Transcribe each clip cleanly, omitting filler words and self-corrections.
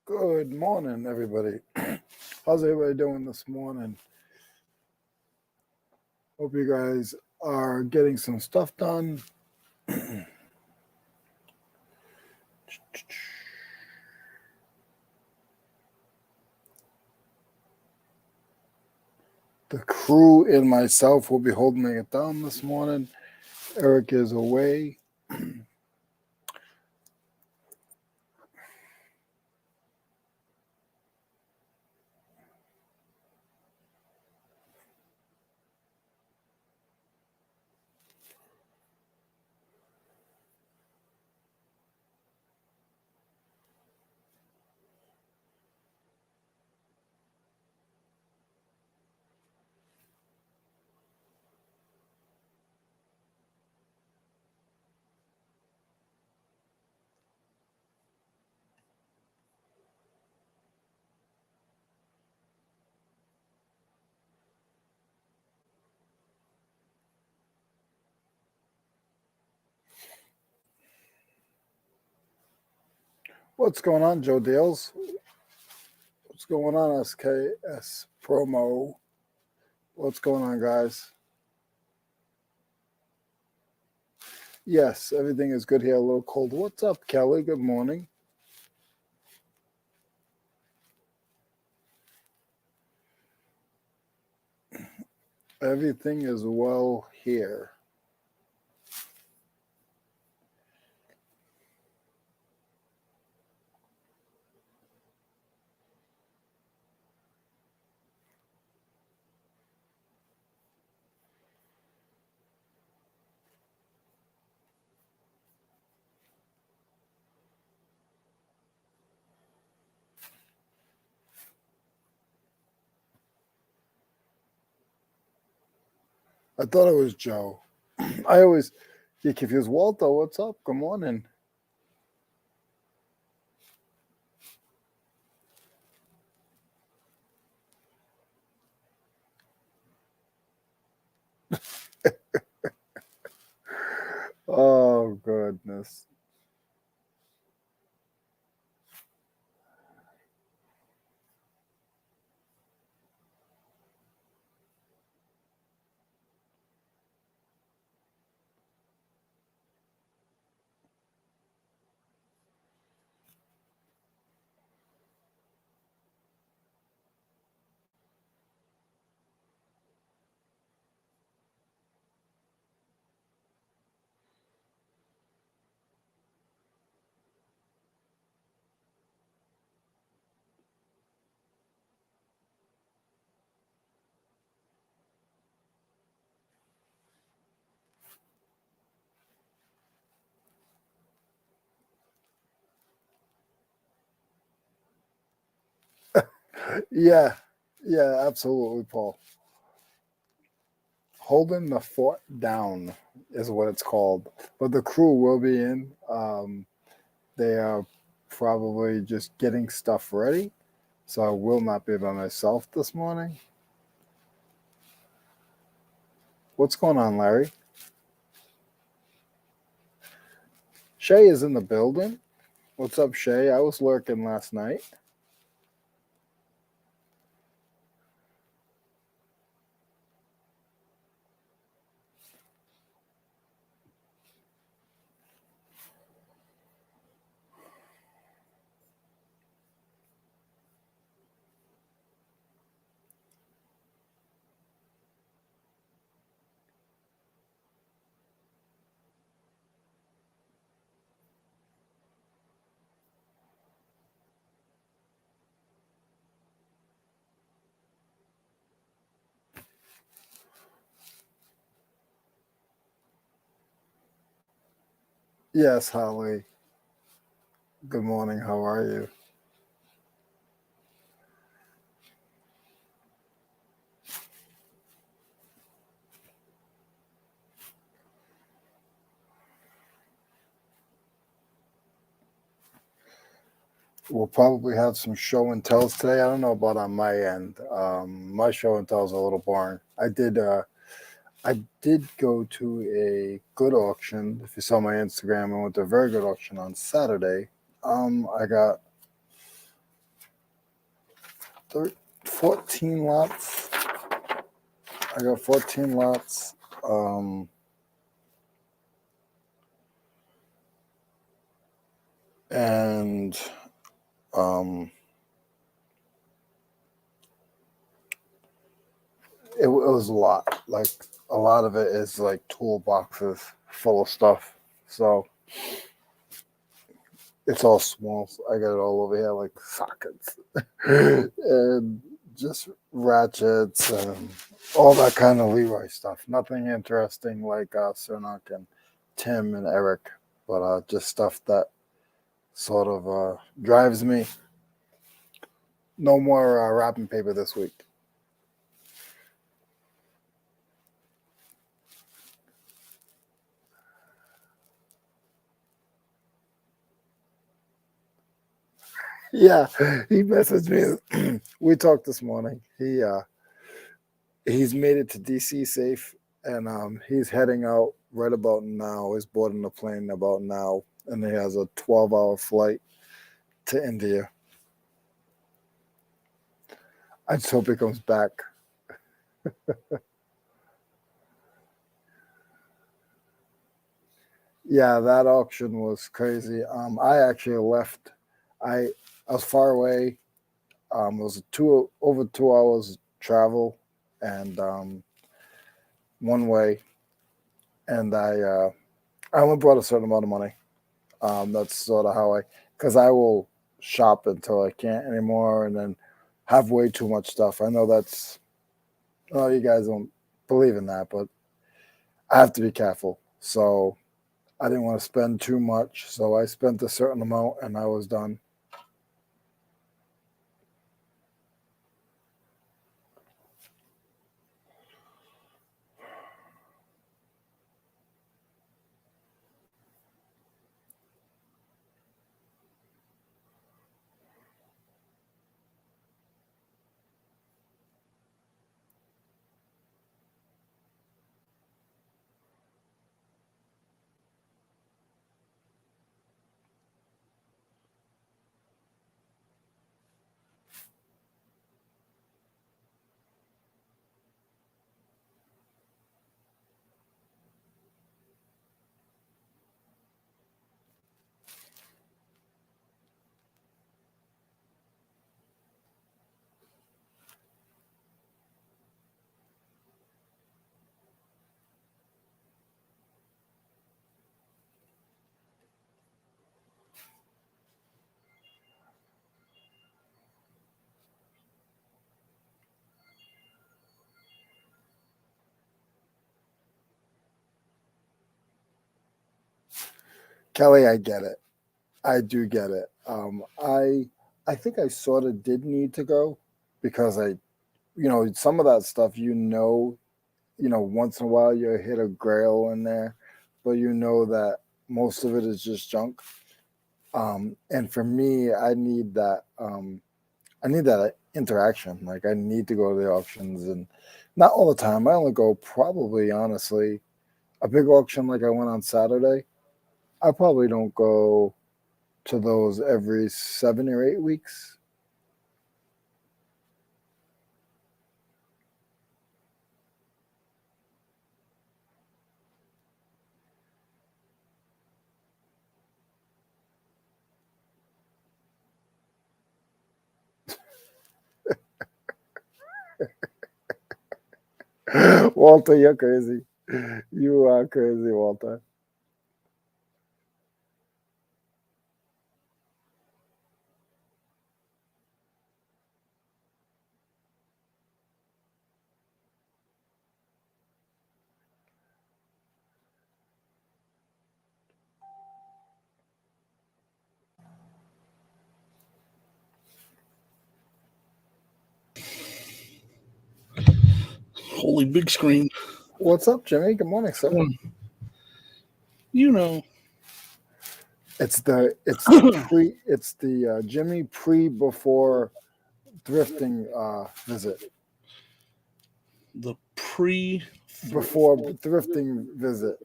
Good morning, everybody. How's everybody doing this morning? Hope you guys are getting some stuff done. The crew and myself will be holding it down this morning. Eric is away. What's going on, Joe Dales? What's going on, SKS Promo? What's going on, guys? Yes, everything is good here. A little cold. What's up, Kelly? Good morning. Everything is well here. I thought it was Joe. I always get confused. Walter, what's up? Good morning. Oh, goodness. Yeah, absolutely, Paul. Holding the fort down is what it's called. But the crew will be in. They are probably just getting stuff ready. So I will not be by myself this morning. What's going on, Larry? Shay is in the building. What's up, Shay? I was lurking last night. Yes, Holly. Good morning. How are you? We'll probably have some show and tells today. I don't know about on my end. My show and tells are a little boring. I did go to a good auction. If you saw my Instagram, I went to a very good auction on Saturday. I got 14 lots. I got 14 lots. And it was a lot. Like a lot of it is like toolboxes full of stuff. So it's all small. I got it all over here, like sockets and just ratchets and all that kind of Leroy stuff. Nothing interesting like Cernoch and Tim and Eric, but just stuff that sort of drives me. No more wrapping paper this week. Yeah, he messaged me. We talked this morning. He's made it to DC safe, and he's heading out right about now. He's boarding the plane about now, and he has a 12-hour flight to India. I just hope he comes back. Yeah, that auction was crazy. I actually left. I was far away. It was over 2 hours travel, and one way. And I only brought a certain amount of money. That's sort of how because I will shop until I can't anymore, and then have way too much stuff. I know you guys don't believe in that, but I have to be careful. So I didn't want to spend too much, so I spent a certain amount, and I was done. Kelly, I get it. I do get it. I think I sort of did need to go because some of that stuff, once in a while you hit a grail in there, but that most of it is just junk. And for me, I need that. I need that interaction. Like I need to go to the auctions, and not all the time. I only go probably, honestly, a big auction like I went on Saturday. I probably don't go to those every 7 or 8 weeks. Walter, you're crazy. You are crazy, Walter. Holy big screen. What's up, Jimmy? Good morning, sir. You know, It's the Jimmy before thrifting visit. The Before thrifting visit.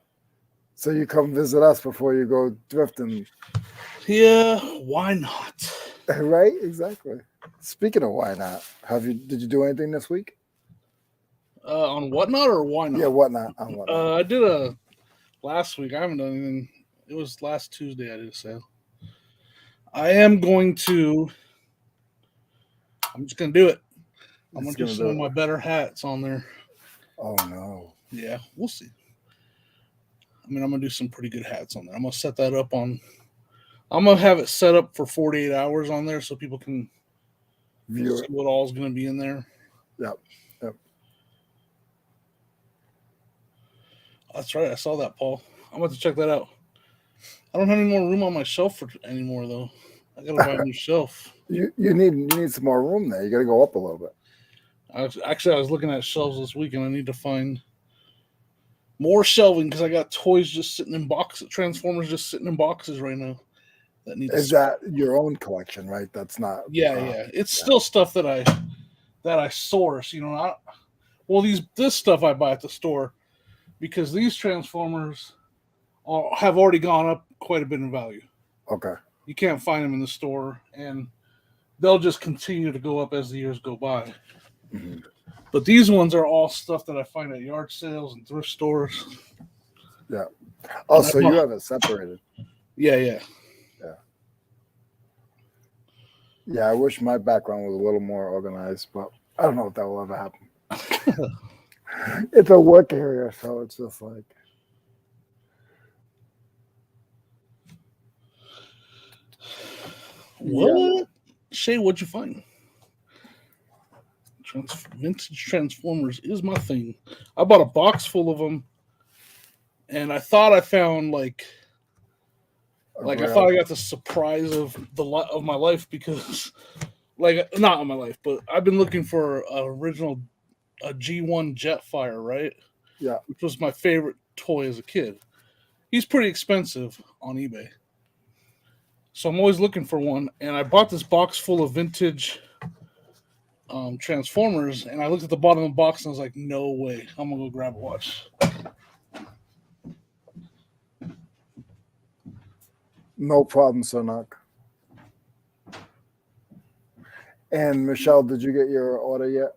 So you come visit us before you go thrifting. Yeah, why not? Right? Exactly. Speaking of why not, did you do anything this week? On Whatnot or why not? Yeah, whatnot on whatnot. I did a last week. I haven't done anything. It was last Tuesday I did a sale. I am going to. I'm just gonna do it. I'm gonna do some of my better hats on there. Oh no. Yeah, we'll see. I mean, I'm gonna do some pretty good hats on there. I'm gonna set that up on. I'm gonna have it set up for 48 hours on there so people can View see what all's gonna be in there. Yep. That's right. I saw that, Paul. I'm about to check that out. I don't have any more room on my shelf anymore, though. I gotta buy a new shelf. You need some more room there. You got to go up a little bit. I was looking at shelves this week, and I need to find more shelving because I got toys just sitting in boxes, Transformers just sitting in boxes right now. Is that your own collection, right? That's not. Yeah. It's still stuff that I source. You know, this stuff I buy at the store because these Transformers have already gone up quite a bit in value. Okay. You can't find them in the store, and they'll just continue to go up as the years go by. Mm-hmm. But these ones are all stuff that I find at yard sales and thrift stores. Yeah. Oh, so you have it separated. Yeah. Yeah, I wish my background was a little more organized, but I don't know if that will ever happen. It's a work area, so it's just like. What? Yeah. Shay, what'd you find? Vintage Transformers is my thing. I bought a box full of them, and I thought I found I thought I got the surprise of my life because, not of my life, but I've been looking for a G1 Jetfire, right? Yeah, which was my favorite toy as a kid. He's pretty expensive on eBay, so I'm always looking for one. And I bought this box full of vintage Transformers, and I looked at the bottom of the box and I was like, no way, I'm gonna go grab a watch. No problem, Cernoch. And Michelle, did you get your order yet?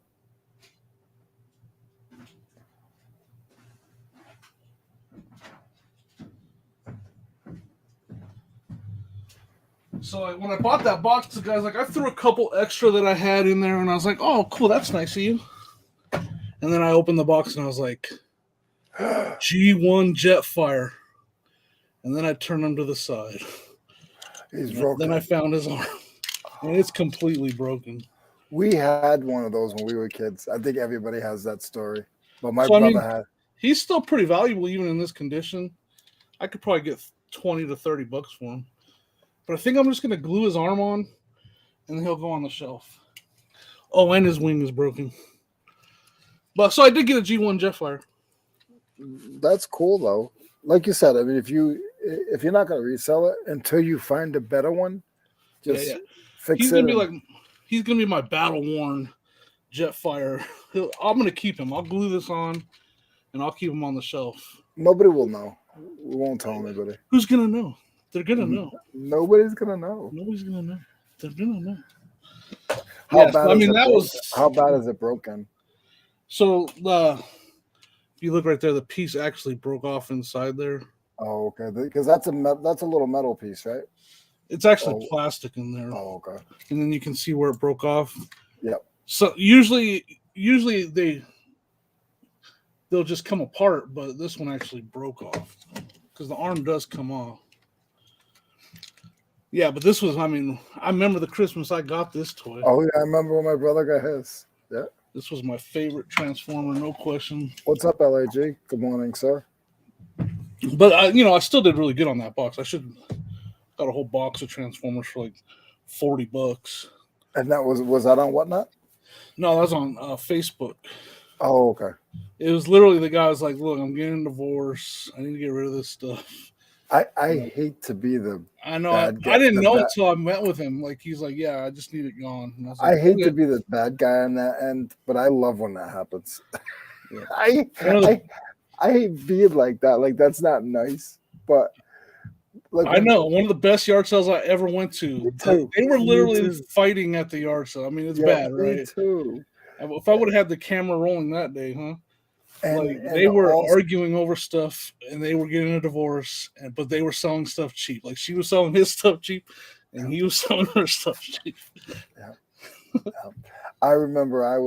So when I bought that box, the guy's like, I threw a couple extra that I had in there, and I was like, oh, cool, that's nice of you. And then I opened the box and I was like, G1 Jetfire. And then I turned him to the side. He's broken. Then I found his arm, and it's completely broken. We had one of those when we were kids. I think everybody has that story. But my brother had. He's still pretty valuable even in this condition. I could probably get $20 to $30 for him. But I think I'm just going to glue his arm on, and then he'll go on the shelf. Oh, and his wing is broken. But so I did get a G1 Jetfire. That's cool, though. Like you said, I mean, if you're not going to resell it until you find a better one, just fix it. He's going to be my battle-worn Jetfire. I'm going to keep him. I'll glue this on, and I'll keep him on the shelf. Nobody will know. We won't tell anybody. Who's going to know? They're going to know. Nobody's going to know. Nobody's going to know. They're going to know. How bad is it broken? So, if you look right there, the piece actually broke off inside there. Oh, okay. Because that's a little metal piece, right? It's actually plastic in there. Oh, okay. And then you can see where it broke off. Yep. So usually they'll just come apart, but this one actually broke off because the arm does come off. Yeah, but this was, I remember the Christmas I got this toy. Oh, yeah, I remember when my brother got his. Yeah. This was my favorite Transformer, no question. What's up, LAG? Good morning, sir. But, I still did really good on that box. I should got a whole box of Transformers for like $40. And that was that on Whatnot? No, that was on Facebook. Oh, okay. It was literally the guy was like, look, I'm getting a divorce. I need to get rid of this stuff. I hate to be the bad guy. I didn't know until I met with him. Like, he's like, yeah, I just need it gone. And I was like, I hate to be the bad guy on that end, but I love when that happens. Yeah. I hate being like that. Like, that's not nice. But Like I know, one of the best yard sales I ever went to. too. They were Me literally too. fighting at the yard sale. I mean, it's Yeah, bad, me right? too. If I would have had the camera rolling that day, huh? And Like they were also, arguing over stuff, and they were getting a divorce, but they were selling stuff cheap. Like she was selling his stuff cheap, and he was selling her stuff cheap. yeah, yeah. I remember I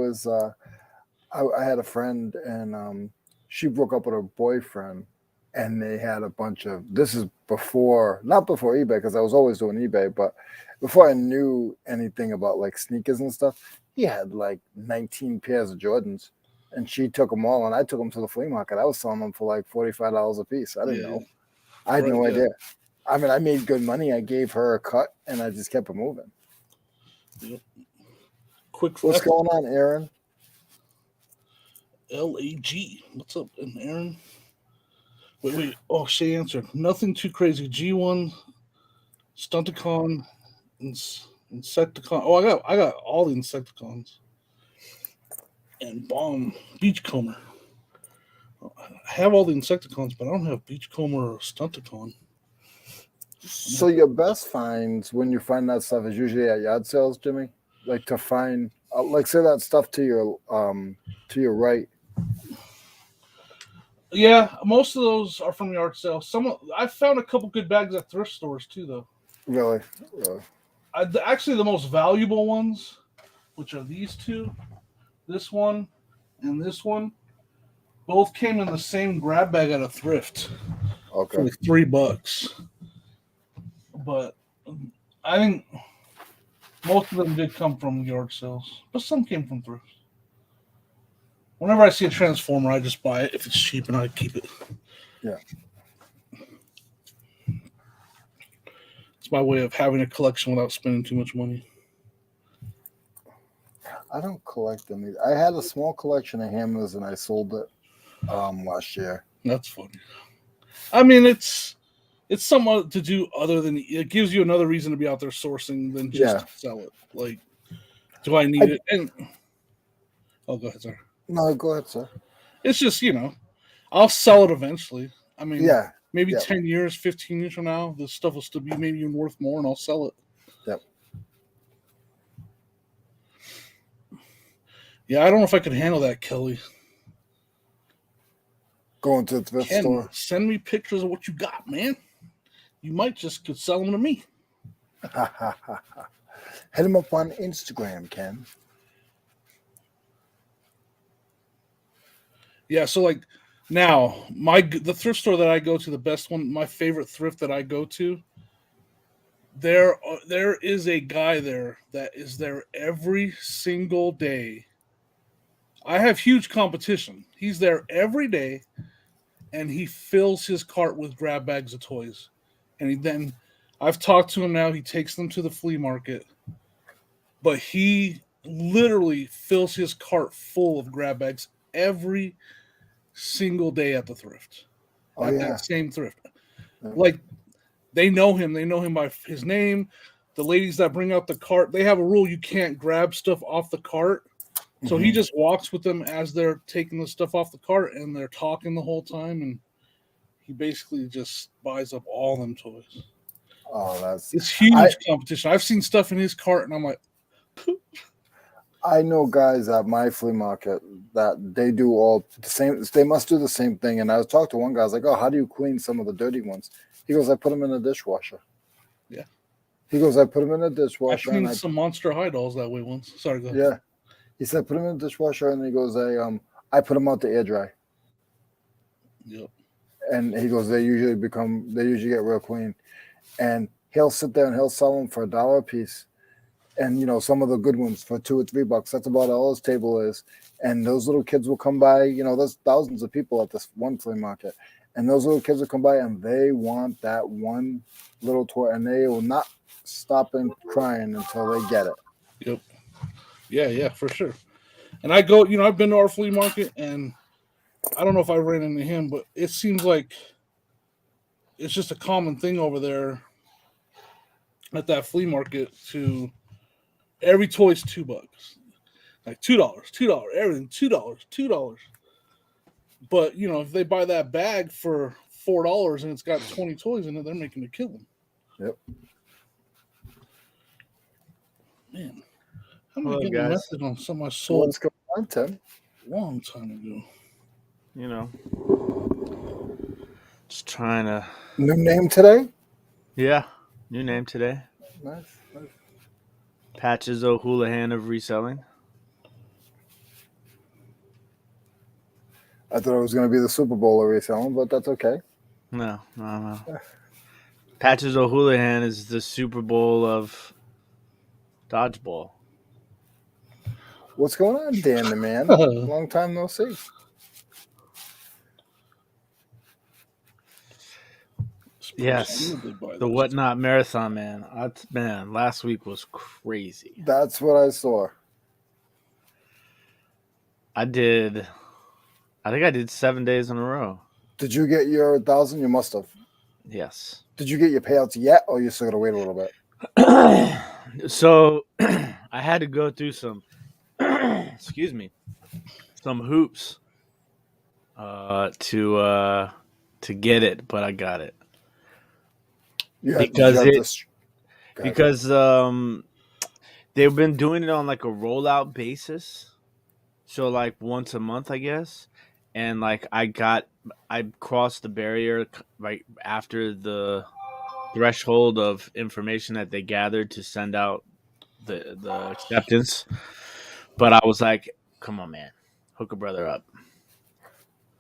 had a friend, and she broke up with her boyfriend, and they had a bunch of. This is not before eBay, because I was always doing eBay, but before I knew anything about like sneakers and stuff, he had like 19 pairs of Jordans, and she took them all, and I took them to the flea market. I was selling them for like $45 a piece. I didn't Yeah, know. I had right. no Yeah. idea. I mean, I made good money. I gave her a cut, and I just kept it moving. Yep. Quick. What's going on, Aaron? LAG. What's up, Aaron? Wait. Oh, she answered. Nothing too crazy. G1, Stunticon, Insecticon. Oh, I got all the Insecticons. And Bomb Beachcomber. I have all the Insecticons, but I don't have Beachcomber or Stunticon. So your best finds when you find that stuff is usually at yard sales, Jimmy. Like to find, like say that stuff to your right. Yeah, most of those are from yard sales. I found a couple good bags at thrift stores too, though. Really? Actually, the most valuable ones, which are these two, this one, and this one, both came in the same grab bag at a thrift for Okay. like $3. But I think most of them did come from yard sales, but some came from thrifts. Whenever I see a Transformer, I just buy it if it's cheap, and I keep it. Yeah. It's my way of having a collection without spending too much money. I don't collect them either. I had a small collection of hammers, and I sold it last year. That's funny. I mean, it's somewhat to do other than it gives you another reason to be out there sourcing than just to sell it. Like, do I need it? And go ahead, sir. No, go ahead, sir. It's just I'll sell it eventually. I mean, maybe 10 years, 15 years from now, this stuff will still be maybe even worth more, and I'll sell it. Yep. Yeah, I don't know if I could handle that, Kelly. Going to the thrift store. Send me pictures of what you got, man. You might just could sell them to me. Hit him up on Instagram, Ken. Yeah, so like now, the thrift store that I go to, the best one, my favorite thrift that I go to, there is a guy there that is there every single day. I have huge competition. He's there every day, and he fills his cart with grab bags of toys. And I've talked to him now. He takes them to the flea market, but he literally fills his cart full of grab bags every single day at the thrift. That same thrift. Yeah. Like, they know him. They know him by his name. The ladies that bring out the cart, they have a rule: you can't grab stuff off the cart. So he just walks with them as they're taking the stuff off the cart, and they're talking the whole time, and he basically just buys up all them toys. Oh, it's huge competition. I've seen stuff in his cart, and I'm like, I know guys at my flea market that they do all the same. They must do the same thing. And I was talking to one guy. I was like, "Oh, how do you clean some of the dirty ones?" He goes, "I put them in the dishwasher." Yeah. He goes, "I put them in the dishwasher." I cleaned some Monster High dolls that way once. Sorry, go ahead. Yeah. He said, "Put them in the dishwasher," and he goes, I put them out to air dry." Yep. And he goes, they usually get real clean. And he'll sit there and he'll sell them for $1 a piece. And, some of the good ones for $2 or $3. That's about all his table is. And those little kids will come by. There's thousands of people at this one flea market. And those little kids will come by and they want that one little toy. And they will not stop and crying until they get it. Yep. Yeah, for sure. And I go, I've been to our flea market, and I don't know if I ran into him, but it seems like it's just a common thing over there at that flea market to every toy's $2. Like $2, everything $2. But if they buy that bag for $4 and it's got 20 toys in it, they're making a killing. Yep. Man, how am I Hello, getting a guys. message on something I sold What's going on, Tim? a long time ago? You know, just trying to. New name today? Yeah, new name today. Nice. Patches O'Houlihan of reselling. I thought it was going to be the Super Bowl of reselling, but that's okay. No. Patches O'Houlihan is the Super Bowl of dodgeball. What's going on, Dan the man? Long time no see. Yes, the Whatnot Marathon, man. Man, last week was crazy. That's what I saw. I think I did 7 days in a row. Did you get your 1,000? You must have. Yes. Did you get your payouts yet, or you still got to wait a little bit? So I had to go through some, excuse me, some hoops to get it, but I got it. Because they've been doing it on like a rollout basis, so like once a month, I guess, and like I crossed the barrier right after the threshold of information that they gathered to send out the acceptance, but I was like, come on, man, hook a brother up.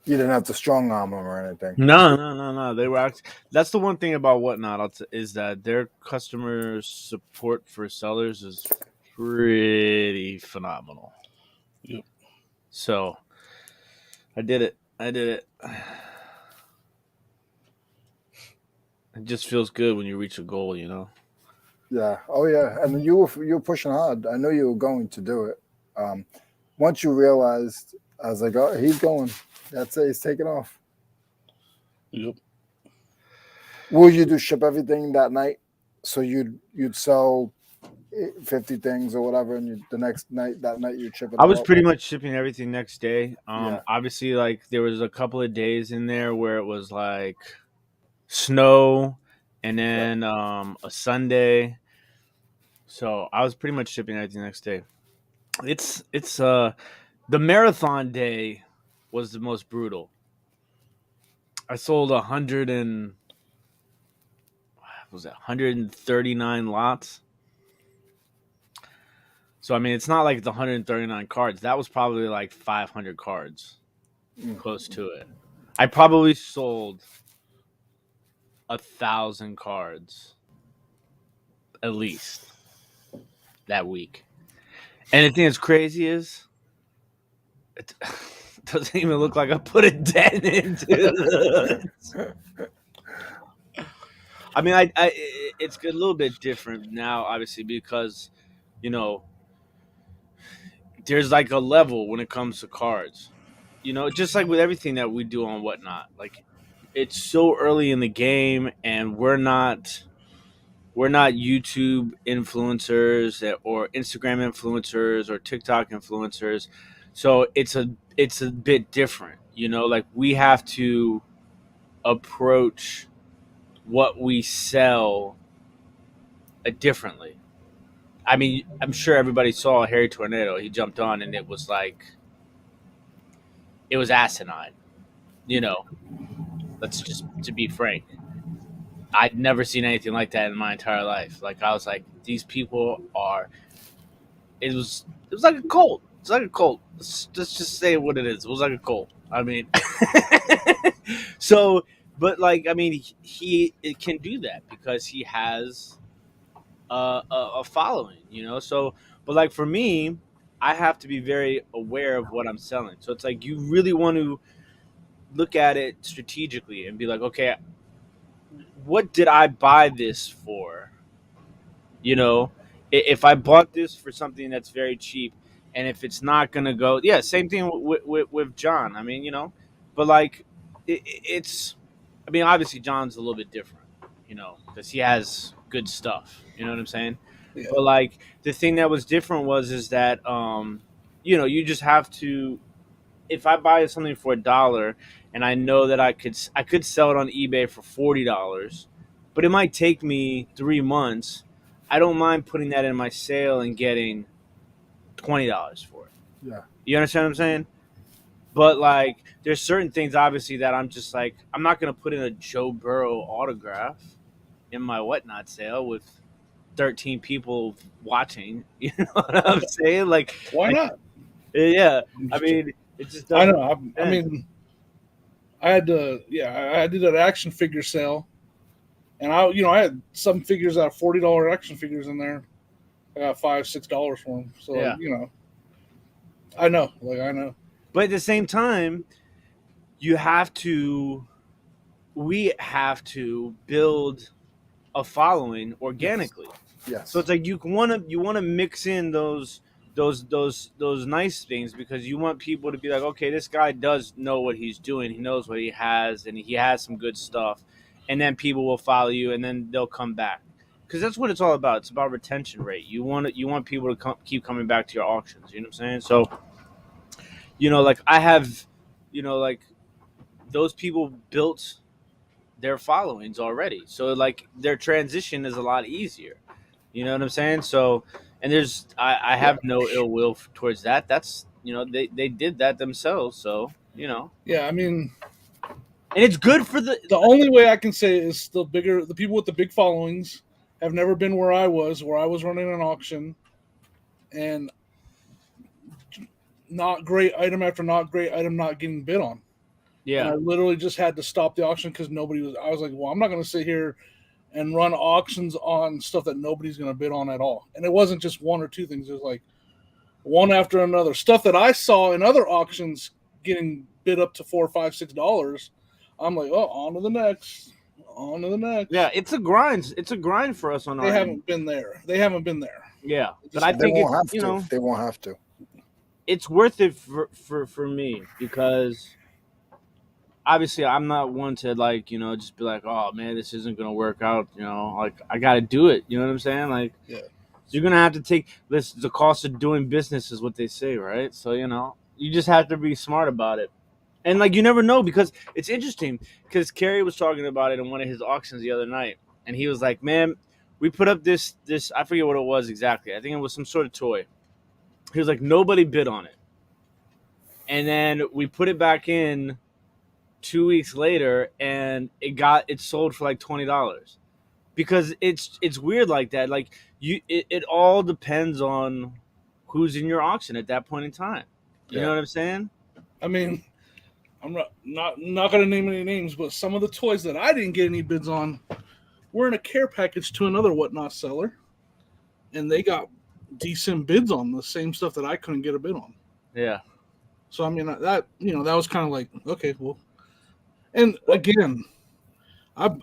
You didn't have to strong arm them or anything. No. They were that's the one thing about Whatnot is that their customer support for sellers is pretty phenomenal. Yep. So I did it. It just feels good when you reach a goal, you know. Yeah. Oh yeah. And you were pushing hard. I know you were going to do it. Once you realized, I was like, oh, he's going. That's it. He's taking off. Yep. Will you do ship everything that night? So you'd sell 50 things or whatever, and the next night, that night you'd ship it. I was pretty much shipping everything next day. Yeah. Obviously, like there was a couple of days in there where it was like snow, and then a Sunday. So I was pretty much shipping everything next day. It's the marathon day was the most brutal. I sold 139 lots. So I mean, it's not like the 139 cards. That was probably like 500 cards, close to it. I probably sold 1,000 cards at least that week. And the thing that's crazy is it doesn't even look like I put a dent into it. I mean, it's a little bit different now, obviously, because, you know, there's like a level when it comes to cards. You know, just like with everything that we do on Whatnot. Like, it's so early in the game, and we're not YouTube influencers or Instagram influencers or TikTok influencers. So it's a bit different, you know, like we have to approach what we sell differently. I mean, I'm sure everybody saw Harry Tornado. He jumped on and it was asinine, you know, let's just, to be frank. I'd never seen anything like that in my entire life. Like I was like, these people are. It was like a cult. It's like a cult. Let's just say what it is. It was like a cult. I mean, so, but like, I mean, he can do that because he has a following, you know. So, but like for me, I have to be very aware of what I'm selling. So it's like you really want to look at it strategically and be like, okay, what did I buy this for? You know, if I bought this for something that's very cheap, and if it's not gonna go, yeah, same thing with John. I mean, you know, but like, it's, I mean, obviously John's a little bit different, you know, because he has good stuff. You know what I'm saying? Yeah. But like, the thing that was different is that, you know, you just have to if I buy something for $1 and I know that I could sell it on eBay for $40, but it might take me 3 months. I don't mind putting that in my sale and getting $20 for it. Yeah. You understand what I'm saying? But like, there's certain things obviously that I'm just like, I'm not gonna put in a Joe Burrow autograph in my whatnot sale with 13 people watching. You know what I'm saying? Why not? Yeah. I mean, it just I doesn't. know. I mean, I had to. Yeah, I did an action figure sale, and I had some figures out of $40 action figures in there. I got $5-6 for them. So Yeah. I know. Like I know. But at the same time, you have to. We have to build a following organically. Yes. So it's like you want to mix in those nice things because you want people to be like, okay, this guy does know what he's doing. He knows what he has, and he has some good stuff. And then people will follow you, and then they'll come back because that's what it's all about. It's about retention rate. You want people to keep coming back to your auctions. You know what I'm saying? So, like I have, like those people built their followings already. So like their transition is a lot easier. You know what I'm saying? So, and I have no ill will towards that. That's, they did that themselves. So, Yeah, I mean, and it's good for the only way I can say is the people with the big followings have never been where I was running an auction, and not great item after not great item not getting bid on. yeah. And I literally just had to stop the auction because nobody was. I was like, well, I'm not going to sit here and run auctions on stuff that nobody's going to bid on at all. And it wasn't just one or two things. It was like one after another. Stuff that I saw in other auctions getting bid up to $4, $5, $6. I'm like, oh, on to the next. On to the next. Yeah, it's a grind. It's a grind for us on our They end. haven't been there. They haven't been there. Yeah. But I They think won't have it's, to. They won't have to. it's worth it for me because obviously I'm not one to like, just be like, oh man, this isn't going to work out. Like I got to do it. You know what I'm saying? Like, Yeah. So you're going to have to take this. The cost of doing business is what they say, right? So, you just have to be smart about it. And like, you never know because it's interesting because Kerry was talking about it in one of his auctions the other night. And he was like, man, we put up this, I forget what it was exactly. I think it was some sort of toy. He was like, nobody bid on it. And then we put it back in 2 weeks later and it sold for like $20 because it's weird like that. Like it all depends on who's in your auction at that point in time. You know what I'm saying? I mean, I'm not going to name any names, but some of the toys that I didn't get any bids on were in a care package to another whatnot seller, and they got decent bids on the same stuff that I couldn't get a bid on. Yeah. So I mean that that was kind of like, okay, well, and again, I've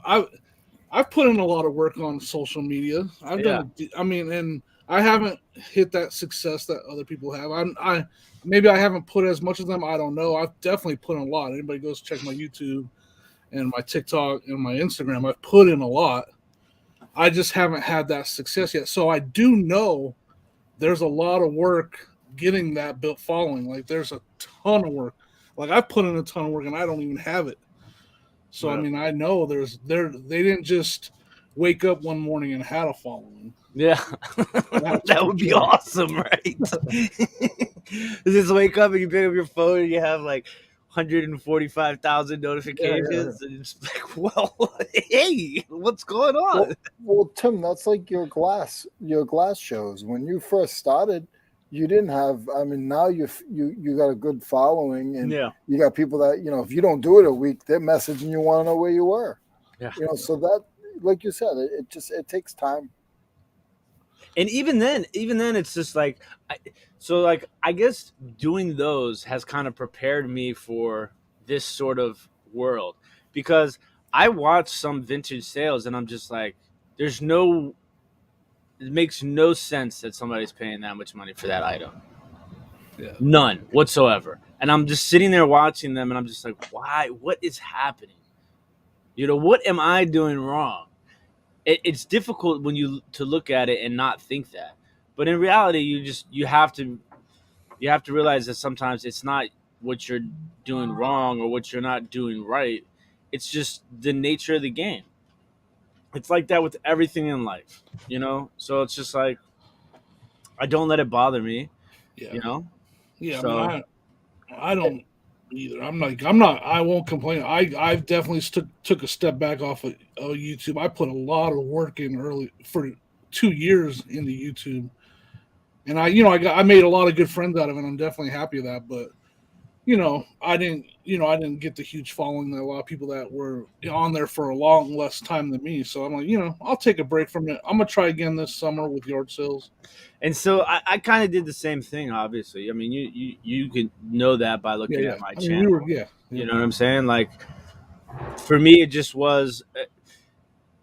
put in a lot of work on social media. I've done. I mean, and I haven't hit that success that other people have. Maybe I haven't put as much of them. I don't know. I've definitely put in a lot. Anybody goes check my YouTube and my TikTok and my Instagram, I've put in a lot. I just haven't had that success yet. So I do know there's a lot of work getting that built following. Like there's a ton of work. Like I've put in a ton of work and I don't even have it. So I mean, I know they didn't just wake up one morning and had a following. Yeah, that would be awesome, right? Just wake up and you pick up your phone and you have like 145,000 notifications, and it's like, well, hey, what's going on? Well, Tim, that's like your glass shows. When you first started, you didn't have. I mean, now you got a good following, and you got people that if you don't do it a week, they're messaging you, want to know where you were. Yeah, so that, like you said, it takes time. And even then, it's just like, I guess doing those has kind of prepared me for this sort of world because I watch some vintage sales and I'm just like, it makes no sense that somebody's paying that much money for that item. Yeah. None whatsoever. And I'm just sitting there watching them and I'm just like, why? What is happening? What am I doing wrong? It's difficult to look at it and not think that, but in reality, you have to realize that sometimes it's not what you're doing wrong or what you're not doing right. It's just the nature of the game. It's like that with everything in life, you know? So it's just like I don't let it bother me, Yeah, you know? yeah. I mean, So I don't either. I'm not. I won't complain. I've definitely took a step back off of YouTube. I put a lot of work in early for 2 years into YouTube, and I made a lot of good friends out of it. I'm definitely happy with that. But I didn't get the huge following that a lot of people that were on there for a long less time than me. So I'm like, I'll take a break from it. I'm gonna try again this summer with yard sales. and so I kind of did the same thing. Obviously, I mean, you can know that by Yeah, looking yeah. at my I mean, we channel. were, yeah, You yeah, know what I'm saying? Like for me, it just was.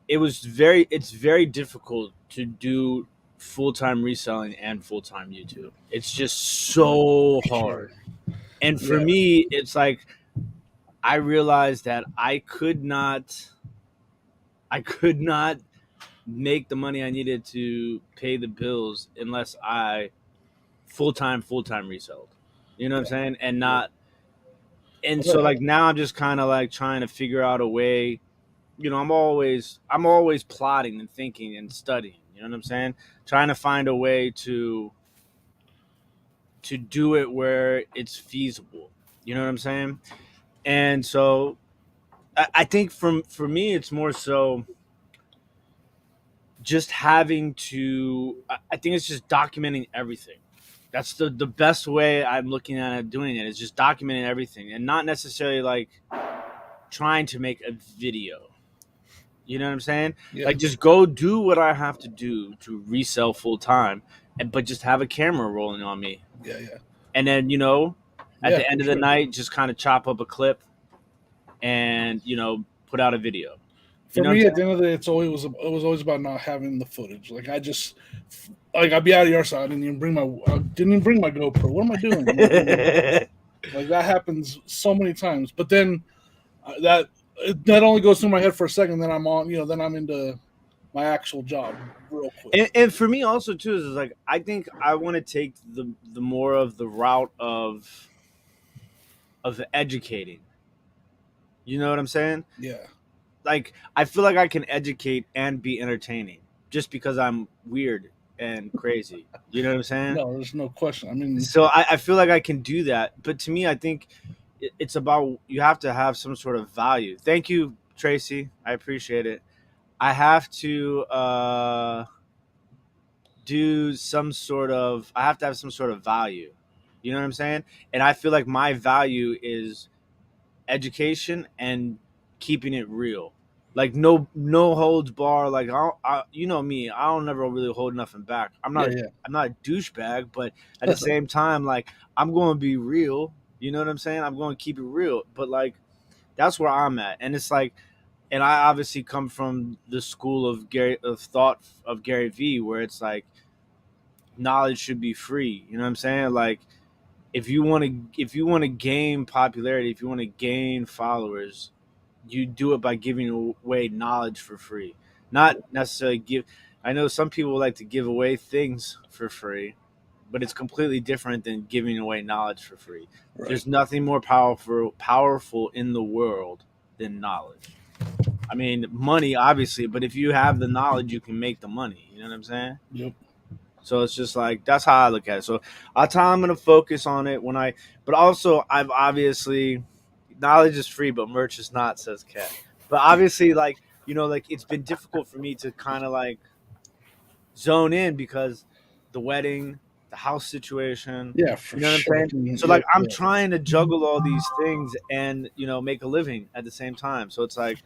It's very difficult to do full-time reselling and full-time YouTube. It's just so sure, hard. And for yeah, me, it's like I realized that I could not make the money I needed to pay the bills unless I full-time resold. You know what I'm yeah, saying? And yeah. not and Well, so like now I'm just kind of like trying to figure out a way. I'm always plotting and thinking and studying. You know what I'm saying? Trying to find a way to do it where it's feasible. You know what I'm saying? And so I think for me, it's more so just having to. I think it's just documenting everything. That's the best way I'm looking at it, doing it is just documenting everything and not necessarily like trying to make a video. You know what I'm saying? yeah, Like just go do what I have to do to resell full time, and but just have a camera rolling on me, yeah, yeah, and then at yeah, the for end of the sure. night, just kind of chop up a clip and put out a video. You For know what I'm me, at saying? the end of the day, it was always about not having the footage. Like I'd be out of your side. I didn't even bring my GoPro. What am I doing? Like that happens so many times. But then that only goes through my head for a second. Then I'm on. Then I'm into my actual job real quick. And for me also too is like I think I want to take the more of the route of educating. You know what I'm saying? Yeah. Like I feel like I can educate and be entertaining just because I'm weird and crazy. You know what I'm saying? No, there's no question. I mean, So I feel like I can do that. But to me, I think it's about you have to have some sort of value. Thank you, Tracy. I appreciate it. I have to do some sort of. I have to have some sort of value. You know what I'm saying? And I feel like my value is education and keeping it real. Like no holds bar. Like you know me, I don't never really hold nothing back. yeah, I'm not a douchebag, but at the same time, like I'm going to be real. You know what I'm saying? I'm going to keep it real. But like that's where I'm at, and it's like, and I obviously come from the school of thought of Gary V, where it's like knowledge should be free. You know what I'm saying? Like if you want to gain popularity, if you want to gain followers, you do it by giving away knowledge for free, not necessarily give. I know some people like to give away things for free, but it's completely different than giving away knowledge for free. right. There's nothing more powerful in the world than knowledge. I mean, money obviously, but if you have the knowledge, you can make the money. You know what I'm saying? Yep. So it's just like that's how I look at it. So that's how I'm gonna focus on it but also I've obviously knowledge is free, but merch is not, says Kat. But obviously, like like it's been difficult for me to kind of like zone in because the wedding, the house situation, Yeah, for you know what I'm sure. saying? So Yeah, like I'm yeah. trying to juggle all these things and make a living at the same time. So it's like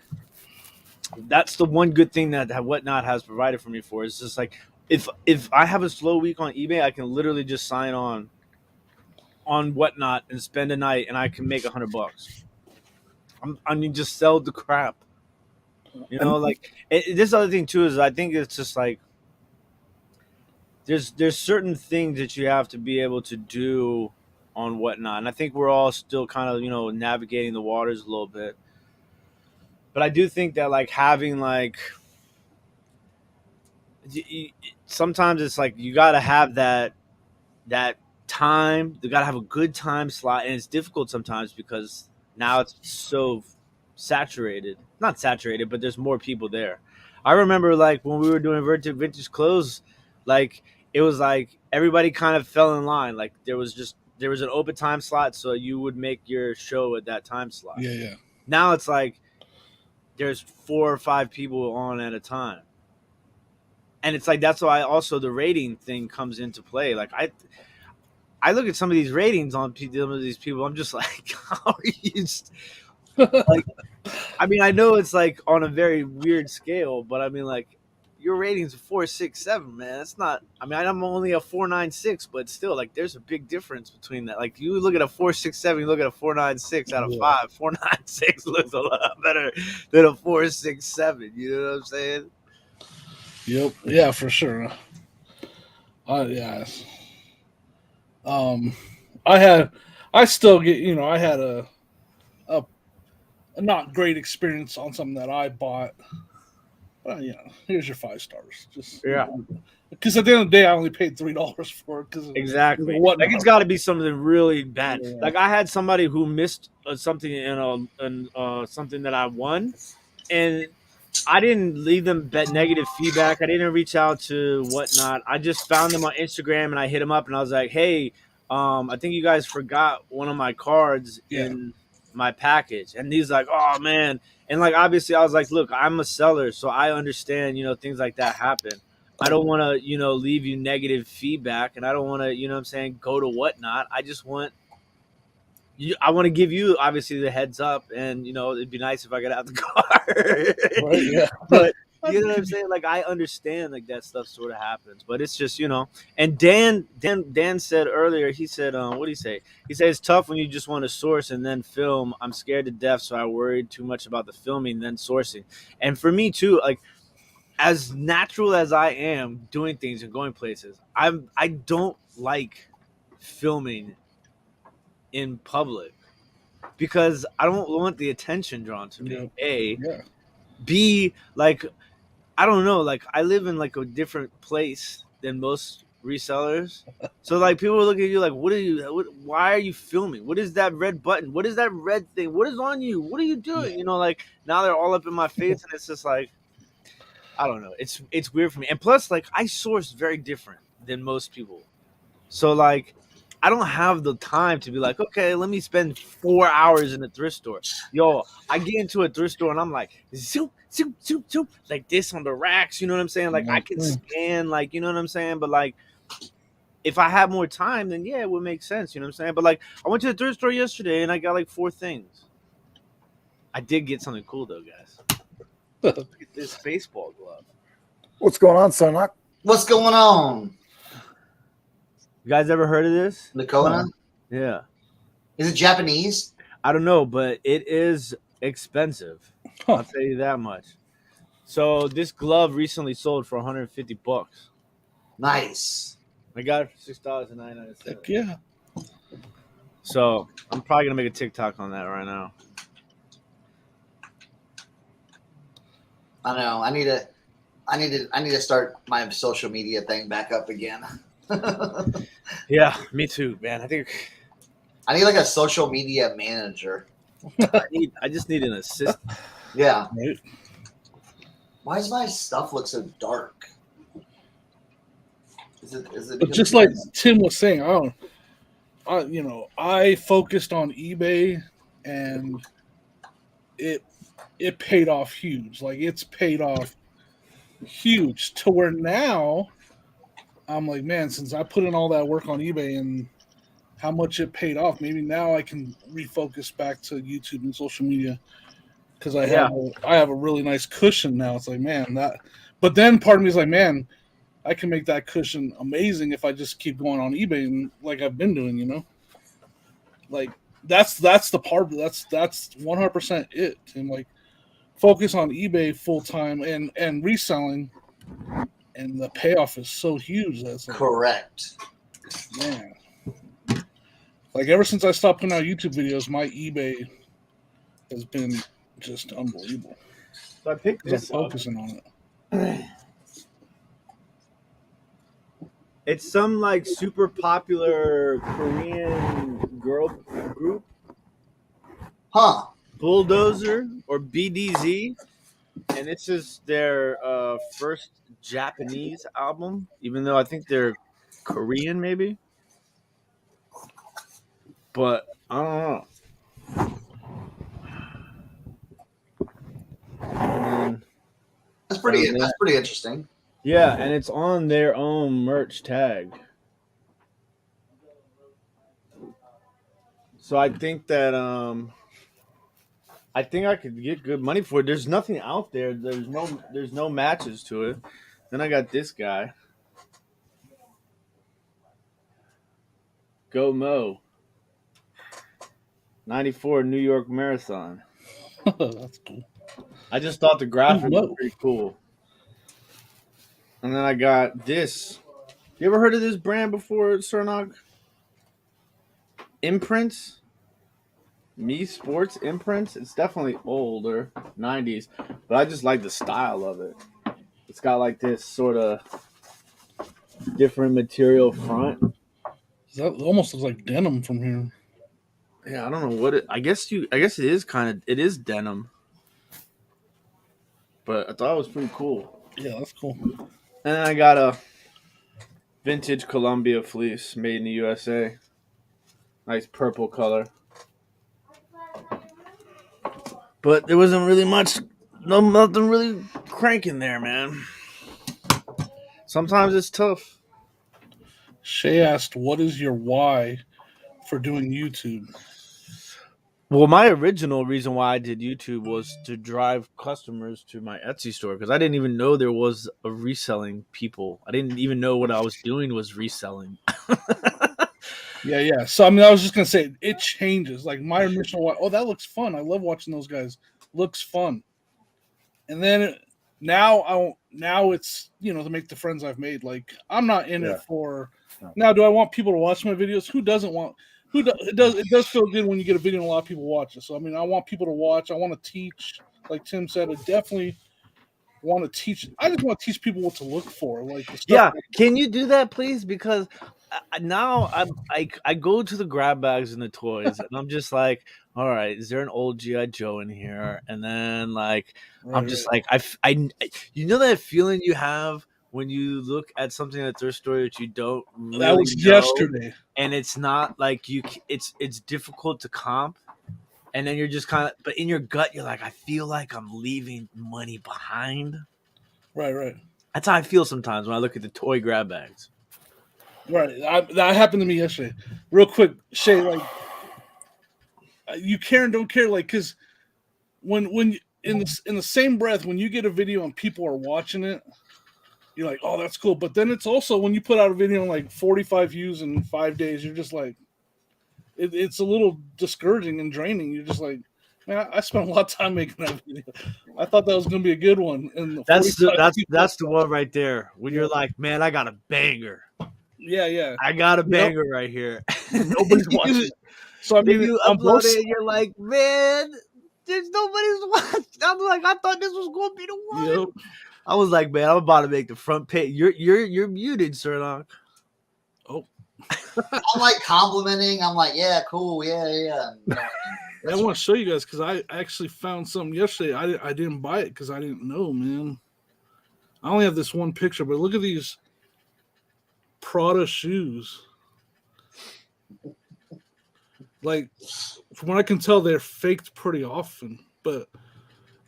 that's the one good thing that Whatnot has provided for me for. It's just like if I have a slow week on eBay, I can literally just sign on Whatnot and spend a night, and I can make $100. I mean, just sell the crap. And Like this other thing too is I think it's just like there's certain things that you have to be able to do on Whatnot, and I think we're all still kind of navigating the waters a little bit. But I do think that like having like y- y- sometimes it's like you got to have that time. They gotta have a good time slot, and it's difficult sometimes because now it's so saturated. Not saturated, but there's more people there. I remember like when we were doing vintage clothes, like it was like everybody kind of fell in line. Like there was an open time slot, so you would make your show at that time slot. Yeah. Now it's like there's 4 or 5 people on at a time. And it's like that's why also the rating thing comes into play. Like I look at some of these ratings on some of these people. I'm just like, how are you? Like, I mean, I know it's like on a very weird scale, but I mean, like, your ratings are 4.67, man. That's not. I mean, I'm only a 4.96, but still, like, there's a big difference between that. Like, you look at a 4.67, you look at a 4.96 out of 5. 4.96 looks a lot better than a 4.67. You know what I'm saying? Yep. Yeah, for sure. Yeah. I still get, I had a not great experience on something that I bought. Here's your 5 stars. Just Yeah. because at the end of the day, I only paid $3 for it. Because Exactly. What? Like it's got to be something really bad. Yeah. Like I had somebody who missed something in something that I won, and I didn't leave them negative feedback. I didn't reach out to whatnot. I just found them on Instagram and I hit them up and I was like, "Hey, I think you guys forgot one of my cards in my package." And he's like, "Oh man!" And like obviously, I was like, "Look, I'm a seller, so I understand. Things like that happen. I don't want to, leave you negative feedback, and I don't want to, what I'm saying, go to whatnot. I just want." I want to give you obviously the heads up, and it'd be nice if I got out the car. Right, yeah. But you know what I'm saying? Like I understand like that stuff sort of happens, but it's just And Dan said earlier. He said, "What did he say?" He said it's tough when you just want to source and then film. I'm scared to death, so I worried too much about the filming then sourcing. And for me too, like as natural as I am doing things and going places, I don't like filming in public because I don't want the attention drawn to me. A, B, like I don't know, like I live in like a different place than most resellers. So like people look at you like, why are you filming? What is that red button? What is that red thing? What is on you? What are you doing? Like now they're all up in my face and it's just like I don't know. It's weird for me. And plus like I source very different than most people. So like I don't have the time to be like, okay, let me spend 4 hours in a thrift store. Yo, I get into a thrift store and I'm like, zoom, zoom, zoom, zoom, like this on the racks. You know what I'm saying? Like I can scan, like, you know what I'm saying? But like, if I had more time, then yeah, it would make sense. You know what I'm saying? But like, I went to the thrift store yesterday and I got like 4 things. I did get something cool though, guys. Look at this baseball glove. What's going on, Cernoch? What's going on? You guys ever heard of this? Nakona? Yeah. Is it Japanese? I don't know, but it is expensive. I'll tell you that much. So this glove recently sold for $150. Nice. I got it for $6.99. Heck yeah. So I'm probably gonna make a TikTok on that right now. I know. I need to start my social media thing back up again. Yeah, me too, man. I think I need like a social media manager. I just need an assistant. Yeah. Right. Why does my stuff look so dark? Is it But just like Tim was saying, I focused on eBay and it paid off huge. Like it's paid off huge to where now I'm like, man, since I put in all that work on eBay and how much it paid off, maybe now I can refocus back to YouTube and social media because I have a really nice cushion now. It's like, man, but then part of me is like, man, I can make that cushion amazing if I just keep going on eBay and like I've been doing, like that's the part that's 100% it. And like focus on eBay full time and reselling, and the payoff is so huge. That's like, correct. Man. Like ever since I stopped putting out YouTube videos, my eBay has been just unbelievable. So I picked this up. Focusing on it. It's some like super popular Korean girl group, Huh. Bulldozer or BDZ, and this is their first Japanese album, even though I think they're Korean maybe. But I don't know. And That's found pretty. that. That's pretty interesting. Yeah, and it's on their own merch tag. So I think that I think I could get good money for it. There's nothing out there. There's no matches to it. Then I got this guy. Go Mo. 94 New York Marathon. That's cool. I just thought the graphic Mo. was pretty cool. And then I got this. You ever heard of this brand before, Cernoch? Imprints? Me Sports Imprints? It's definitely older, 90s, but I just like the style of it. It's got like this sort of different material front. That almost looks like denim from here. Yeah, I don't know what it. I guess it is it is denim, but I thought it was pretty cool. Yeah, that's cool. And then I got a vintage Columbia fleece made in the USA. Nice purple color. But there wasn't really nothing really cranking there, man. Sometimes it's tough. Shay asked, "What is your why for doing YouTube?" Well, my original reason why I did YouTube was to drive customers to my Etsy store because I didn't even know there was a reselling people. I didn't even know what I was doing was reselling. Yeah. So I mean, I was just gonna say it changes. Like my initial why, oh, that looks fun. I love watching those guys. Looks fun. And then now it's to make the friends I've made. Like I'm not in it for. No. Now, do I want people to watch my videos? Who doesn't want? It does feel good when you get a video and a lot of people watch it. So I mean, I want people to watch. I want to teach. Like Tim said, I definitely want to teach. I just want to teach people what to look for. Like the stuff Can you do that, please? Because now I go to the grab bags and the toys, and I'm just like, all right, is there an old GI Joe in here? And then like I'm just like I you know that feeling you have when you look at something at thrift store that you don't really that was know, yesterday. and it's not like it's difficult to comp. And then you're just kind of, but in your gut, you're like, I feel like I'm leaving money behind. Right. That's how I feel sometimes when I look at the toy grab bags. Right. That happened to me yesterday. Real quick, Shay, like, you care and don't care, like, because when in the same breath, when you get a video and people are watching it, you're like, oh, that's cool. But then it's also when you put out a video in like 45 views in 5 days, you're just like, it's a little discouraging and draining. You're just like, man, I spent a lot of time making that video. I thought that was going to be a good one. And that's the one right there. When you're like, man, I got a banger. Yeah. I got a banger right here. Nobody's watching. So I mean, you upload it and you're like, man, there's nobody's watching. I'm like, I thought this was going to be the one. Yep. I was like, man, I'm about to make the front page. You're muted, Cernoch. Oh. I'm like complimenting. I'm like, yeah, cool, yeah. I want to show you guys because I actually found something yesterday. I didn't buy it because I didn't know, man. I only have this one picture, but look at these Prada shoes. Like, from what I can tell, they're faked pretty often. But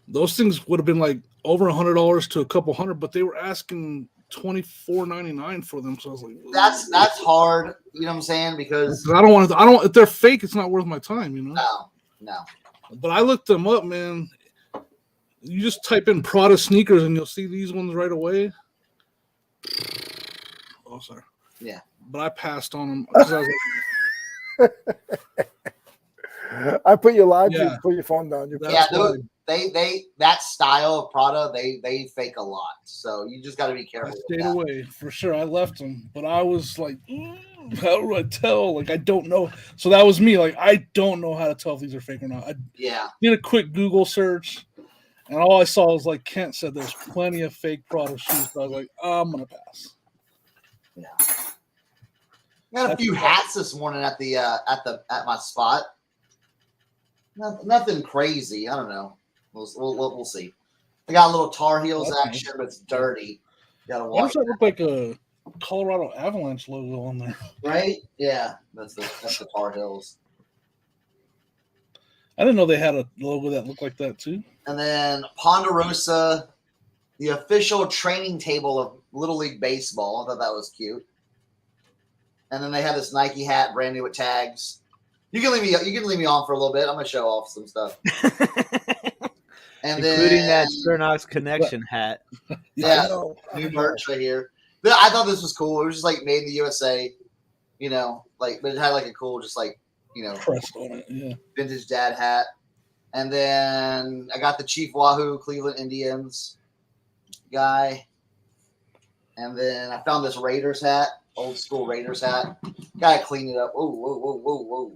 those things would have been like over $100 to a couple hundred, but they were asking $24.99 for them. So I was like, that's hard. You know what I'm saying? Because I don't want to. I don't. If they're fake, it's not worth my time. You know. No. But I looked them up, man. You just type in Prada sneakers and you'll see these ones right away. Oh, sorry. Yeah. But I passed on them because I was like, I put you live. Yeah. You put your phone down. They that style of Prada, they fake a lot. So you just got to be I careful. stayed away for sure. I left them, but I was like, how do I tell? Like, I don't know. So that was me. Like, I don't know how to tell if these are fake or not. I did a quick Google search, and all I saw was like Kent said, there's plenty of fake Prada shoes. So I was like, I'm gonna pass. Yeah. Got a few hats this morning at my spot. Nothing crazy. I don't know. We'll see. I got a little Tar Heels action, but it's dirty. Gotta Why watch. does that look like a Colorado Avalanche logo on there? Right? Yeah, that's the Tar Heels. I didn't know they had a logo that looked like that too. And then Ponderosa, the official training table of Little League Baseball. I thought that was cute. And then they have this Nike hat, brand new with tags. You can leave me on for a little bit. I'm gonna show off some stuff. And including then, that Cernochsconnection hat. Yeah, new merch right here. But I thought this was cool. It was just like made in the USA, but it had like a cool, just like Crest on it, yeah. vintage dad hat. And then I got the Chief Wahoo Cleveland Indians guy. And then I found this Raiders hat, old school Raiders hat. Gotta clean it up. Whoa.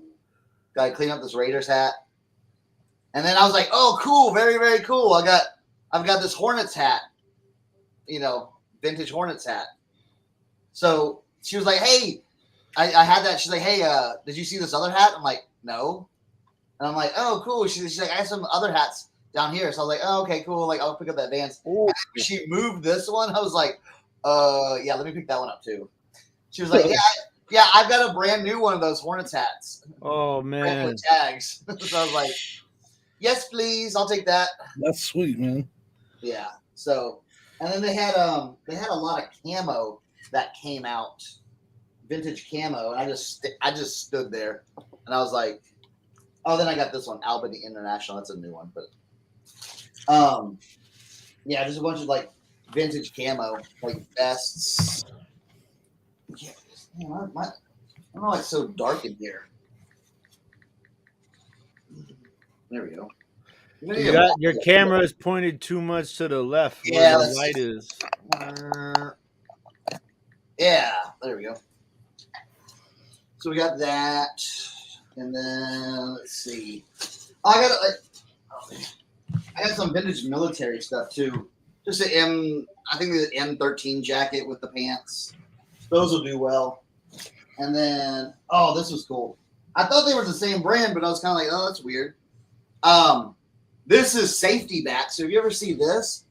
Gotta clean up this Raiders hat. And then I was like, oh, cool, very, very cool. I've got this Hornets hat, vintage Hornets hat. So she was like, hey, I had that. She's like, hey, did you see this other hat? I'm like, no. And I'm like, oh, cool. She's like, I have some other hats down here. So I was like, oh, okay, cool. Like, I'll pick up that Vans. And she moved this one. I was like, yeah, let me pick that one up too. She was like, yeah, I've got a brand new one of those Hornets hats. Oh man, with tags. So I was like, yes, please, I'll take that. That's sweet, man. Yeah. So, and then they had a lot of camo that came out, vintage camo, and I just stood there, and I was like, oh, then I got this one, Albany International. That's a new one, but yeah, just a bunch of like vintage camo, like vests. Yeah, I don't know why it's so dark in here. There we go. your camera is pointed too much to the left. Yeah, where the light is. Yeah, there we go. So we got that, and then let's see. I got some vintage military stuff too. Just I think the M13 jacket with the pants. Those will do well. And then, oh, this was cool. I thought they were the same brand, but I was kind of like, oh, that's weird. This is Safety Back. So if you ever see this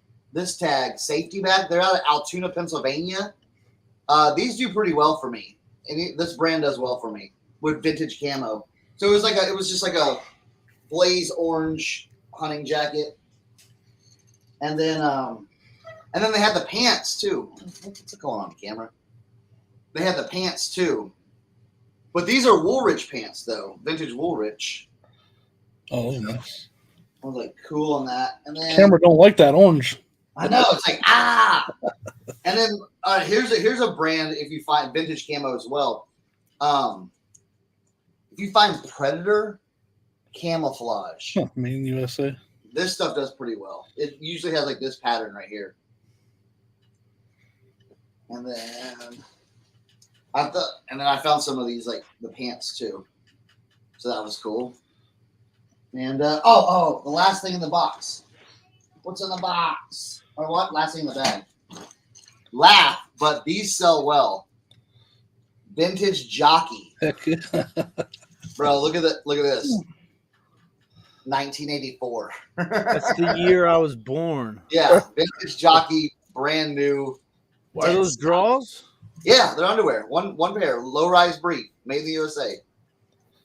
tag, Safety Back, they're out of Altoona, Pennsylvania. These do pretty well for me. And this brand does well for me with vintage camo. So it was just like a blaze orange hunting jacket. And then they had the pants too. What's going on camera? They had the pants too. But these are Woolrich pants though, vintage Woolrich. Oh, nice. I was like, cool on that. And then Camera don't like that orange. I know, it's like And then here's a brand if you find vintage camo as well. If you find Predator camouflage, Made in USA. this stuff does pretty well. It usually has like this pattern right here. And then I found some of these like the pants too. So that was cool. And the last thing in the box. What's in the box? Or what? Last thing in the bag. Laugh, but these sell well. Vintage jockey. Heck yeah. Bro, look at this. 1984. That's the year I was born. Yeah, vintage jockey, brand new. Are those draws? Yeah, they're underwear. One pair, low rise brief, made in the USA.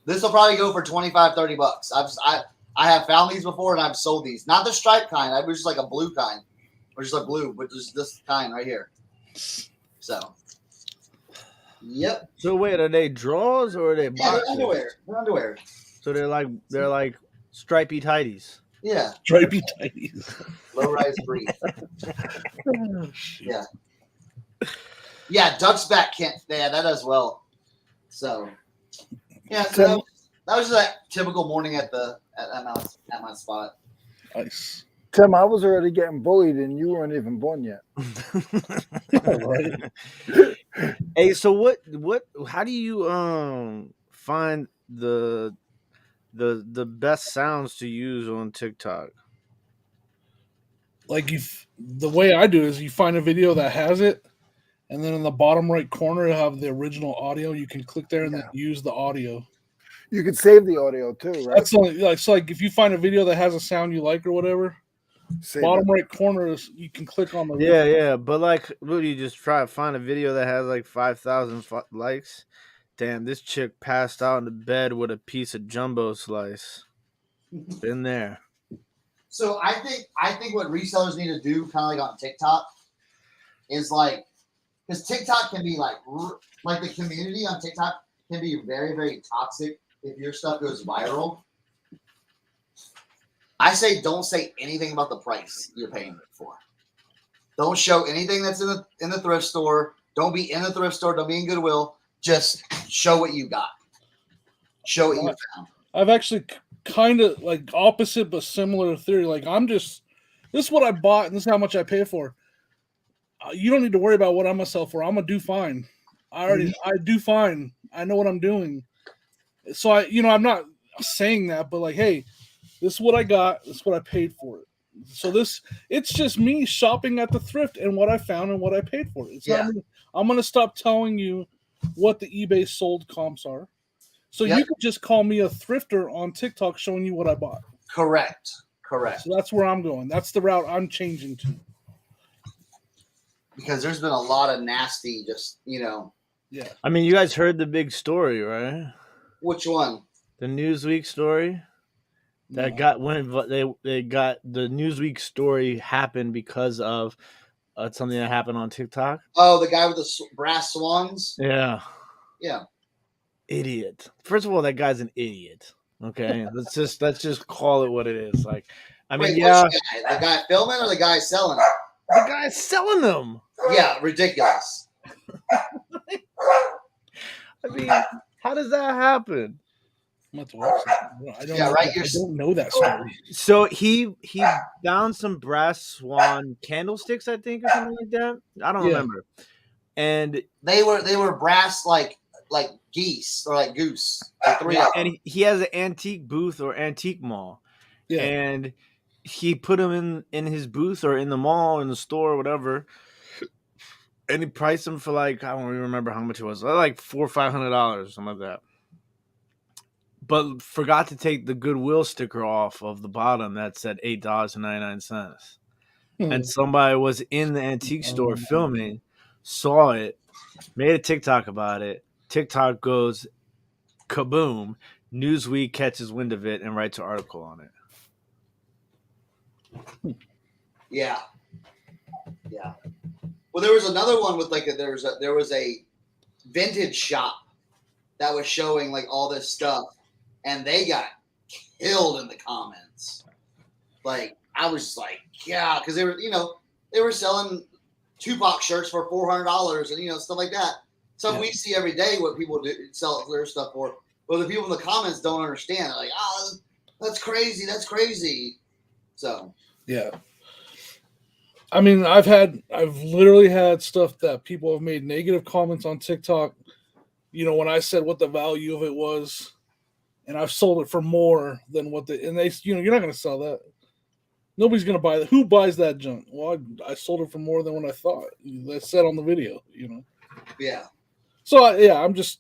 This will probably go for $25-$30. I have found these before and I've sold these. Not the striped kind. I was just like a blue kind. Or just a blue, but just this kind right here. So yep. So wait, are they draws or are they Yeah, boxers? they're underwear. They're underwear. So they're like stripy tighties. Yeah. Stripey tighties. Low rise brief. Yeah. Yeah, Duck's back can't. Yeah, that does well. So, yeah, so that was just a typical morning at my spot. Nice. Tim, I was already getting bullied and you weren't even born yet. Right. Hey, so what? How do you find the best sounds to use on TikTok? Like the way I do is you find a video that has it, and then in the bottom right corner you have the original audio. You can click there and then use the audio. You can save the audio too, right? That's only like if you find a video that has a sound you like or whatever, bottom right corner is you can click on the Yeah. But like, what do you just try to find a video that has like 5,000 likes? Damn, this chick passed out in the bed with a piece of jumbo slice. Been there. So I think what resellers need to do, kind of like on TikTok, is like, because TikTok can be like the community on TikTok can be very, very toxic if your stuff goes viral. I say don't say anything about the price you're paying it for. Don't show anything that's in the thrift store. Don't be in the thrift store. Don't be in Goodwill. Just show what you got. Show what you found. I've actually kind of like opposite but similar theory. Like this is what I bought and this is how much I pay for. You don't need to worry about what I'm gonna sell for. I'm gonna do fine. I do fine. I know what I'm doing. So I'm not saying that, but like, hey, this is what I got. This is what I paid for it. So it's just me shopping at the thrift and what I found and what I paid for it. I'm gonna stop telling you what the eBay sold comps are. So you could just call me a thrifter on TikTok showing you what I bought. Correct. So that's where I'm going. That's the route I'm changing to. Because there's been a lot of nasty, Yeah. I mean, you guys heard the big story, right? Which one? The Newsweek story. That got they got the Newsweek story happened because of something that happened on TikTok. Oh, the guy with the brass swans. Yeah. Yeah. Idiot. First of all, that guy's an idiot. Okay, let's just call it what it is. Like, I mean, Which guy? The guy filming or the guy selling it? The guy's selling them. Yeah, ridiculous. I mean, how does that happen? I'm about to watch that. I don't know that story. So he found some brass swan candlesticks, I think, or something like that. I don't remember. And they were brass like geese or like goose. Like and he has an antique booth or antique mall. Yeah. And he put them in his booth or in the mall, in the store, or whatever. And he priced them for like, I don't even remember how much it was. Like $400 or $500, something like that. But forgot to take the Goodwill sticker off of the bottom that said $8.99. And somebody was in the antique store filming, saw it, made a TikTok about it. TikTok goes kaboom. Newsweek catches wind of it and writes an article on it. Yeah. Well, there was another one with like there was a vintage shop that was showing like all this stuff, and they got killed in the comments. Like I was like, yeah, because they were selling Tupac shirts for $400 and stuff like that. So we see every day what people sell their stuff for, but the people in the comments don't understand. They're like, that's crazy. That's crazy. So yeah. I mean, I've literally had stuff that people have made negative comments on TikTok. When I said what the value of it was, and I've sold it for more than what you're not going to sell that. Nobody's going to buy that. Who buys that junk? Well, I sold it for more than what I thought. That's said on the video, Yeah. So I'm just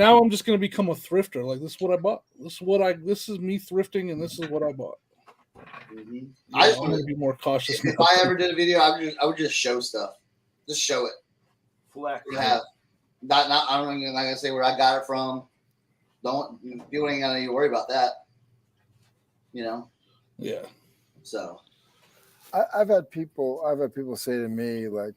going to become a thrifter. Like this is what I bought. This is me thrifting, and this is what I bought. Mm-hmm. I just want to be more cautious. If I ever did a video, I would just show stuff. Just show it. Flex. Not I'm not gonna say where I got it from. People ain't gonna need to worry about that. Yeah. So I've had people say to me like,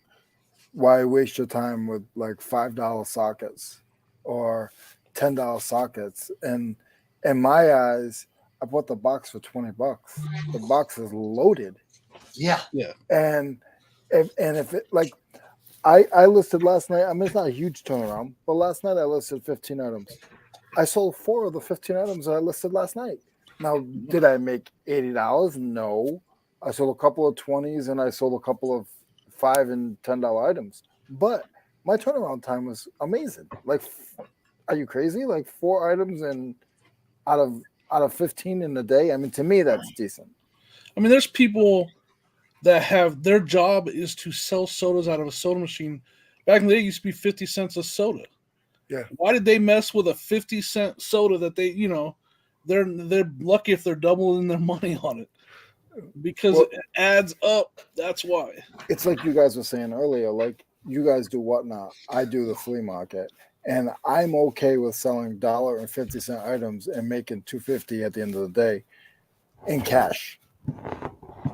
why waste your time with like $5 sockets or $10 sockets? And in my eyes, I bought the box for $20. The box is loaded. Yeah. And if it like I listed last night, I mean it's not a huge turnaround, but last night I listed 15 items. I sold 4 of the 15 items that I listed last night. Now, did I make $80? No. I sold a couple of 20s and I sold a couple of $5 and $10 items. But my turnaround time was amazing. Like, are you crazy? Like 4 items and out of 15 in a day. I mean, to me, that's decent. I mean, there's people that have their job is to sell sodas out of a soda machine Back in the day, it used to be 50 cents a soda. Yeah. Why did they mess with a 50-cent soda that they, they're lucky if they're doubling their money on it because it adds up. That's why. It's like you guys were saying earlier, like you guys do Whatnot, I do the flea market, and I'm okay with selling $1.50 items and making $2.50 at the end of the day in cash.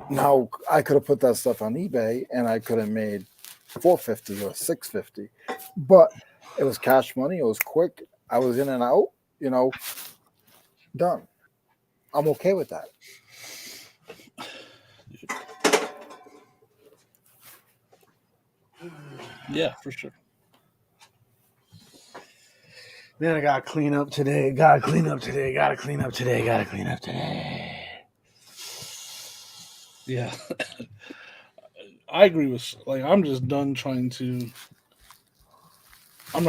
Now I could have put that stuff on eBay and I could have made $4.50 or $6.50, but it was cash money. It was quick. I was in and out. Done. I'm okay with that. Yeah, for sure. Man, I gotta clean up today. Gotta clean up today. Yeah. I agree with, I'm just done trying to. I'm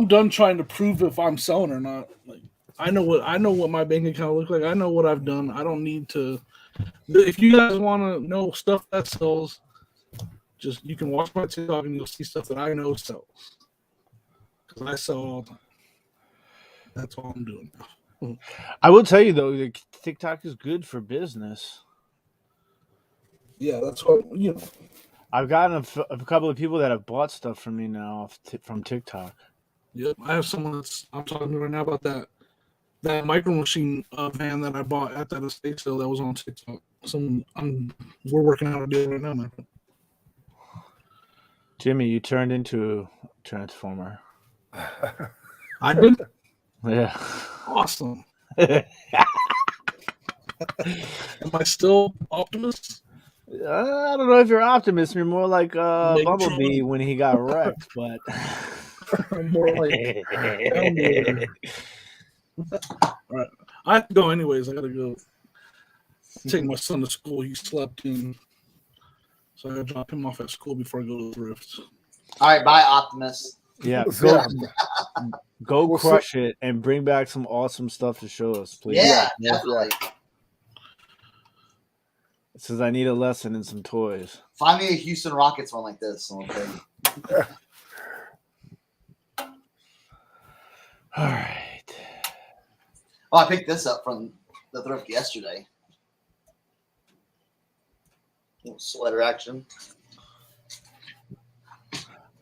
done trying to prove if I'm selling or not. Like, I know what my bank account looks like. I know what I've done. I don't need to. If you guys want to know stuff that sells, just you can watch my TikTok and you'll see stuff that I know sells. Because I sell all the time. That's all I'm doing now. I will tell you though, that TikTok is good for business. Yeah, that's what I've gotten a couple of people that have bought stuff from me now from TikTok. Yep, I have someone I'm talking to right now about that micro machine van that I bought at that estate sale that was on TikTok. We're working out a deal right now, man. Jimmy, you turned into a transformer. I did. Yeah. Awesome. Am I still Optimus? I don't know if you're Optimus. You're more like Bumblebee when he got wrecked, but more like. All right, I have to go anyways. I gotta go take my son to school. He slept in, so I gotta drop him off at school before I go to the Rift. All right, bye, Optimus. yeah, go We'll crush it and bring back some awesome stuff to show us, please. Yeah, definitely. It says I need a lesson in some toys. Find me a Houston Rockets one like this. Okay. All right. Oh, I picked this up from the thrift yesterday. Little sweater action.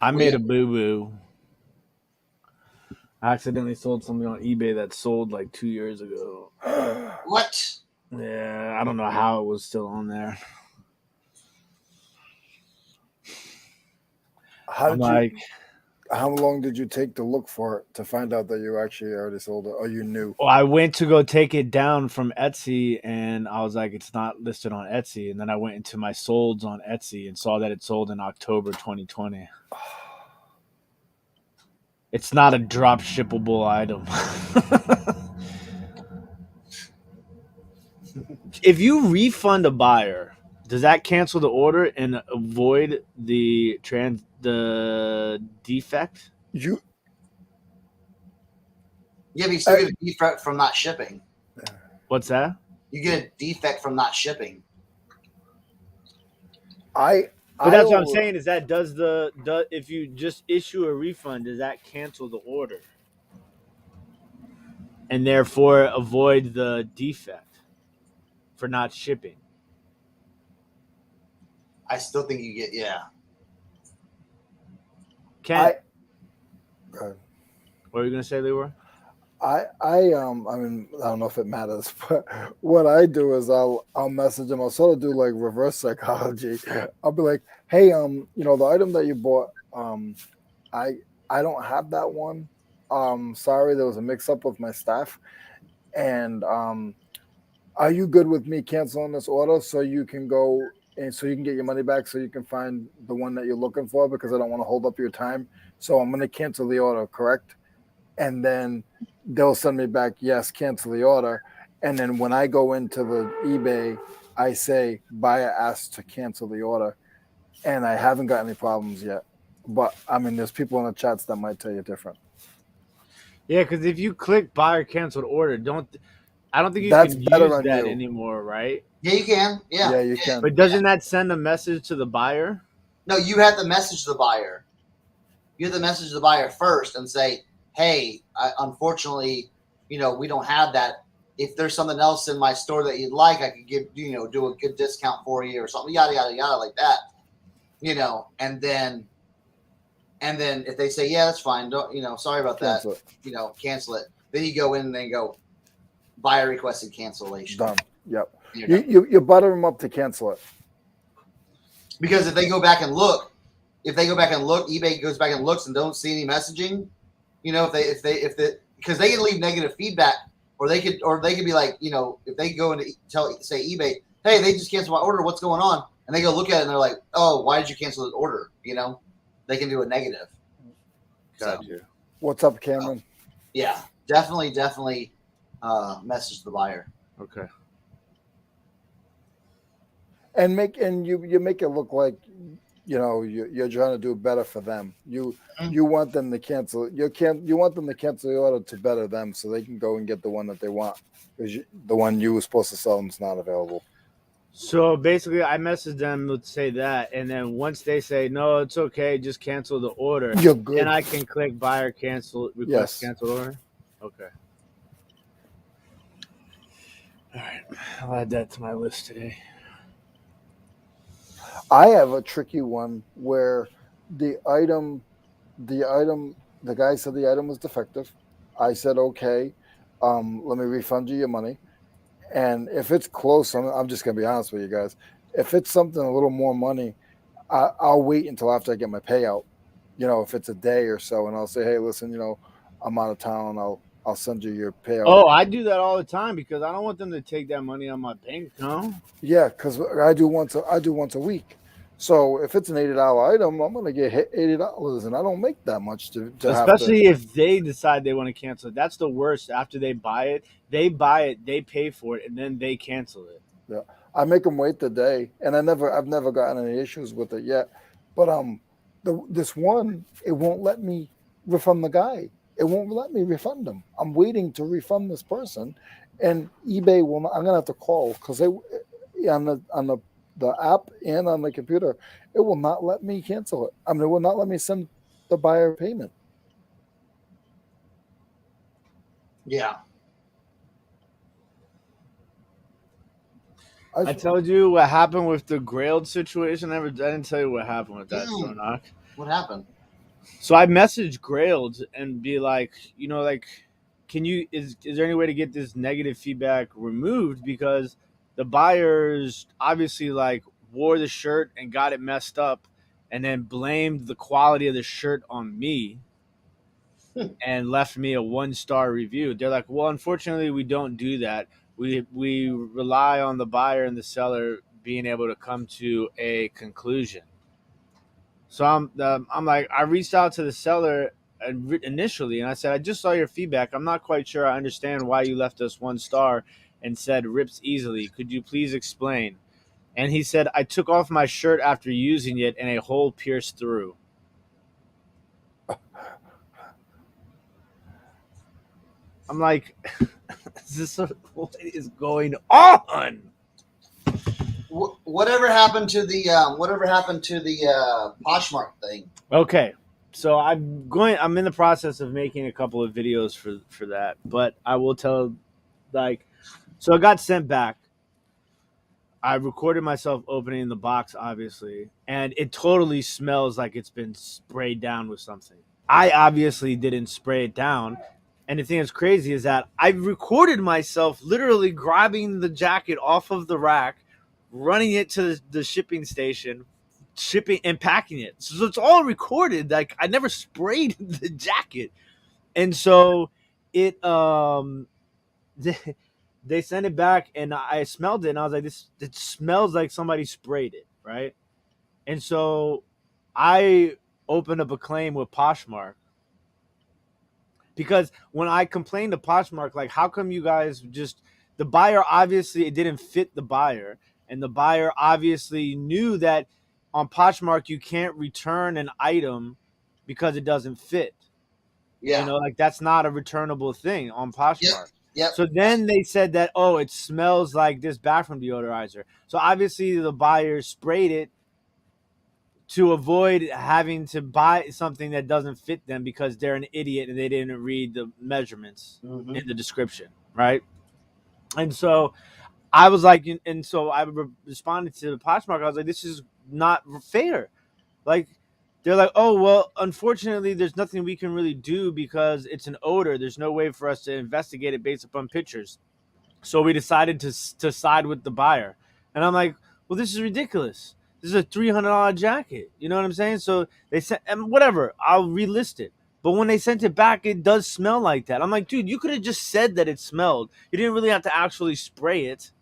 I made a boo-boo. I accidentally sold something on eBay that sold like 2 years ago. What? Yeah, I don't know how it was still on there. How long did you take to look for it to find out that you actually already sold it or you knew? Well, I went to go take it down from Etsy and I was like, it's not listed on Etsy. And then I went into my solds on Etsy and saw that it sold in October 2020. It's not a drop shippable item. If you refund a buyer, does that cancel the order and avoid the defect? Yeah, but you still get a defect from not shipping. What's that? You get a defect from not shipping. But that's what I'm saying is that if you just issue a refund, does that cancel the order? And therefore avoid the defect for not shipping? I still think you get, yeah. What were you going to say, Leroy? I mean, I don't know if it matters, but what I do is I'll message them. I'll sort of do like reverse psychology. I'll be like, hey, the item that you bought, I don't have that one. Sorry, there was a mix up with my staff. And are you good with me canceling this order so you can go and so you can get your money back so you can find the one that you're looking for, because I don't want to hold up your time. So I'm going to cancel the order, correct? And then they'll send me back, yes, cancel the order. And then when I go into the eBay, I say buyer asked to cancel the order. And I haven't got any problems yet. But I mean, there's people in the chats that might tell you different. Yeah, because if you click buyer canceled order, I don't think you That's can better use on that you. anymore, right? Yeah, you can. Yeah, Yeah, you can. But doesn't that send a message to the buyer? No, you have to message the buyer. You have to message the buyer first and say, hey, unfortunately, we don't have that. If there's something else in my store that you'd like, I could give, do a good discount for you or something, yada, yada, yada, like that, and then if they say, yeah, that's fine. Don't, sorry about Cancel that, cancel it. Then you go in and then go, buyer requested cancellation. Done. Yep. You butter them up to cancel it. Because if they go back and look, eBay goes back and looks and don't see any messaging, because they can leave negative feedback, or they could be like, if they go and say eBay, hey, they just canceled my order, what's going on? And they go look at it and they're like, oh, why did you cancel the order? They can do a negative. Got you. What's up, Cameron? Yeah, definitely message the buyer. Okay. And you make it look like you're trying to do better for them. You want them to cancel. You want them to cancel the order to better them, so they can go and get the one that they want, because the one you were supposed to sell them is not available. So basically, I messaged them to say that, and then once they say no, it's okay, just cancel the order. You're good. And I can click buyer cancel request cancel order. Okay. All right, I'll add that to my list today. I have a tricky one where the guy said the item was defective. I said, okay, let me refund you your money. And if it's close, I'm just going to be honest with you guys. If it's something a little more money, I'll wait until after I get my payout, if it's a day or so, and I'll say, hey, listen, I'm out of town. I'll send you your payout. Oh, I do that all the time because I don't want them to take that money on my bank account. Yeah, because I do once a week. So if it's an $80 item, I'm going to get hit $80, and I don't make that much to especially if they decide they want to cancel it. That's the worst. After they buy it, they pay for it, and then they cancel it. Yeah, I make them wait the day, and I've never gotten any issues with it yet. But this one, it won't let me refund the guy. It won't let me refund him. I'm waiting to refund this person, and eBay will not. I'm gonna have to call because on the app and on the computer, it will not let me cancel it. It will not let me send the buyer payment. Yeah. I told you what happened with the Grailed situation. I didn't tell you what happened with that, Cernoch. What happened? So I messaged Grailed and be like, can you is there any way to get this negative feedback removed, because the buyers obviously wore the shirt and got it messed up and then blamed the quality of the shirt on me and left me a 1-star review. They're like, well, unfortunately, we don't do that. We rely on the buyer and the seller being able to come to a conclusion. So I'm like, I reached out to the seller initially and I said, I just saw your feedback. I'm not quite sure I understand why you left us 1 star and said rips easily. Could you please explain? And he said, I took off my shirt after using it and a hole pierced through. I'm like, what is going on? Whatever happened to the Poshmark thing? Okay, so I'm in the process of making a couple of videos for that, but I will tell, so I got sent back. I recorded myself opening the box, obviously, and it totally smells like it's been sprayed down with something. I obviously didn't spray it down. And the thing that's crazy is that I recorded myself literally grabbing the jacket off of the rack, running it to the shipping station, shipping and packing it. So it's all recorded. I never sprayed the jacket. And so it they sent it back and I smelled it and I was like, it smells like somebody sprayed it, right? And so I opened up a claim with Poshmark. Because when I complained to Poshmark, how come you guys the buyer, obviously it didn't fit the buyer. And the buyer obviously knew that on Poshmark, you can't return an item because it doesn't fit. Yeah. That's not a returnable thing on Poshmark. Yep. So then they said that, oh, it smells like this bathroom deodorizer. So obviously the buyer sprayed it to avoid having to buy something that doesn't fit them because they're an idiot and they didn't read the measurements in the description, right? And so I was like, and so I responded to the Poshmark. I was like, this is not fair. Like, they're like, oh, well, unfortunately, there's nothing we can really do because it's an odor. There's no way for us to investigate it based upon pictures. So we decided to side with the buyer. And I'm like, well, this is ridiculous. This is a $300 jacket. You know what I'm saying? So they said, and whatever, I'll relist it. But when they sent it back, it does smell like that. I'm like, dude, you could have just said that it smelled. You didn't really have to actually spray it.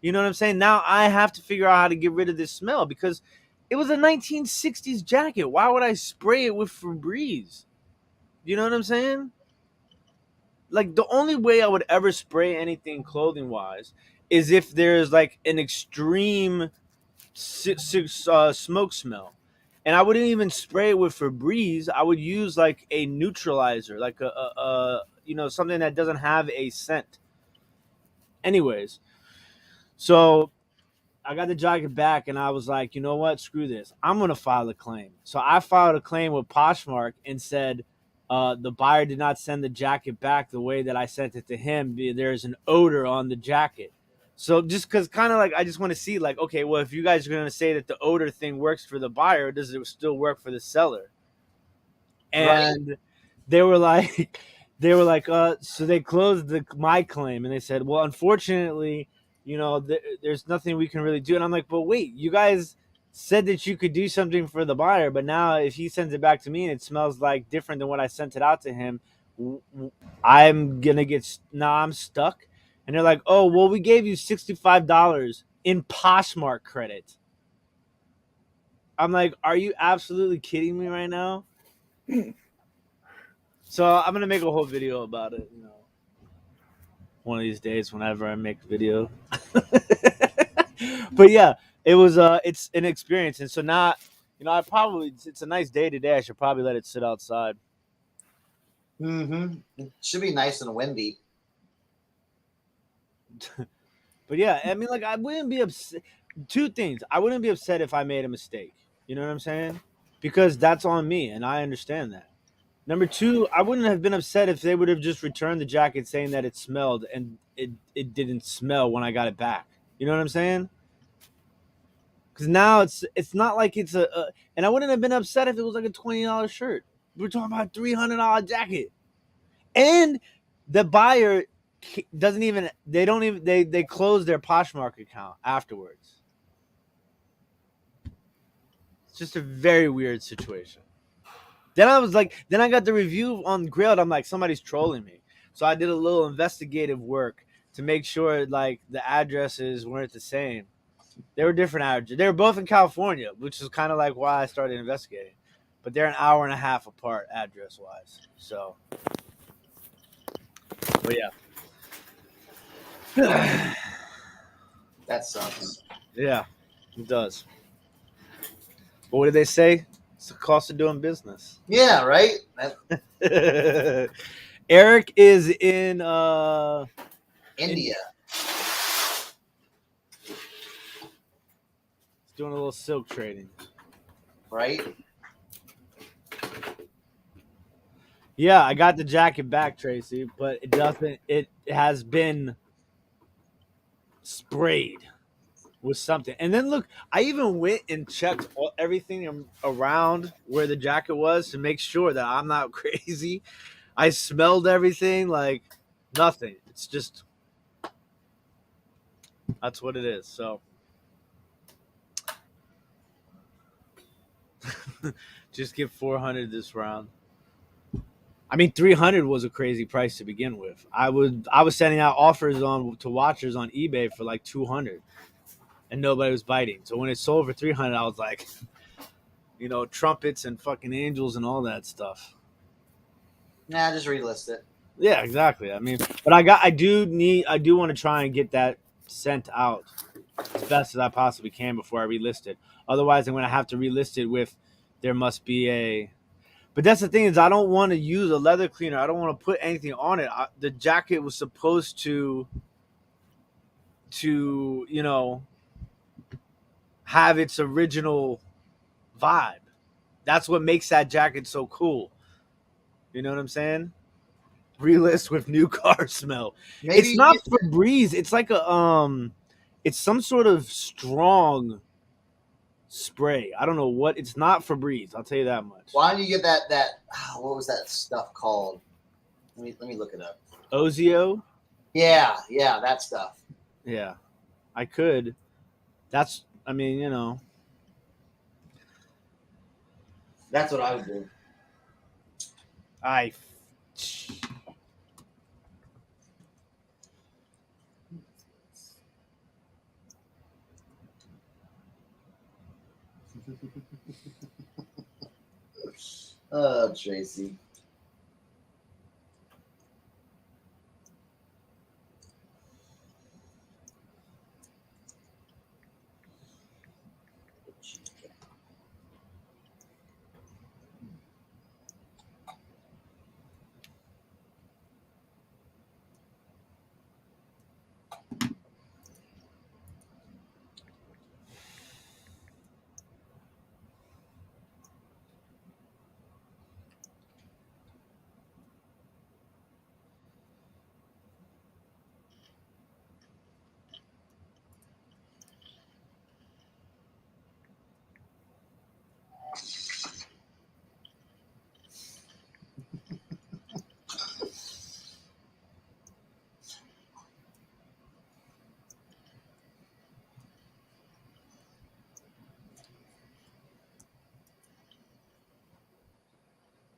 You know what I'm saying? Now I have to figure out how to get rid of this smell because it was a 1960s jacket. Why would I spray it with Febreze? You know what I'm saying? Like, the only way I would ever spray anything clothing wise is if there's like an extreme smoke smell. And I wouldn't even spray it with Febreze. I would use like a neutralizer, like a something that doesn't have a scent. Anyways, so I got the jacket back and I was like, you know what? Screw this. I'm going to file a claim. So I filed a claim with Poshmark and said the buyer did not send the jacket back the way that I sent it to him. There's an odor on the jacket. So just because kind of like I just want to see like, okay, well, if you guys are going to say that the odor thing works for the buyer, does it still work for the seller? And they were like, so they closed my claim and they said, well, unfortunately, there's nothing we can really do. And I'm like, but wait, you guys said that you could do something for the buyer, but now if he sends it back to me and it smells like different than what I sent it out to him, I'm stuck. And they're like, oh, well, we gave you $65 in Poshmark credit. I'm like, are you absolutely kidding me right now? So I'm going to make a whole video about it, one of these days whenever I make a video. But yeah, it was it's an experience. And so now, it's a nice day today. I should probably let it sit outside. It should be nice and windy. But yeah, I mean, like, I wouldn't be upset. Two things. I wouldn't be upset if I made a mistake. You know what I'm saying? Because that's on me, and I understand that. Number two, I wouldn't have been upset if they would have just returned the jacket saying that it smelled, and it didn't smell when I got it back. You know what I'm saying? Because now it's not like it's and I wouldn't have been upset if it was like a $20 shirt. We're talking about a $300 jacket, and the buyer they close their Poshmark account afterwards. It's just a very weird situation. Then I got the review on Grilled. I'm like, somebody's trolling me. So I did a little investigative work to make sure like the addresses weren't the same. They were different addresses. They were both in California, which is kind of like why I started investigating. But they're an hour and a half apart address wise. So, but yeah. That sucks. Yeah, it does. But what did they say? It's the cost of doing business. Yeah, right? Eric is in India. He's doing a little silk trading. Right? Yeah, I got the jacket back, Tracy, but it has been sprayed with something. And then look, I even went and checked everything around where the jacket was to make sure that I'm not crazy. I smelled everything, like nothing. It's just, that's what it is. So just give 400 this round. I mean, 300 was a crazy price to begin with. I was sending out offers to watchers on eBay for like 200, and nobody was biting. So when it sold for 300, I was like, trumpets and fucking angels and all that stuff. Nah, just relist it. Yeah, exactly. I mean, but I do want to try and get that sent out as best as I possibly can before I relist it. Otherwise, I'm going to have to relist it with there must be a. But that's the thing is I don't want to use a leather cleaner. I don't want to put anything on it. The jacket was supposed to have its original vibe. That's what makes that jacket so cool. You know what I'm saying? Relist with new car smell. Maybe It's not Febreze. It's like it's some sort of strong spray. I don't know what. It's not Febreze. I'll tell you that much. why don't you get that what was that stuff called? Let me look it up. Ozio. Yeah, that stuff. Yeah, I could. That's. I mean, you know. That's what I would do. I. Oh, Tracy.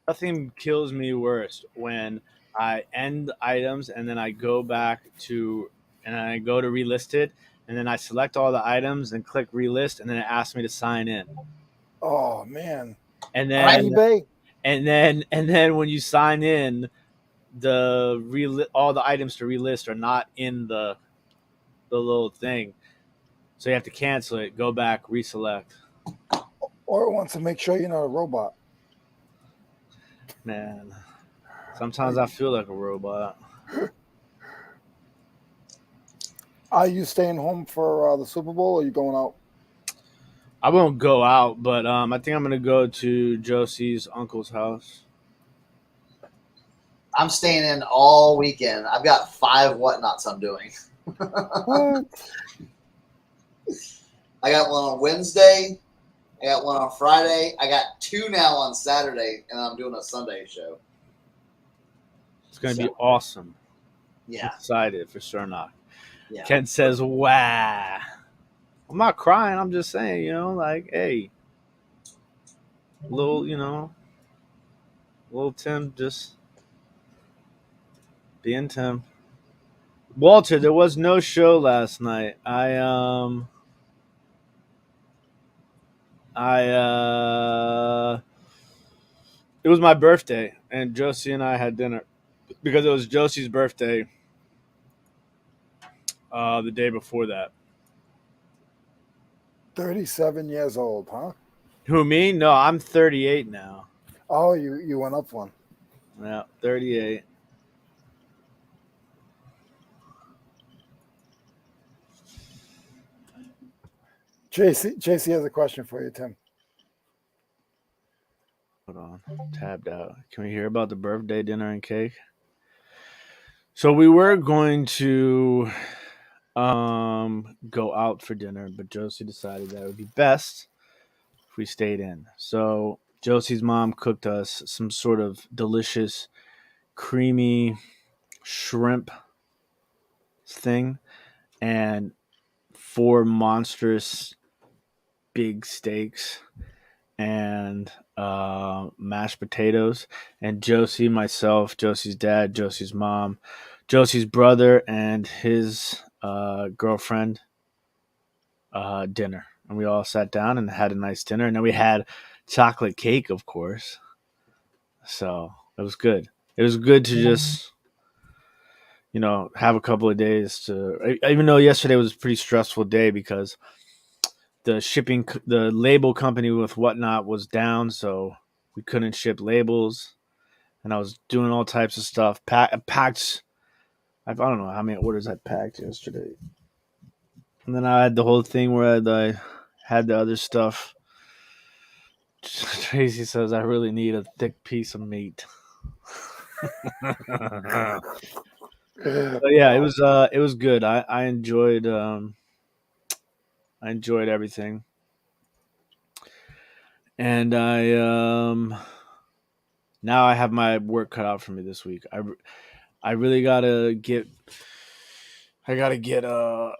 Nothing kills me worse when I end items and then I go back to and I go to relist it and then I select all the items and click relist and then it asks me to sign in. Oh man. And On then eBay? and then when you sign in, all the items to relist are not in the little thing. So you have to cancel it, go back, reselect. Or it wants to make sure you're not a robot. Man, sometimes I feel like a robot. Are you staying home for the Super Bowl, or are you going out? I won't go out, but I think I'm gonna go to Josie's uncle's house. I'm staying in all weekend. I've got 5 whatnots I'm doing. What? I got one on Wednesday. I got one on Friday. I got 2 now on Saturday, and I'm doing a Sunday show. It's gonna be awesome. Yeah. Excited for Cernoch. Yeah. Ken says, "Wow." I'm not crying. I'm just saying, you know, like, hey, little Tim just being Tim. Walter, there was no show last night. It was my birthday, and Josie and I had dinner because it was Josie's birthday the day before that. 37 years old, huh? Who, me? No, I'm 38 now. Oh, you went up one. Yeah, 38. JC has a question for you, Tim. Hold on. Tabbed out. Can we hear about the birthday dinner and cake? So we were going to go out for dinner, but Josie decided that it would be best if we stayed in. So Josie's mom cooked us some sort of delicious, creamy shrimp thing and 4 monstrous big steaks and mashed potatoes. And Josie, myself, Josie's dad, Josie's mom, Josie's brother, and his girlfriend dinner. And we all sat down and had a nice dinner. And then we had chocolate cake, of course. So it was good. It was good to just, have a couple of days to, even though yesterday was a pretty stressful day because the label company with Whatnot was down. So we couldn't ship labels. And I was doing all types of stuff. Packed, I don't know how many orders I packed yesterday. And then I had the whole thing where I had the other stuff Tracy says I really need a thick piece of meat. So yeah, it was good. I enjoyed everything, and now I have my work cut out for me this week. I really gotta get. I gotta get I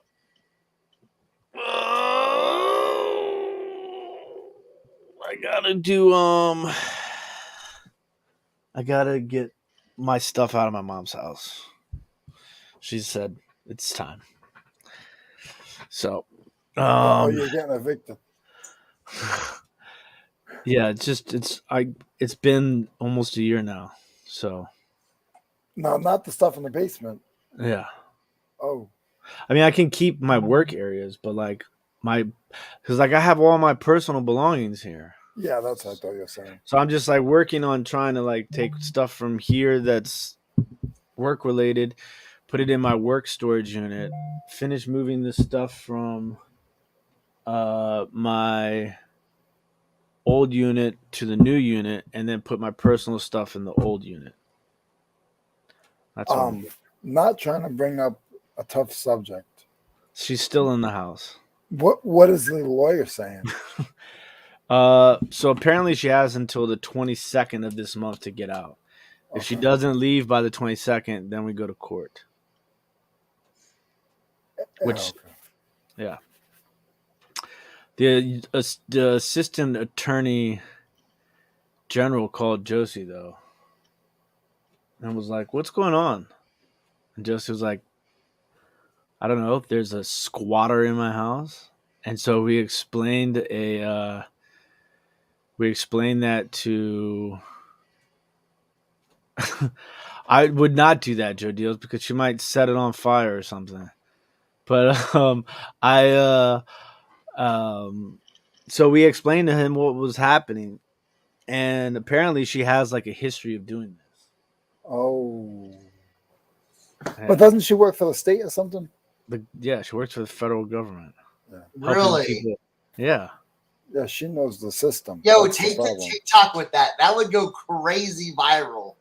gotta do I gotta get my stuff out of my mom's house. She said it's time. So you're getting evicted. yeah, it's been almost a year now. So No, not the stuff in the basement. yeah. Oh, I mean I can keep my work areas, but like because like I have all my personal belongings here. yeah, that's what I thought you were saying. So I'm just like working on trying to like take stuff from here that's work related, put it in my work storage unit, finish moving this stuff from my old unit to the new unit, and then put my personal stuff in the old unit. That's what Not trying to bring up a tough subject. she's still in the house. What is the lawyer saying? So apparently she has until the 22nd of this month to get out. If she Okay. doesn't leave by the 22nd, then we go to court. Which, okay. yeah. The assistant attorney general called Josie, though, and was like, what's going on? And Josie was like, I don't know, if there's a squatter in my house. And so we explained that to I would not do that, Joe Deals, because she might set it on fire or something. But so we explained to him what was happening, and apparently she has like a history of doing this. Oh, Yeah. but doesn't she work for the state or something? Yeah, she works for the federal government. helping Really? people. Yeah. Yeah, she knows the system. Yo, That's the take the problem. TikTok with that. That would go crazy viral.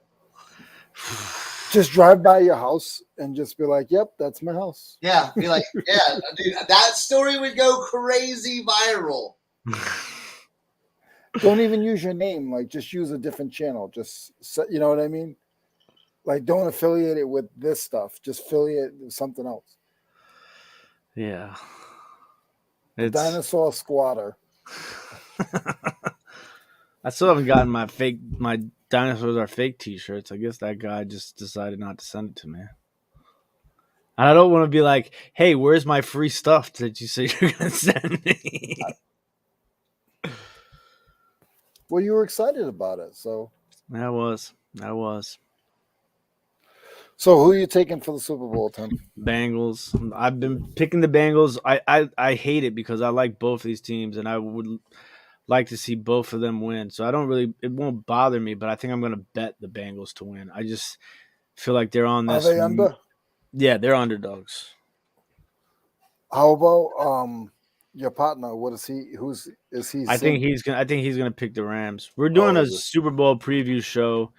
Just drive by your house and just be like, "Yep, that's my house." Yeah, be like, yeah, dude, that story would go crazy viral. Don't even use your name. Like, just use a different channel. Just, you know what I mean? Like, don't affiliate it with this stuff. Just affiliate it with something else. Yeah. The dinosaur squatter. I still haven't gotten my dinosaurs are fake t-shirts. I guess that guy just decided not to send it to me. And I don't want to be like, hey, where's my free stuff that you say you're gonna send me? Well, you were excited about it, so. I was. So who are you taking for the Super Bowl, Tim? Bengals. I've been picking the Bengals. I hate it because I like both of these teams, and I would like to see both of them win. So it won't bother me, but I think I'm going to bet the Bengals to win. I just feel like they're on this. Are they under? Yeah, they're underdogs. How about your partner? What is he? Is he? I think he's gonna pick the Rams. We're doing a Super Bowl preview show,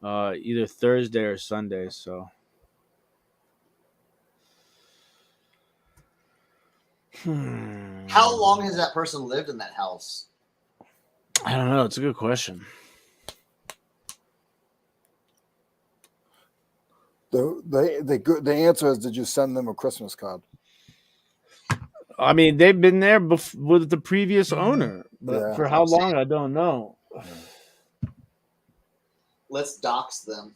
either Thursday or Sunday. So. How long has that person lived in that house? I don't know. It's a good question. The answer is, did you send them a Christmas card? I mean, they've been there with the previous owner, but for how long, I don't know. Let's dox them.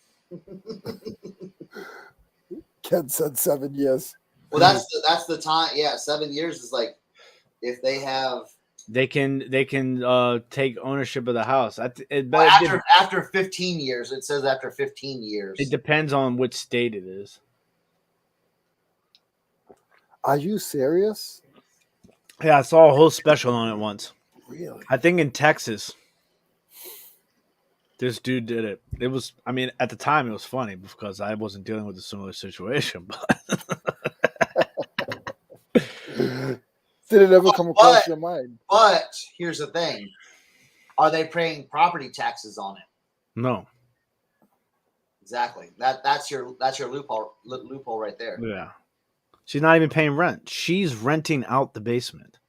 Ken said 7 years. Well, that's the time. Yeah, 7 years is like if they have. They can take ownership of the house. After 15 years, it says after 15 years. It depends on which state it is. Are you serious? Yeah, I saw a whole special on it once. Really? I think in Texas. This dude did it. It was, I mean, at the time it was funny because I wasn't dealing with a similar situation. But did it ever come across your mind? But here's the thing: are they paying property taxes on it? No. Exactly. That's your loophole right there. Yeah. She's not even paying rent. She's renting out the basement.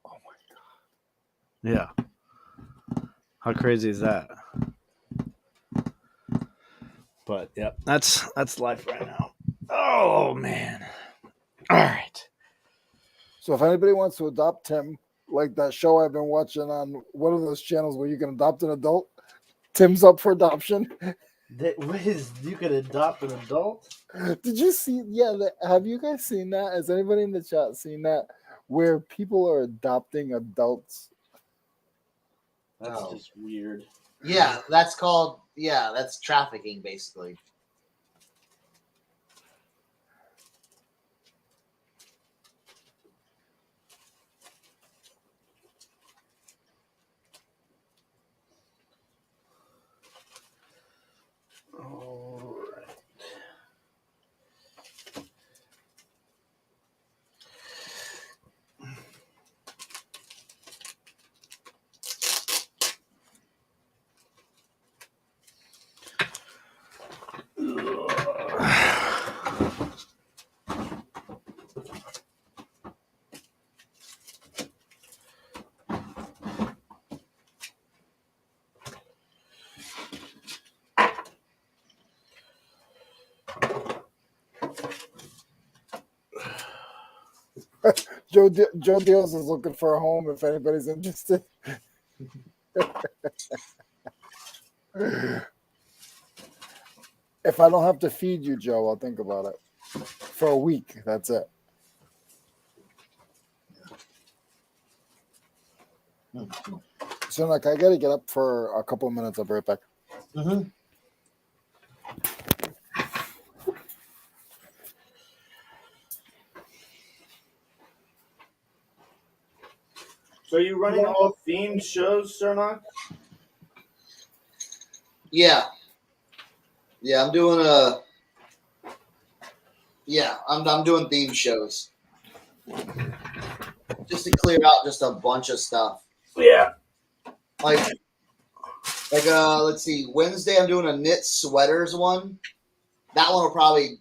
Oh my Yeah. How crazy is that? But yeah, that's life right now. Oh man. All right. So if anybody wants to adopt Tim, like that show I've been watching on one of those channels where you can adopt an adult, Tim's up for adoption. You could adopt an adult? Did you see? Yeah, have you guys seen that? Has anybody in the chat seen that? Where people are adopting adults? That's Oh. just weird. Yeah, that's called. Yeah, that's trafficking, basically. All right. Joe Deals is looking for a home if anybody's interested. If I don't have to feed you, Joe, I'll think about it. For a week, that's it. So, like, I got to get up for a couple of minutes. I'll be right back. Mm-hmm. So are you running all themed shows, Cernoch? Yeah. Yeah, I'm doing I'm doing theme shows. Just to clear out just a bunch of stuff. Yeah. Like let's see, Wednesday I'm doing a knit sweaters one. That one will probably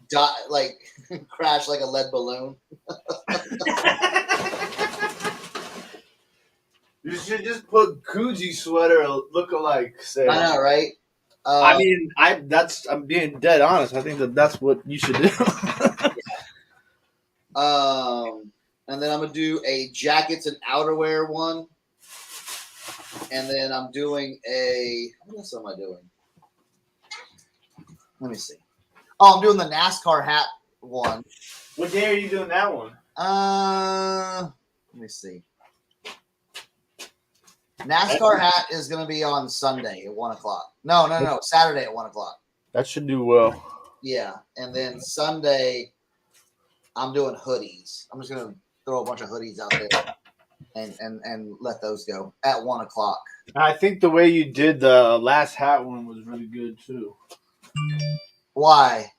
die, like crash like a lead balloon. You should just put Coogee sweater look-alike sale. I know, right? I mean, I'm being dead honest. I think that's what you should do. And then I'm gonna do a jackets and outerwear one. And then I'm doing what else am I doing? Let me see. Oh, I'm doing the NASCAR hat one. What day are you doing that one? Let me see. NASCAR hat is going to be on Sunday at 1:00. No, Saturday at 1:00. That should do well. Yeah, and then Sunday, I'm doing hoodies. I'm just going to throw a bunch of hoodies out there and let those go at 1:00. I think the way you did the last hat one was really good too. Why?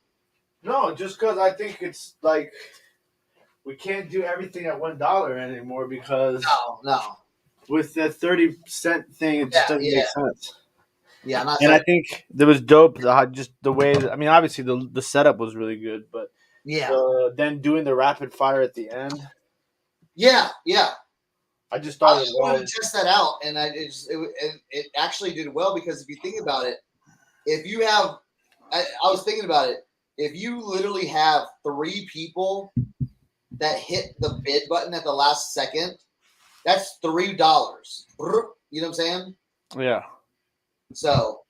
No, just because I think it's like we can't do everything at $1 anymore because No. with the 30-cent thing, it just doesn't make sense. Yeah, I think that was dope. Just the way, I mean, obviously the setup was really good, but then doing the rapid fire at the end. Yeah. I just thought I wanted to test that out, and it actually did well because if you think about it, if you have, I was thinking about it, if you literally have 3 people that hit the bid button at the last second, that's $3. You know what I'm saying? Yeah. So,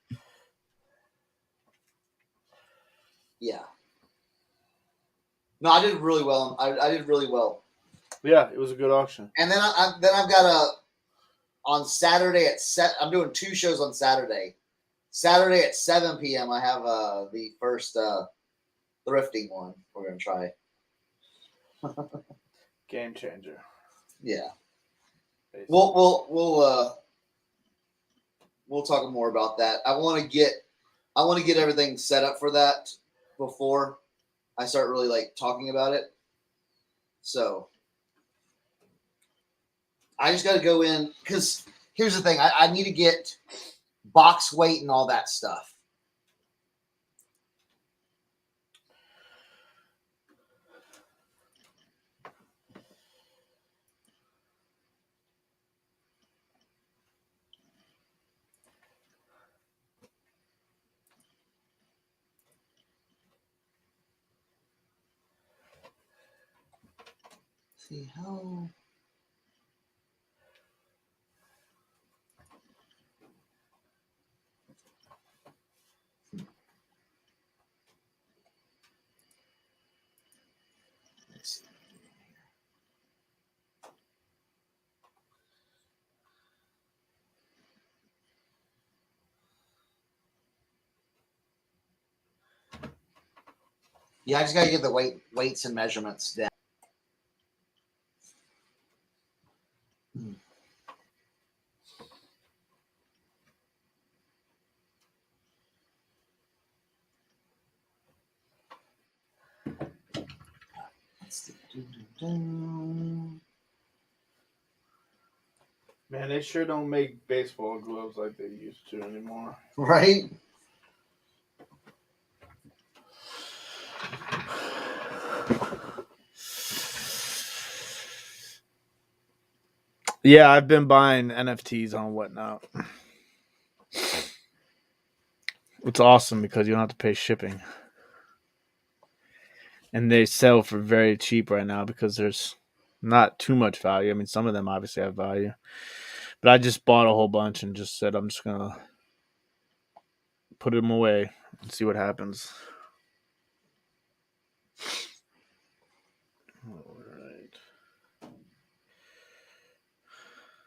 yeah. No, I did really well. I did really well. Yeah, it was a good auction. And then I've got on Saturday I'm doing 2 shows on Saturday. Saturday at 7 p.m. I have the first thrifting one we're gonna try. Game changer. Yeah. Basically. We'll talk more about that. I want to get everything set up for that before I start really like talking about it. So I just got to go in because here's the thing. I need to get box weight and all that stuff. See how. Yeah, I just gotta get the weights and measurements down. Man, they sure don't make baseball gloves like they used to anymore. Right? Yeah, I've been buying NFTs on whatnot. It's awesome because you don't have to pay shipping. And they sell for very cheap right now because there's not too much value. I mean, some of them obviously have value. But I just bought a whole bunch and just said I'm just going to put them away and see what happens. All right.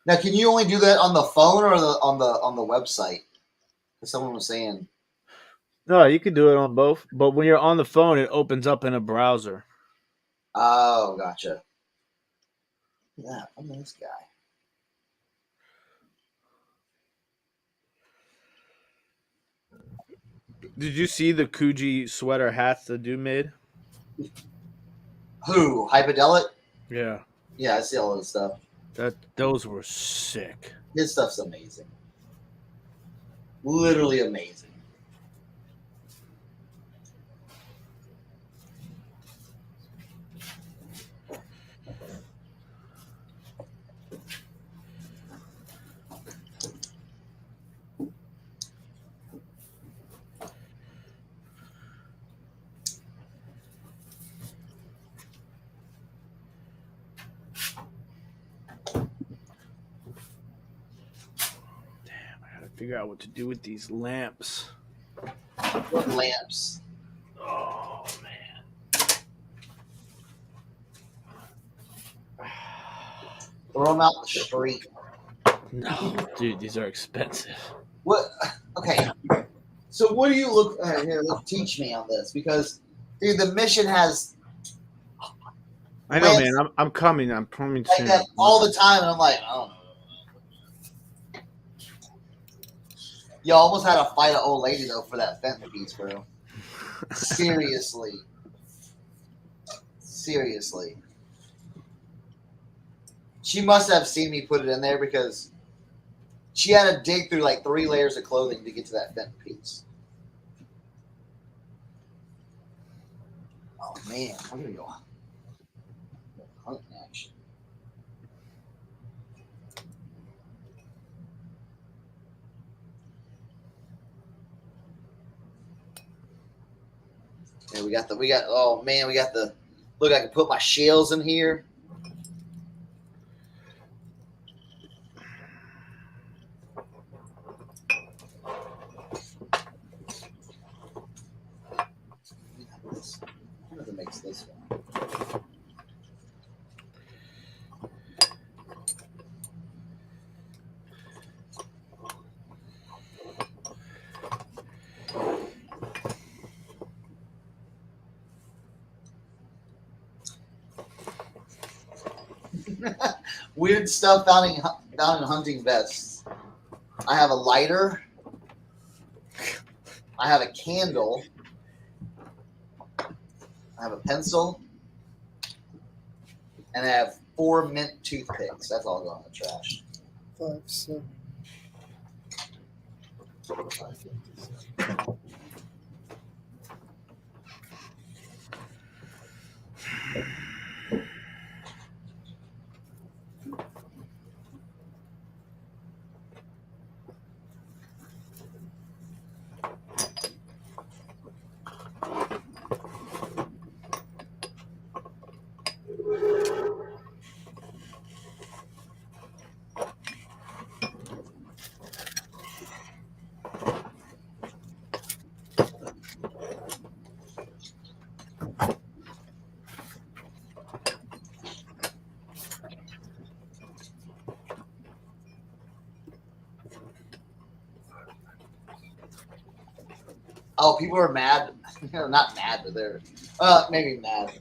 Now, can you only do that on the phone or on the website? Because someone was saying. No, you can do it on both. But when you're on the phone, it opens up in a browser. Oh, gotcha. Yeah, I'm this guy. Did you see the Kuji sweater hats the dude made? Who? Hyperdelic? Yeah. Yeah, I see all this stuff. Those were sick. His stuff's amazing. Literally amazing. Figure out what to do with these lamps. What lamps? Oh man. Throw them out the street. No, dude, these are expensive. What? Okay. So what do you look here? Teach me on this because, dude, the mission has. I know, man. I'm coming. I'm coming like soon. that all the time, and I'm like, I don't know. You almost had to fight an old lady though for that Fenton piece, bro. Seriously. She must have seen me put it in there because she had to dig through like 3 layers of clothing to get to that Fenton piece. Oh man, I'm gonna go hunting action. Yeah, we got the look, I can put my shells in here. Who makes this one? Weird stuff found in hunting vests. I have a lighter. I have a candle. I have a pencil. And I have 4 mint toothpicks. That's all going in the trash. 5, 7. Oh, people are mad. Not mad, but they're maybe mad.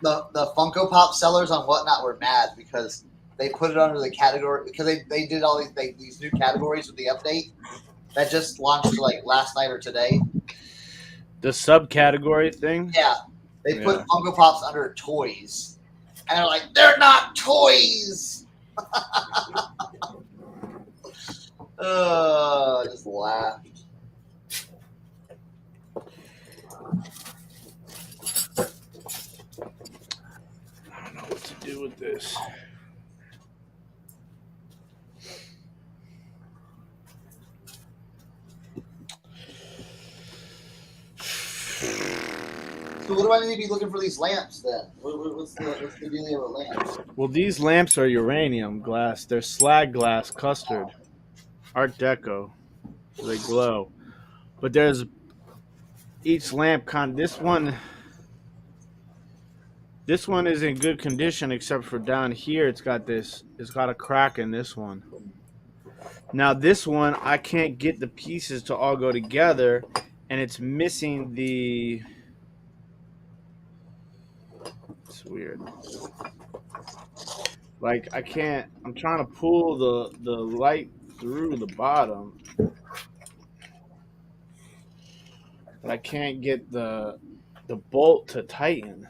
The Funko Pop sellers on Whatnot were mad because they put it under the category because they did all these new categories with the update that just launched like last night or today. The subcategory thing. Yeah, they put Funko Pops under toys, and they're like, they're not toys. I just laughed. I don't know what to do with this. So what do I need to be looking for these lamps then? What's the deal with lamps? Well, these lamps are uranium glass. They're slag glass custard, Art Deco. So they glow. But there's each lamp this one is in good condition except for down here it's got a crack in this one. Now this one I can't get the pieces to all go together and it's missing the it's weird. Like I'm trying to pull the light through the bottom. But I can't get the bolt to tighten.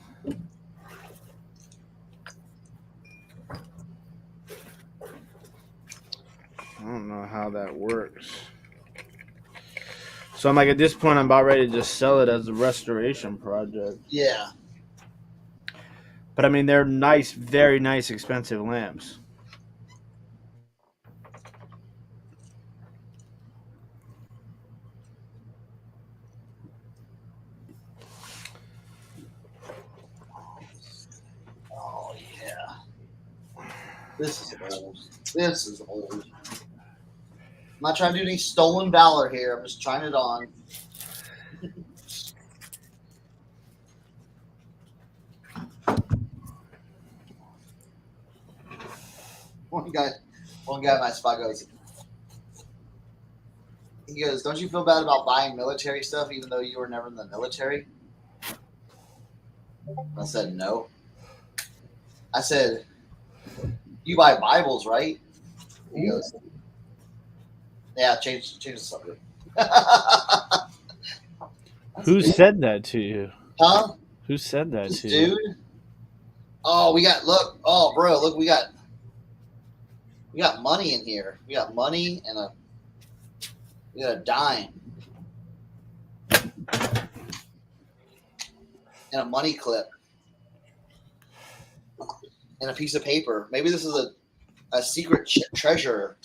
I don't know how that works. So I'm like, at this point, I'm about ready to just sell it as a restoration project. Yeah. But I mean, they're nice, very nice, expensive lamps. Oh yeah. This is old. I'm not trying to do any stolen valor here. I'm just trying it on. One guy in my spot goes, he goes, don't you feel bad about buying military stuff even though you were never in the military? I said, no. I said, you buy Bibles, right? He goes, yeah, change the subject. Who said that to you? Huh? Who said that This to you? dude? Oh, we got money in here. We got money and we got a dime. And a money clip. And a piece of paper. Maybe this is a secret treasure.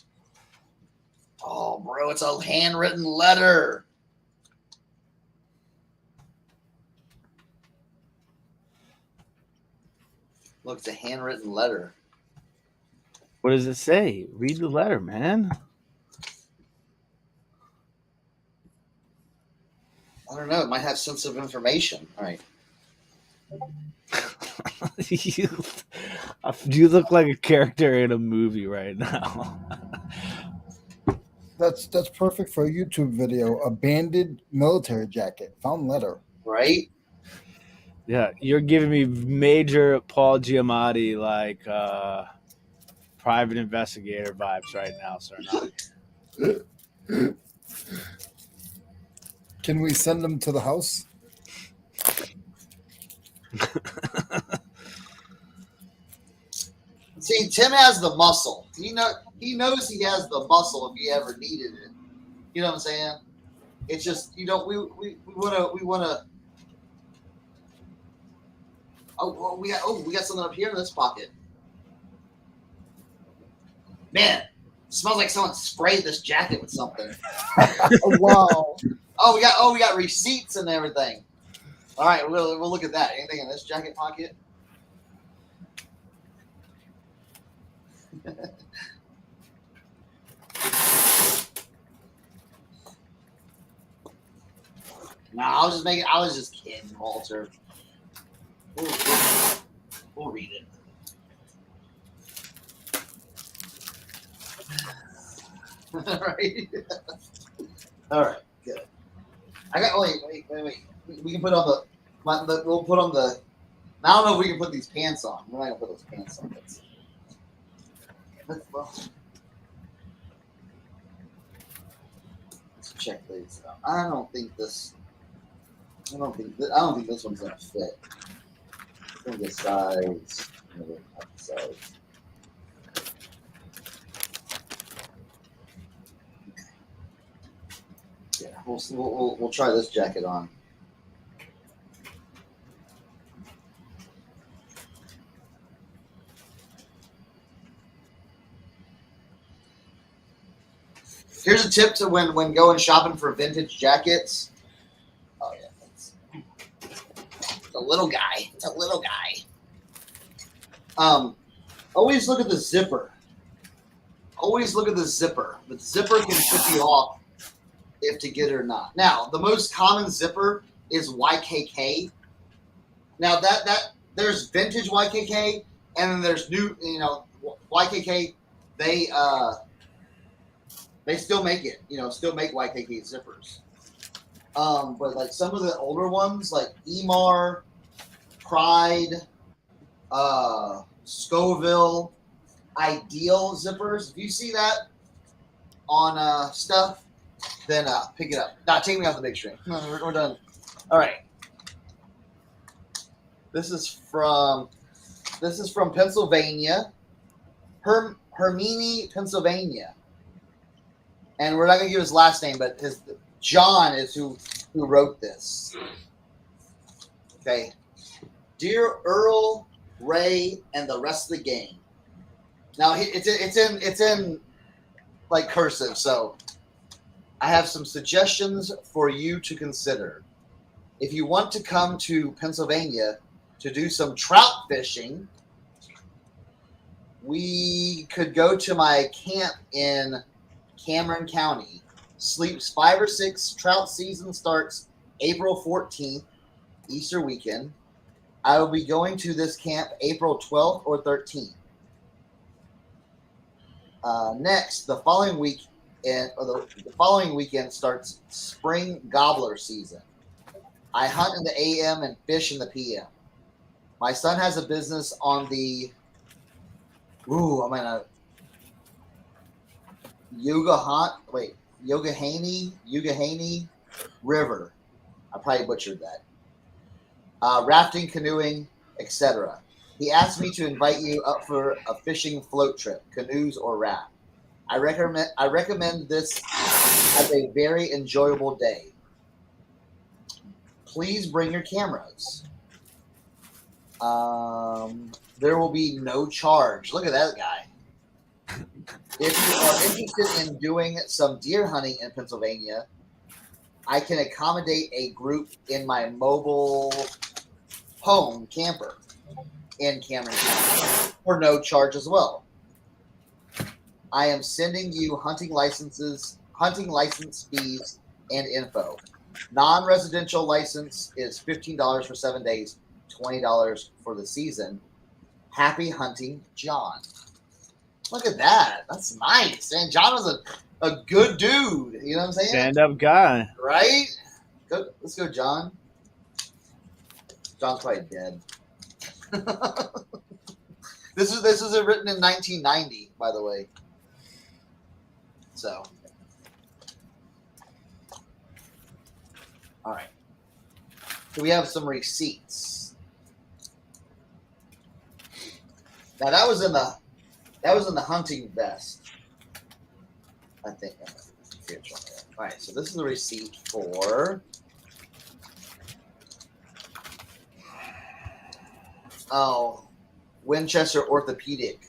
Oh, bro, it's a handwritten letter. Look, it's a handwritten letter. What does it say? Read the letter, man. I don't know. It might have sensitive information. All right. You look like a character in a movie right now. That's perfect for a YouTube video. Abandoned military jacket, found letter. Right? Yeah, you're giving me major Paul Giamatti like private investigator vibes right now, Cernoch. Can we send them to the house? See, Tim has the muscle. He knows he has the muscle if he ever needed it. You know what I'm saying? It's just we wanna. We got something up here in this pocket. Man, it smells like someone sprayed this jacket with something. Oh, wow. We got receipts and everything. All right, we'll look at that. Anything in this jacket pocket? No, I was just kidding, Walter. We'll read it. All right, good. I got wait. We can put on we'll put on the. I don't know if we can put these pants on. We're not gonna put those pants on. Let's check these out. I don't think this one's gonna fit. I think the size. Yeah, we'll try this jacket on. Here's a tip to when going shopping for vintage jackets. Oh yeah, it's a little guy. It's a little guy. Always look at the zipper. Always look at the zipper. The zipper can tip you off if to get it or not. Now, the most common zipper is YKK. Now that there's vintage YKK and then there's new, YKK. They still make it, still make YKK zippers. But like some of the older ones, like Emar, Pride, Scoville, Ideal zippers. If you see that on stuff, then pick it up. Nah, take me off the big screen. We're done. All right. This is from Pennsylvania, Hermini, Pennsylvania. And we're not going to give his last name, but John is who wrote this. Okay. Dear Earl, Ray, and the rest of the gang. Now it's in like cursive, so I have some suggestions for you to consider. If you want to come to Pennsylvania to do some trout fishing, we could go to my camp in Cameron County. Sleeps 5 or 6. Trout season starts April 14th, Easter weekend. I will be going to this camp April 12th or 13th. Next, the following weekend starts spring gobbler season. I hunt in the AM and fish in the PM. My son has a business on the Yougahany River. I probably butchered that. Rafting, canoeing, etc. He asked me to invite you up for a fishing float trip, canoes or raft. I recommend this as a very enjoyable day. Please bring your cameras. There will be no charge. Look at that guy. If you are interested in doing some deer hunting in Pennsylvania, I can accommodate a group in my mobile home camper in Cameron County for no charge as well. I am sending you hunting license fees, and info. Non-residential license is $15 for 7 days, $20 for the season. Happy hunting, John. Look at that. That's nice. And John was a good dude. You know what I'm saying? Stand-up guy. Right? Let's go, John. John's probably dead. This is written in 1990, by the way. So, all right. So we have some receipts. Now that was in the hunting vest, I think. All right, so this is the receipt for. Oh, Winchester Orthopedic.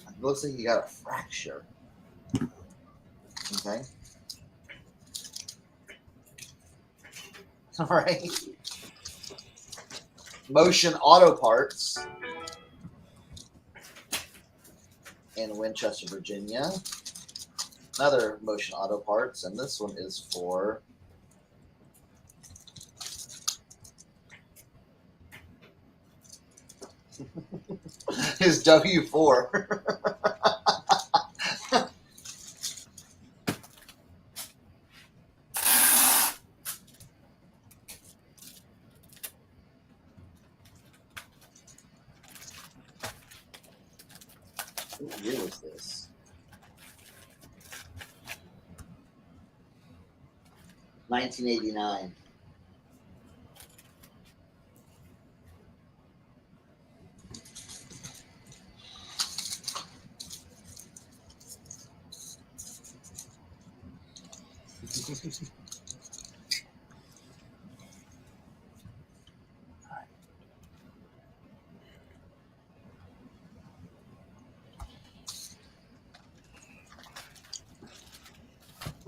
It looks like you got a fracture. Okay. All right. Motion Auto Parts in Winchester, Virginia. Another Motion Auto Parts, and this one is for his W4. What year was this? 1989.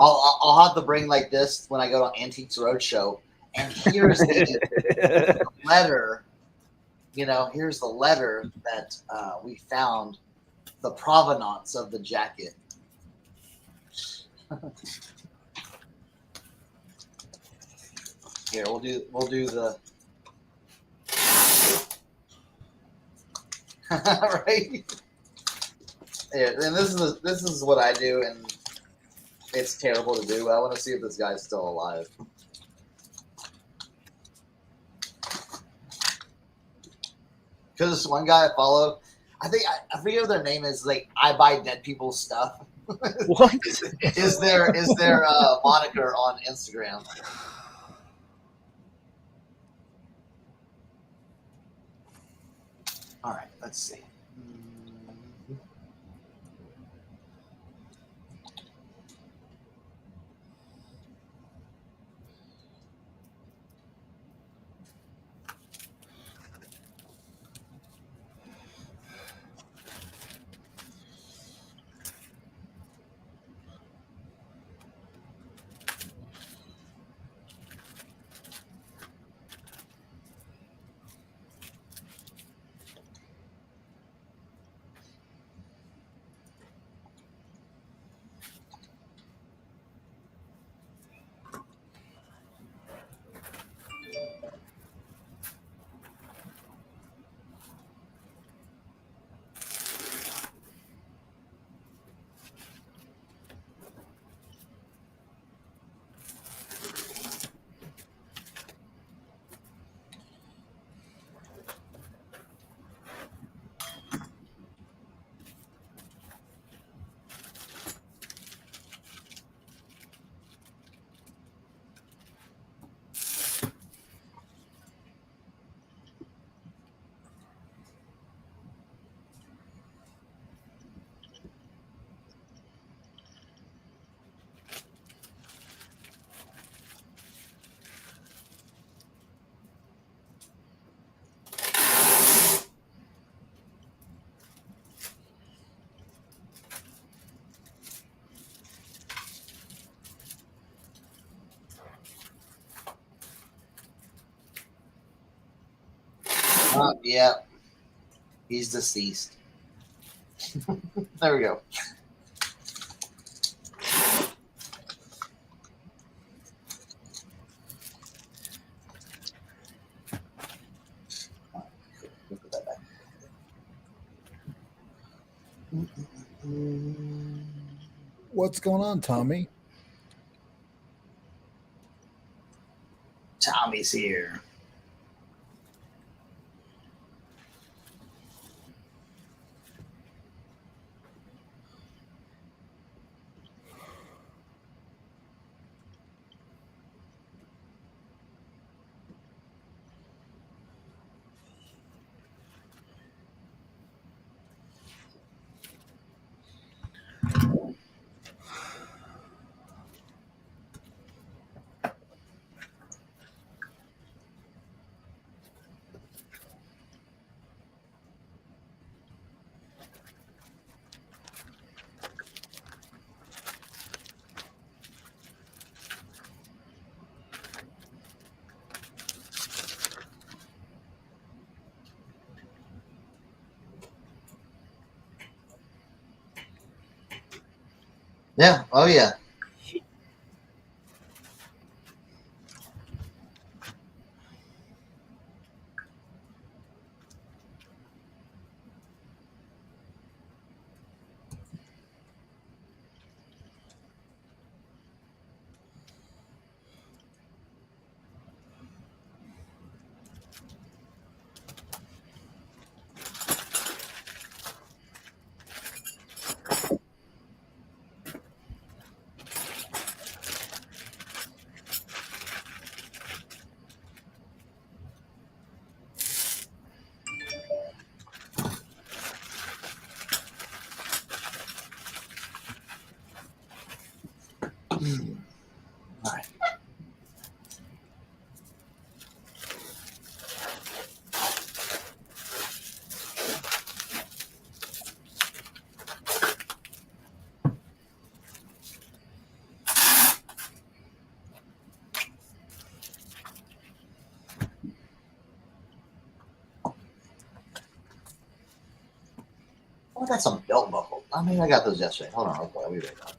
I'll have to bring like this when I go to Antiques Roadshow. And here's the letter. You know, here's the letter that we found the provenance of the jacket. Here, we'll do the right. Here, and this is what I do, and it's terrible to do. But I want to see if this guy's still alive. Because this one guy I follow, I forget what their name is. Like, I buy dead people's stuff. What? is their moniker on Instagram? All right, let's see. Yeah, he's deceased. There we go. Put that back. What's going on, Tommy? Tommy's here. Yeah. Oh yeah. All right. Oh, I got some belt buckle. I mean, I got those yesterday. Hold on, okay, I'll be right back.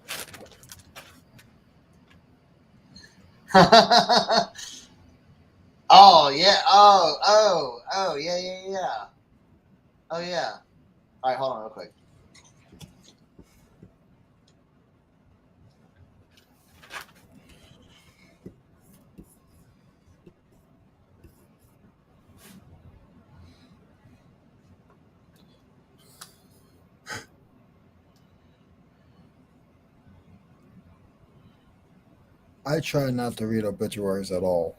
Oh yeah. Oh yeah. Oh yeah. All right, hold on real quick. I try not to read obituaries at all.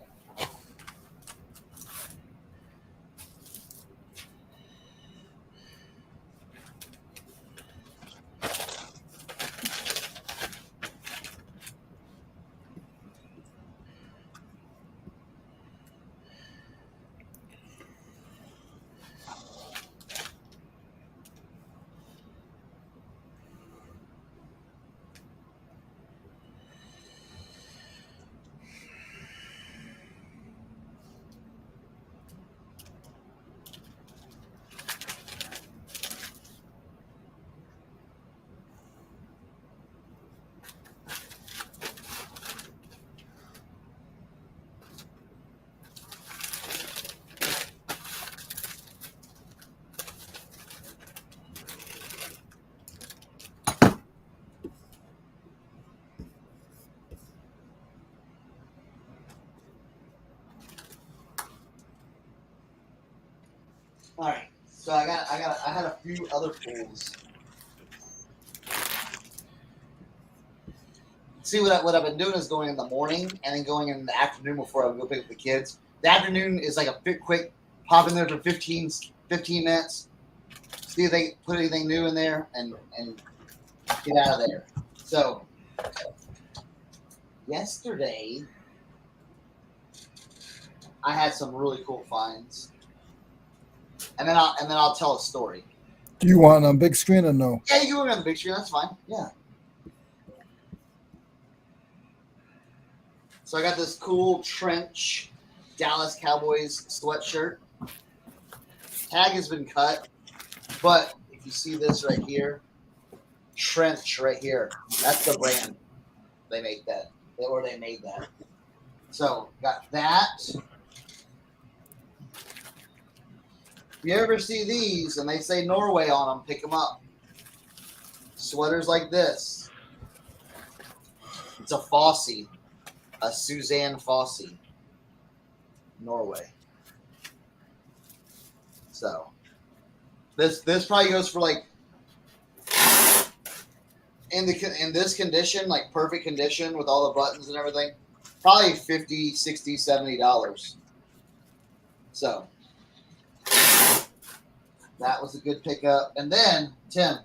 All right. So I had a few other pulls. See what I've been doing is going in the morning and then going in the afternoon before I go pick up the kids. The afternoon is like a bit quick, pop in there for 15 minutes, see if they put anything new in there, and get out of there. So yesterday I had some really cool finds, and then I'll tell a story. Do you want a big screen or no? Yeah, you were on the big screen. That's fine. Yeah. So I got this cool trench Dallas Cowboys sweatshirt. Tag has been cut, but if you see this right here, trench right here, that's the brand. They make that, or they made that. So got that. If you ever see these and they say Norway on them, pick them up. Sweaters like this. It's a Fosse, a Suzanne Fosse, Norway. So this probably goes for like in this condition, like perfect condition with all the buttons and everything, probably $50, $60, $70. So that was a good pickup. And then, Tim,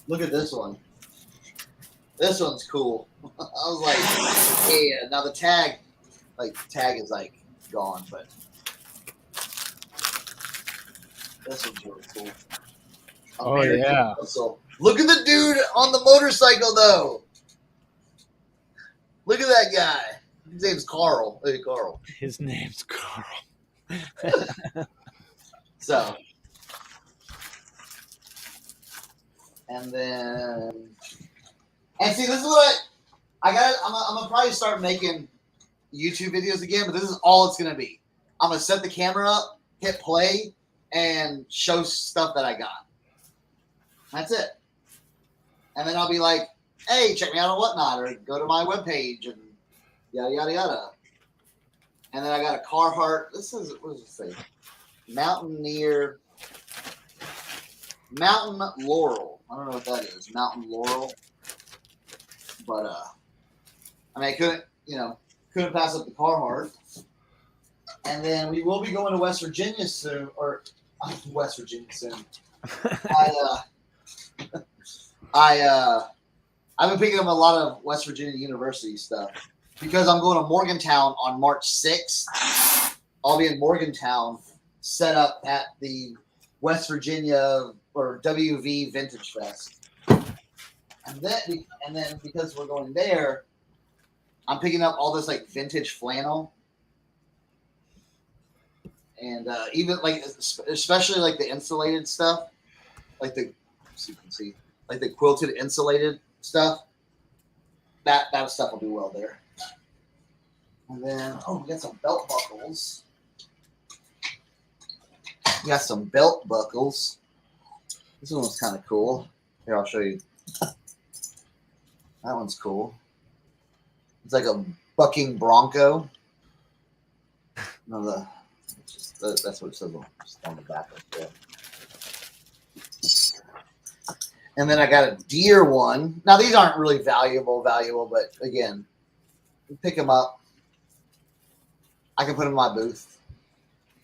look at this one. This one's cool. I was like, yeah. Now the tag is like gone, but this one's really cool. Oh, yeah. So look at the dude on the motorcycle, though. Look at that guy. His name's Carl. Hey, Carl. His name's Carl. So, and then And see, this is what I got. I'm gonna probably start making YouTube videos again, but this is all it's gonna be. I'm gonna set the camera up, hit play, and show stuff that I got. That's it. And then I'll be like, "Hey, check me out on Whatnot, or go to my webpage, and yada yada yada." And then I got a Carhartt. This is what does it say? Mountain Laurel. I don't know what that is. Mountain Laurel. But I mean, I couldn't pass up the Carhartt. And then we will be going to West Virginia soon, or West Virginia soon. I've been picking up a lot of West Virginia University stuff because I'm going to Morgantown on March 6th. I'll be in Morgantown, set up at the West Virginia or WV Vintage Fest. And then because we're going there, I'm picking up all this like vintage flannel. And even like, especially like the insulated stuff, like so you can see, like the quilted insulated stuff. That stuff will do well there. And then, we got some belt buckles. We got some belt buckles. This one's kind of cool. Here, I'll show you. That one's cool. It's like a bucking bronco. No, that's what it says on the back of it. And then I got a deer one. Now these aren't really valuable, but again, you pick them up. I can put them in my booth.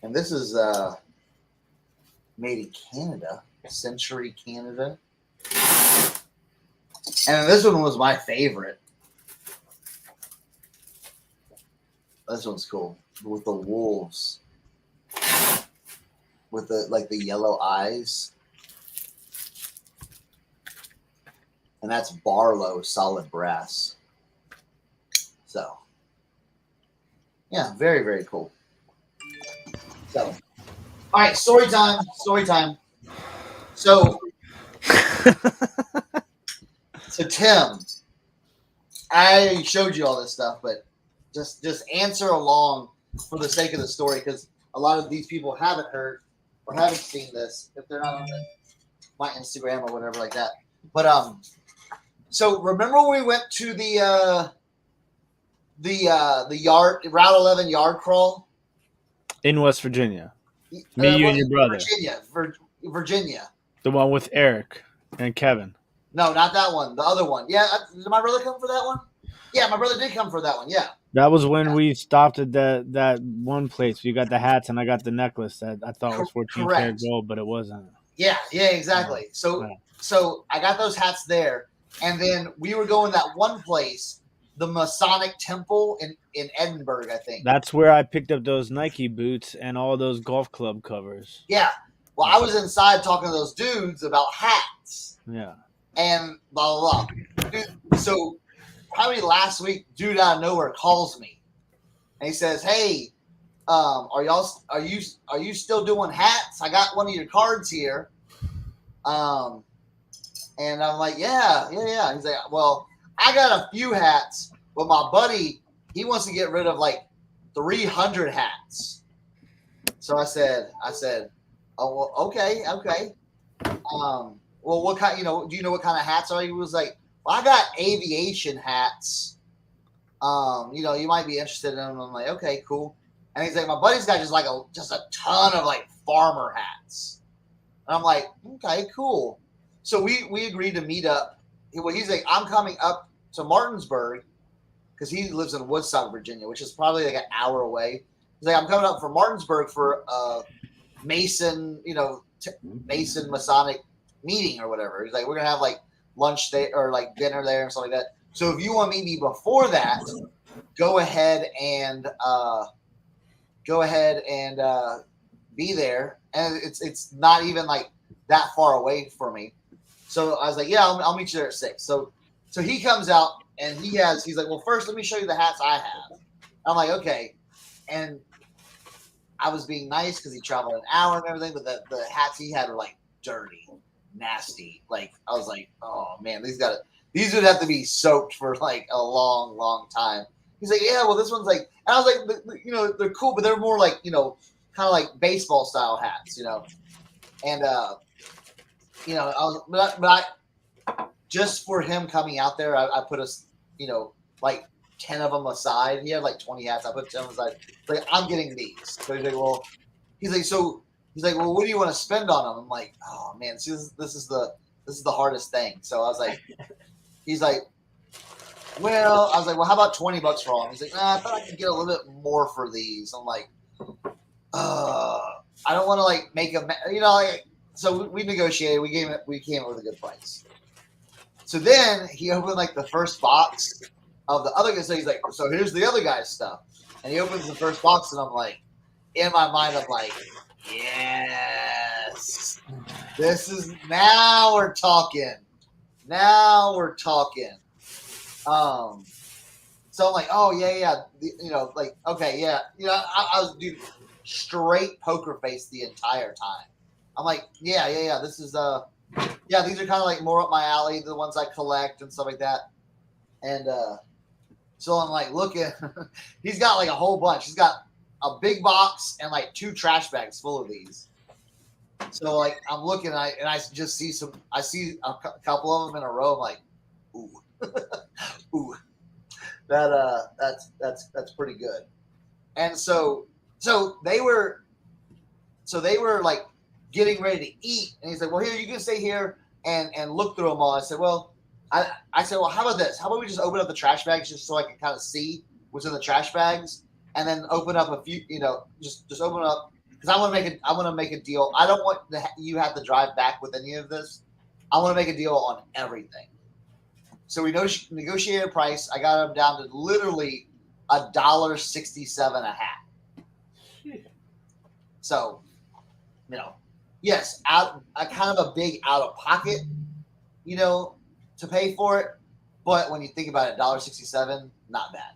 And this is made in Canada, Century Canada. And this one was my favorite. This one's cool with the wolves, with the yellow eyes. And that's Barlow solid brass. So, yeah, very, very cool. So, all right, story time. So, Tim, I showed you all this stuff, but just answer along for the sake of the story, because a lot of these people haven't heard or haven't seen this if they're not on my Instagram or whatever like that. But so remember when we went to the yard Route 11 yard crawl In West Virginia. Me, you, and your brother. Virginia. The one with Eric and Kevin. No, not that one. The other one. Yeah, did my brother come for that one? Yeah, my brother did come for that one. Yeah. That was when we stopped at that one place. You got the hats and I got the necklace that I thought was 14 karat gold, but it wasn't. Yeah, exactly. So I got those hats there, and then we were going that one place, the Masonic Temple in Edinburgh, I think. That's where I picked up those Nike boots and all those golf club covers. Yeah. Well, I was inside talking to those dudes about hats. Yeah. And blah blah blah. Dude, so probably last week, dude out of nowhere calls me, and he says, "Hey, are you still doing hats? I got one of your cards here." And I'm like, yeah. He's like, "Well, I got a few hats, but my buddy, he wants to get rid of like 300 hats." So I said, "Oh, well, okay. Well, what kind? Do you know what kind of hats are?" He was like, "Well, I got aviation hats. You might be interested in them." I'm like, "Okay, cool." And he's like, "My buddy's got just a ton of like farmer hats." And I'm like, "Okay, cool." So we agreed to meet up. Well, he's like, "I'm coming up to Martinsburg," because he lives in Woodstock, Virginia, which is probably like an hour away. He's like, "I'm coming up from Martinsburg for Mason, Mason Masonic meeting or whatever." He's like, "We're gonna have like lunch there or like dinner there and stuff like that. So if you want to meet me before that, go ahead and be there." And it's not even like that far away for me. So I was like, "Yeah, I'll meet you there at 6." So he comes out and he's like, "Well, first let me show you the hats I have." I'm like, "Okay," and I was being nice because he traveled an hour and everything, but the hats he had were like dirty, nasty. Like I was like, "Oh man, these got these would have to be soaked for like a long, long time. He's like, yeah, well, this one's like, and I was like, you know, they're cool, but they're more like, you know, kind of like baseball style hats, you know. And you know, but I just for him coming out there, I put you know, like 10 of them aside. He had like 20 hats. I put 10 aside. Like, I'm getting these. So he's like, well, what do you want to spend on them? I'm like, oh man, see, this is the hardest thing. So I was like, he's like, well, I was like, well, how about $20 for all? He's like, nah, I thought I could get a little bit more for these. I'm like, I don't want to like make a, you know, like, so we negotiated. We came up with a good price. So then he opened like the first box of the other guy. So he's like, so here's the other guy's stuff. And he opens the first box, and I'm like, in my mind, I'm like, yes, this is, now we're talking. Now we're talking. So I'm like, oh yeah. You know, like, okay, yeah. You know, I was dude straight poker face the entire time. I'm like, yeah. This is yeah, these are kind of like more up my alley, the ones I collect and stuff like that. And so I'm like, looking, he's got like a whole bunch. He's got a big box and like 2 trash bags full of these. So like I'm looking, and I just see I see a couple of them in a row. I'm like, ooh, ooh, that's pretty good. And so they were like getting ready to eat, and he's like, well, here, you can stay here and look through them all. I said, well, I said, well, how about this? How about we just open up the trash bags just so I can kind of see what's in the trash bags, and then open up a few, you know, just open up, because I want to make a deal. I don't want you have to drive back with any of this. I want to make a deal on everything. So we negotiated a price. I got him down to literally $1.67 a hat. So, you know, yes, a kind of a big out of pocket, you know, to pay for it. But when you think about it, $1.67, not bad.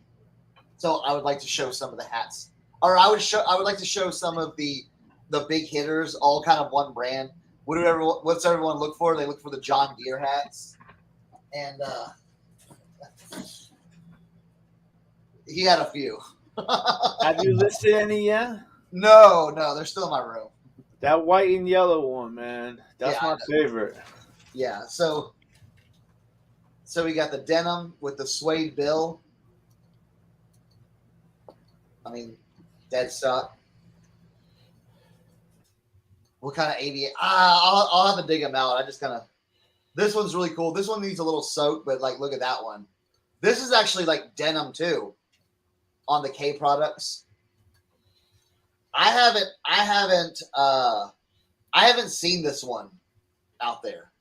So I would like to show some of the hats, or I would like to show some of the big hitters, all kind of one brand. What's everyone look for? They look for the John Deere hats, and he had a few. Have you listed any yet? No, they're still in my room. That white and yellow one, man. That's my favorite. Yeah, so we got the denim with the suede bill. I mean, dead stock. What kind of aviator? I'll have to dig them out. I just kind of. This one's really cool. This one needs a little soak, but like, look at that one. This is actually like denim too, on the K products. I haven't seen this one out there,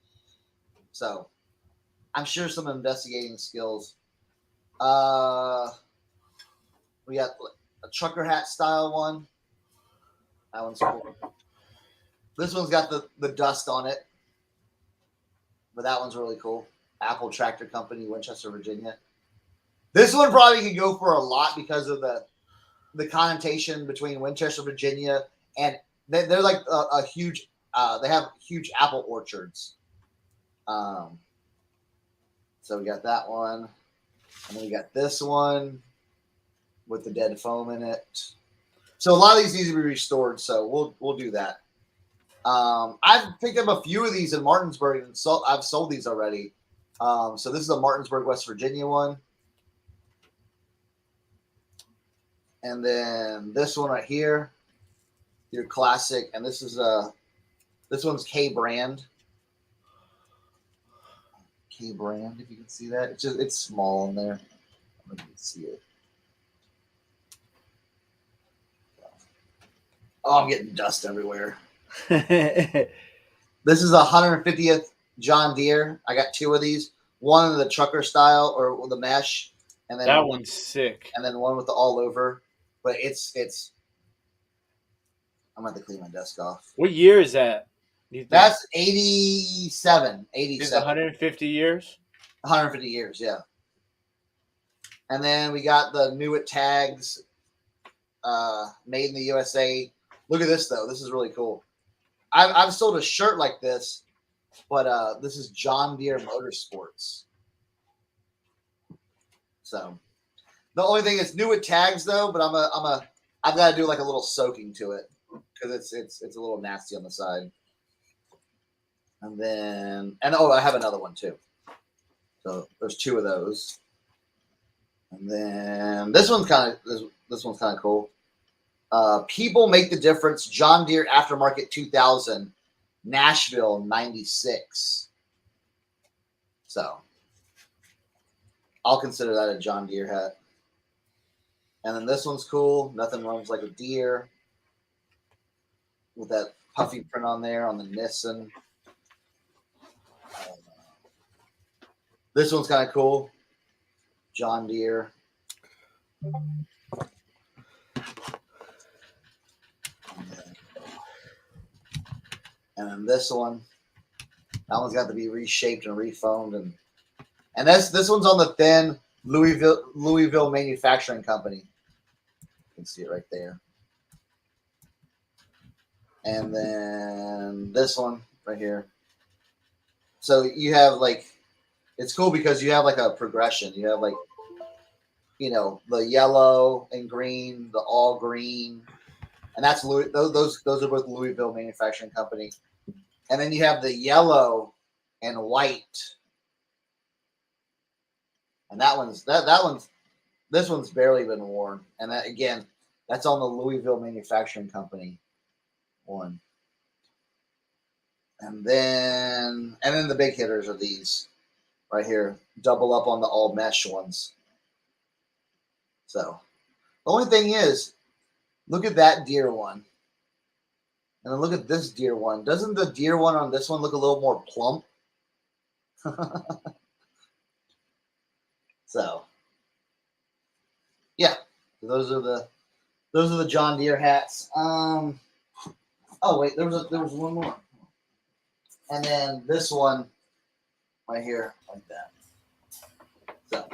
so I'm sure some investigating skills. We got a trucker hat style one. That one's cool. This one's got the dust on it, but that one's really cool. Apple Tractor Company, Winchester, Virginia. This one probably could go for a lot because of the connotation between Winchester, Virginia, and they're like a huge. They have huge apple orchards. So we got that one, and then we got this one with the dead foam in it. So a lot of these need to be restored. So we'll do that. I've picked up a few of these in Martinsburg, and I've sold these already. So this is a Martinsburg, West Virginia one. And then this one right here, your classic, and this one's K brand. K brand, if you can see that. It's small in there. Let me see it. Oh, I'm getting dust everywhere. This is a 150th John Deere. I got 2 of these. One in the trucker style or the mesh, and then that one's sick. And then one with the all over. But it's. I'm going to have to clean my desk off. What year is that? That's 87. 87. Is it 150 years? 150 years, yeah. And then we got the Newitt tags, made in the USA. Look at this though. This is really cool. I've sold a shirt like this, but this is John Deere Motorsports. So the only thing is new with tags though, but I've got to do like a little soaking to it because it's a little nasty on the side. And then I have another one too. So there's 2 of those. And then this one's kind of cool. People Make the Difference, John Deere Aftermarket 2000, Nashville 96. So I'll consider that a John Deere hat. And then this one's cool. Nothing runs like a deer. With that puffy print on there on the Nissan. This one's kind of cool. John Deere. And then this one. That one's got to be reshaped and refoamed. And this one's on the thin Louisville Manufacturing Company. You can see it right there. And then this one right here. So you have like, it's cool because you have like a progression. You have like, the yellow and green, the all green, and that's those are both Louisville Manufacturing Company. And then you have the yellow and white, and this one's barely been worn. And that again, that's on the Louisville Manufacturing Company one. And then the big hitters are these right here, double up on the all mesh ones. So the only thing is, look at that deer one. And then look at this deer one. Doesn't the deer one on this one look a little more plump? So yeah, those are the John Deere hats. Oh wait, there was one more. And then this one right here, like that. So,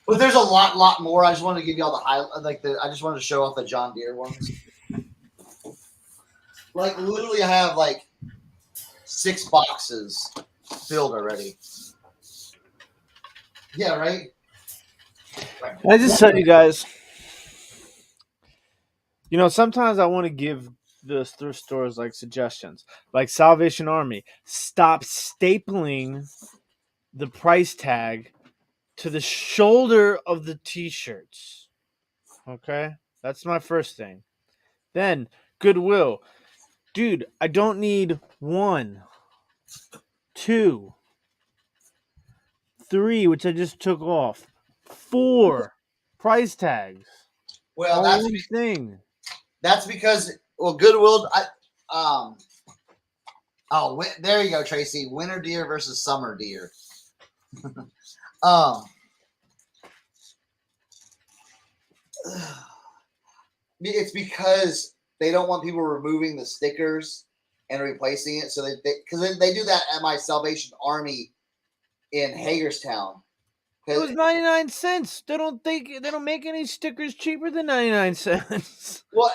but there's a lot more. I just wanted to give you all the highlight, I just wanted to show off the John Deere ones. Like literally, I have like 6 boxes filled already. Yeah, right. I just tell you guys, sometimes I want to give the thrift stores like suggestions, like Salvation Army. Stop stapling the price tag to the shoulder of the t-shirts. Okay, that's my first thing. Then Goodwill, dude, I don't need 1, 2, 3, which I just took off, 4 price tags. Well, That's because Goodwill. There you go, Tracy. Winter deer versus summer deer. It's because they don't want people removing the stickers and replacing it. So because they do that at my Salvation Army in Hagerstown. It was 99 cents. They don't make any stickers cheaper than 99 cents. Well,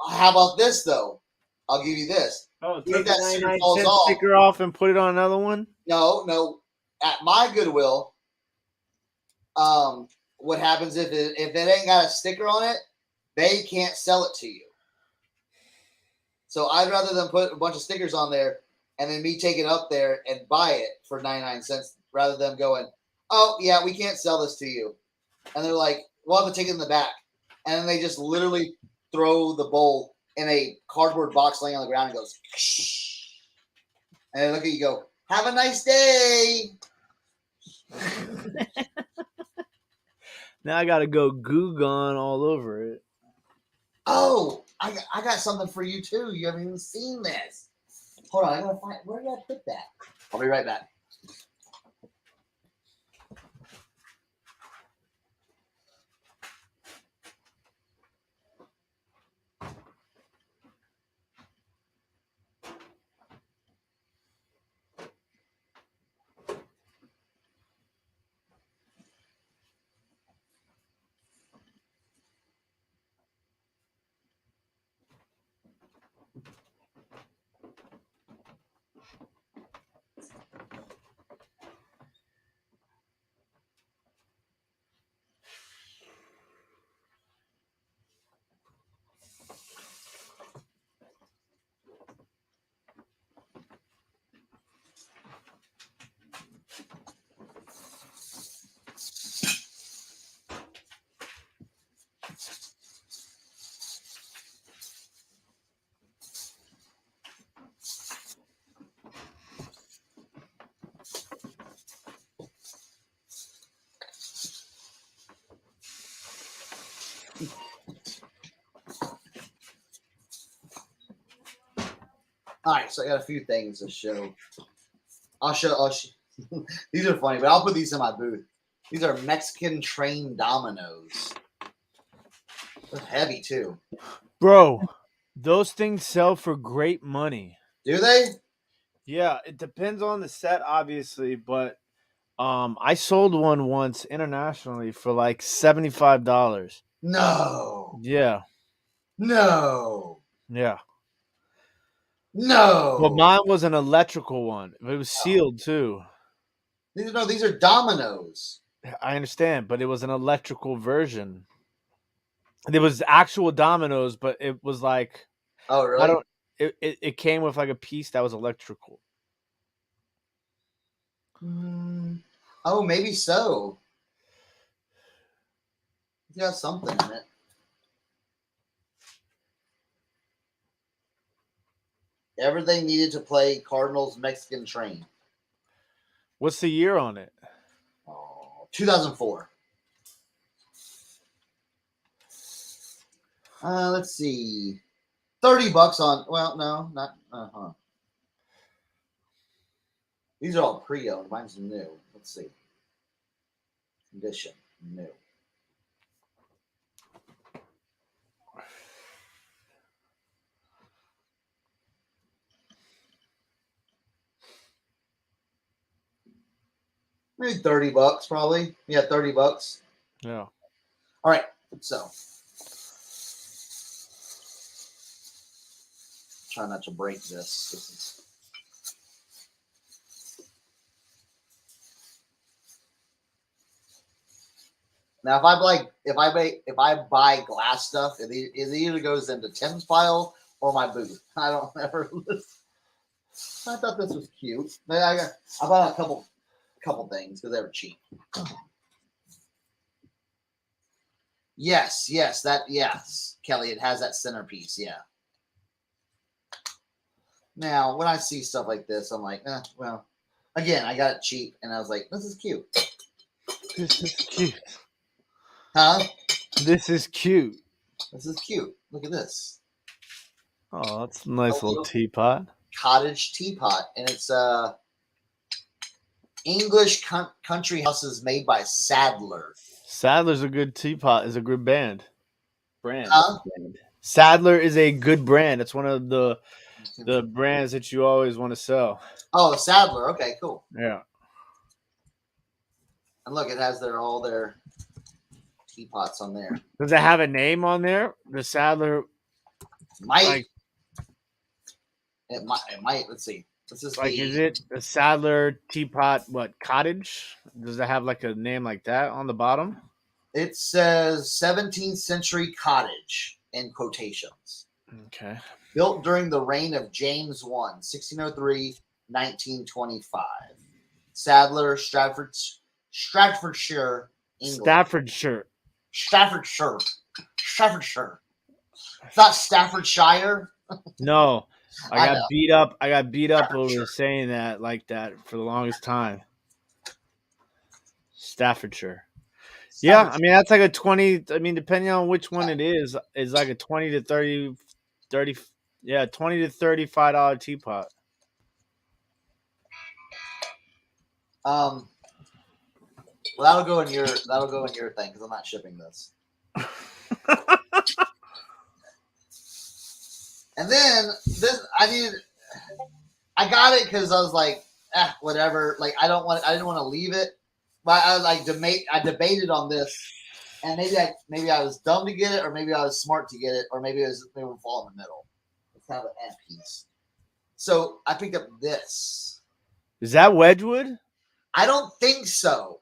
how about this though? I'll give you this. Oh, take take that the sticker 99 falls cent off. sticker off and put it on another one? No. At my Goodwill, what happens if it ain't got a sticker on it, they can't sell it to you. So I'd rather them put a bunch of stickers on there and then me take it up there and buy it for 99 cents rather than going, oh, yeah, we can't sell this to you. And they're like, we'll have to take it in the back. And then they just literally throw the bowl in a cardboard box laying on the ground and goes, shh. And they look at you go, have a nice day. Now I got to go Goo Gone all over it. Oh, I got something for you too. You haven't even seen this. Hold on, I gotta find where did I put that? I'll be right back. All right, so I got a few things to show. I'll show. These are funny, but I'll put these in my booth. These are Mexican train dominoes. They're heavy too. Bro, those things sell for great money. Do they? Yeah, it depends on the set, obviously, but I sold one once internationally for like $75. No. Yeah, No. yeah. No. But mine was an electrical one. It was sealed too. These are dominoes. I understand, but it was an electrical version. There was actual dominoes, but it was like Oh, really? I don't. It came with like a piece that was electrical. Oh, maybe so. It's got something in it. Everything needed to play Cardinals Mexican Train. What's the year on it? Oh, 2004. Let's see. $30 on. Well, no, not. These are all pre-owned. Mine's new. Let's see. Condition new. Maybe $30, probably. Yeah, $30. Yeah. All right, so try not to break this. This is. Now, if I buy glass stuff, it either goes into Tim's pile or my booth. I don't ever. I thought this was cute. I bought a couple things because they were cheap. Yes, Kelly. It has that centerpiece. Yeah. Now, when I see stuff like this, I'm like, well. Again, I got it cheap, and I was like, this is cute. This is cute. Huh? This is cute. This is cute. Look at this. Oh, that's a nice little teapot. Cottage teapot, and it's English country houses made by Sadler. Sadler's a good teapot. Is a good brand. Huh? Sadler is a good brand. It's one of the brands that you always want to sell. Oh, Sadler. Okay, cool. Yeah. And look, it has all their teapots on there. Does it have a name on there? The Sadler. Might. It might. Let's see. This is is it the Sadler teapot? What cottage? Does it have like a name like that on the bottom? It says 17th century cottage in quotations. Okay. Built during the reign of James I, 1603, 1925. Sadler, Staffordshire, England. Staffordshire. It's not Staffordshire. No. I got know. beat up over saying that like that for the longest time. Staffordshire. Yeah, I mean that's like a 20. I mean, depending on which one it is like a 20 to 30, yeah, $20 to $35 teapot. Well, that'll go in your thing because I'm not shipping this. And then I got it because I was like, whatever. Like I didn't want to leave it, but I debated on this, and maybe I was dumb to get it, or maybe I was smart to get it, or maybe it would fall in the middle. It's kind of an ant piece. So I picked up this. Is that Wedgwood? I don't think so.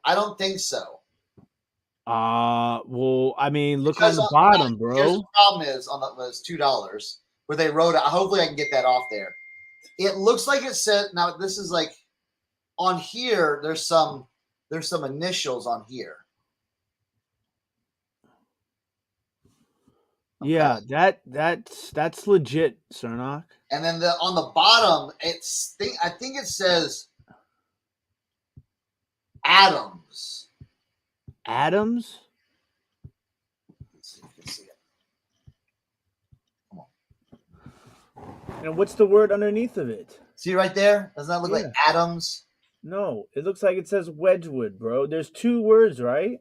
Well, I mean, look on the bottom, bro. Here's the problem is on those $2 where they wrote it. Hopefully, I can get that off there. It looks like it said. Now this is like on here. There's some initials on here. Okay. Yeah, that's legit, Cernoch. And then on the bottom, I think it says Adams. Adams? Let's see if you can see it. Come on. And what's the word underneath of it? See right there? Doesn't that look like Adams? No, it looks like it says Wedgwood, bro. There's 2 words, right?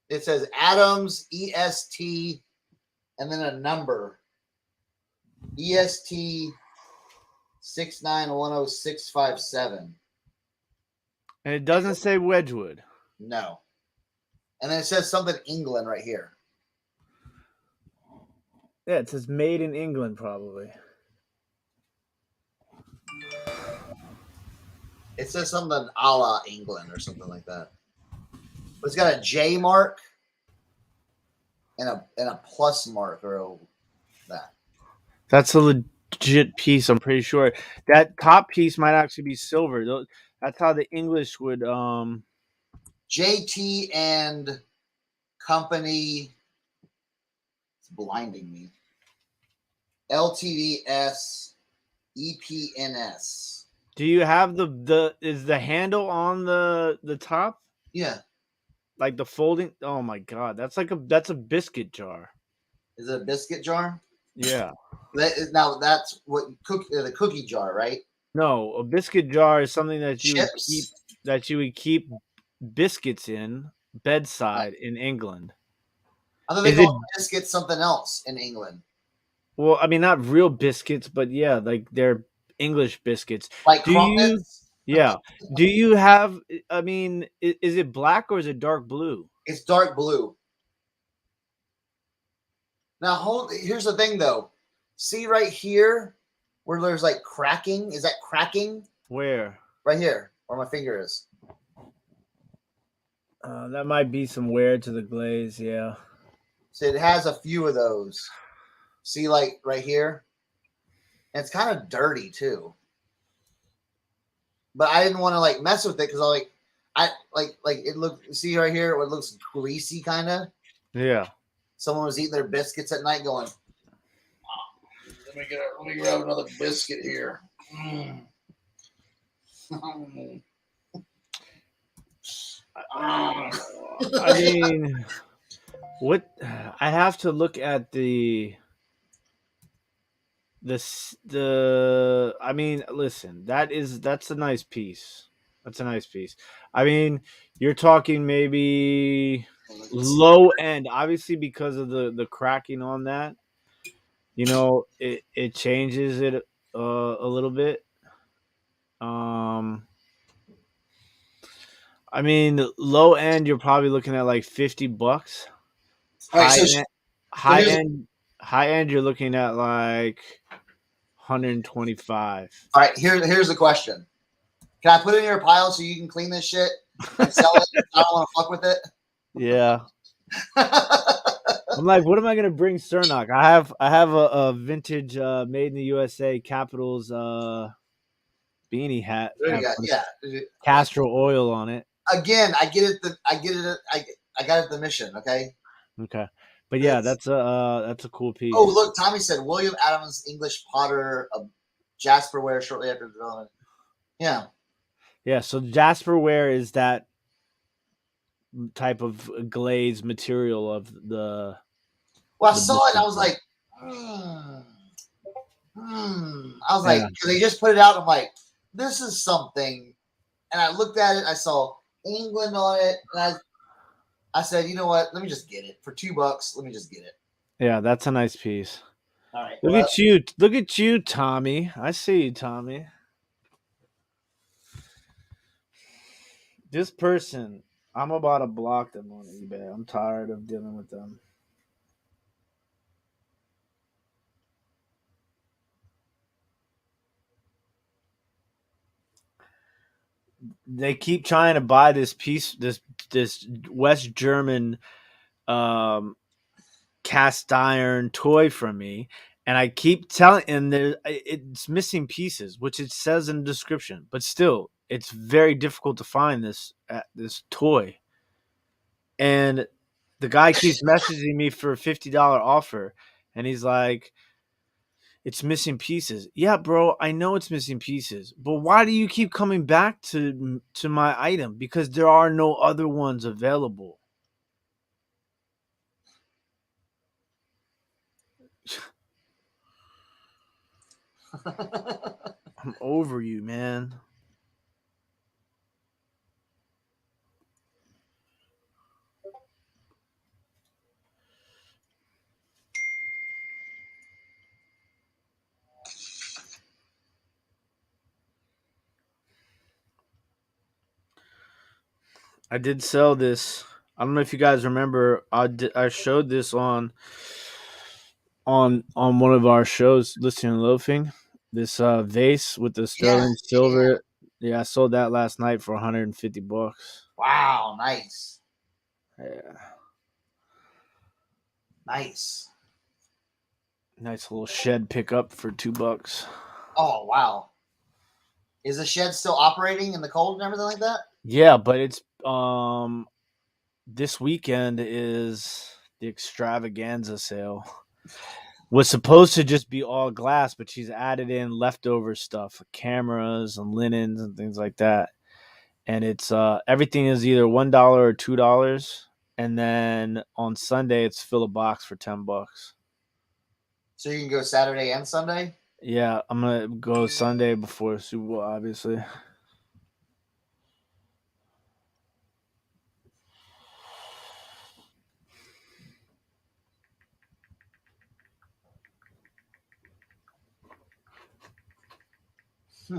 It says Adams, EST, and then a number. EST 6910657. And it doesn't say Wedgwood. No. And then it says something England right here. Yeah, it says made in England, probably. It says something a la England or something like that. But it's got a J mark and a plus mark or that. That's a legit piece, I'm pretty sure. That top piece might actually be silver. That's how the English would JT and Company. It's blinding me. LTDS EPNS. Do you have is the handle on the top? Yeah. Like the folding? Oh my god, that's a biscuit jar. Is it a biscuit jar? Yeah. Now that's what the cookie jar, right? No, a biscuit jar is something that you Chips? would keep biscuits in bedside in England. I thought they Is it- called biscuits something else in England. Well, I mean, not real biscuits, but yeah, like they're English biscuits. Like Do crumpets? Yeah. Do you have? I mean, is it black or is it dark blue? It's dark blue. Now here's the thing though. See right here where there's like cracking? Is that cracking? Where? Right here, where my finger is. That might be some wear to the glaze. Yeah. So it has a few of those. See, like right here? And it's kind of dirty too. But I didn't want to like mess with it because I like it looked. See right here, it looks greasy, kind of. Yeah. Someone was eating their biscuits at night, going, "Let me grab another biscuit here." I mean, what? I have to look at the. I mean, listen, that's a nice piece. That's a nice piece. I mean, you're talking maybe low end, obviously because of the cracking on that. You know, it changes it a little bit. I mean, low end, you're probably looking at like $50. All right, High end, you're looking at like 125. All right, here's the question. Can I put it in your pile so you can clean this shit and sell it? I don't want to fuck with it. Yeah. I'm like, what am I gonna bring Cernoch? I have a vintage made in the USA Capitals beanie hat. There you go. Yeah. Castor oil on it. Again, I get it. I got it. The mission. Okay. Okay. But yeah, that's a cool piece. Oh, look, Tommy said William Adams, English potter, Jasperware shortly after development. Yeah. Yeah, so Jasperware is that type of glaze material of the. Well, I saw it and I was like, I was like, they just put it out. I'm like, this is something. And I looked at it. I saw England on it. And I said, you know what? Let me just get it for $2. Let me just get it. Yeah, that's a nice piece. All right. Look at you, Tommy. I see you, Tommy. This person, I'm about to block them on eBay. I'm tired of dealing with them. They keep trying to buy this piece, this West German cast iron toy from me, and I keep telling, and it's missing pieces, which it says in the description, but still, it's very difficult to find this toy. And the guy keeps messaging me for a $50 offer, and he's like, it's missing pieces. Yeah, bro, I know it's missing pieces, but why do you keep coming back to my item? Because there are no other ones available. I'm over you, man. I did sell this. I don't know if you guys remember. I showed this on one of our shows, listening to Loafing. This vase with the sterling Yes, yeah. silver. Yeah, I sold that last night for $150. Wow, nice. Yeah, Nice. nice little shed pickup for $2. Oh, wow. Is the shed still operating in the cold and everything like that? Yeah, but it's this weekend is the extravaganza sale. Was supposed to just be all glass, but she's added in leftover stuff, cameras and linens and things like that. And it's everything is either $1 or $2, and then on Sunday it's fill a box for $10. So you can go Saturday and Sunday? Yeah, I'm gonna go Sunday before Super Bowl, obviously. Hmm.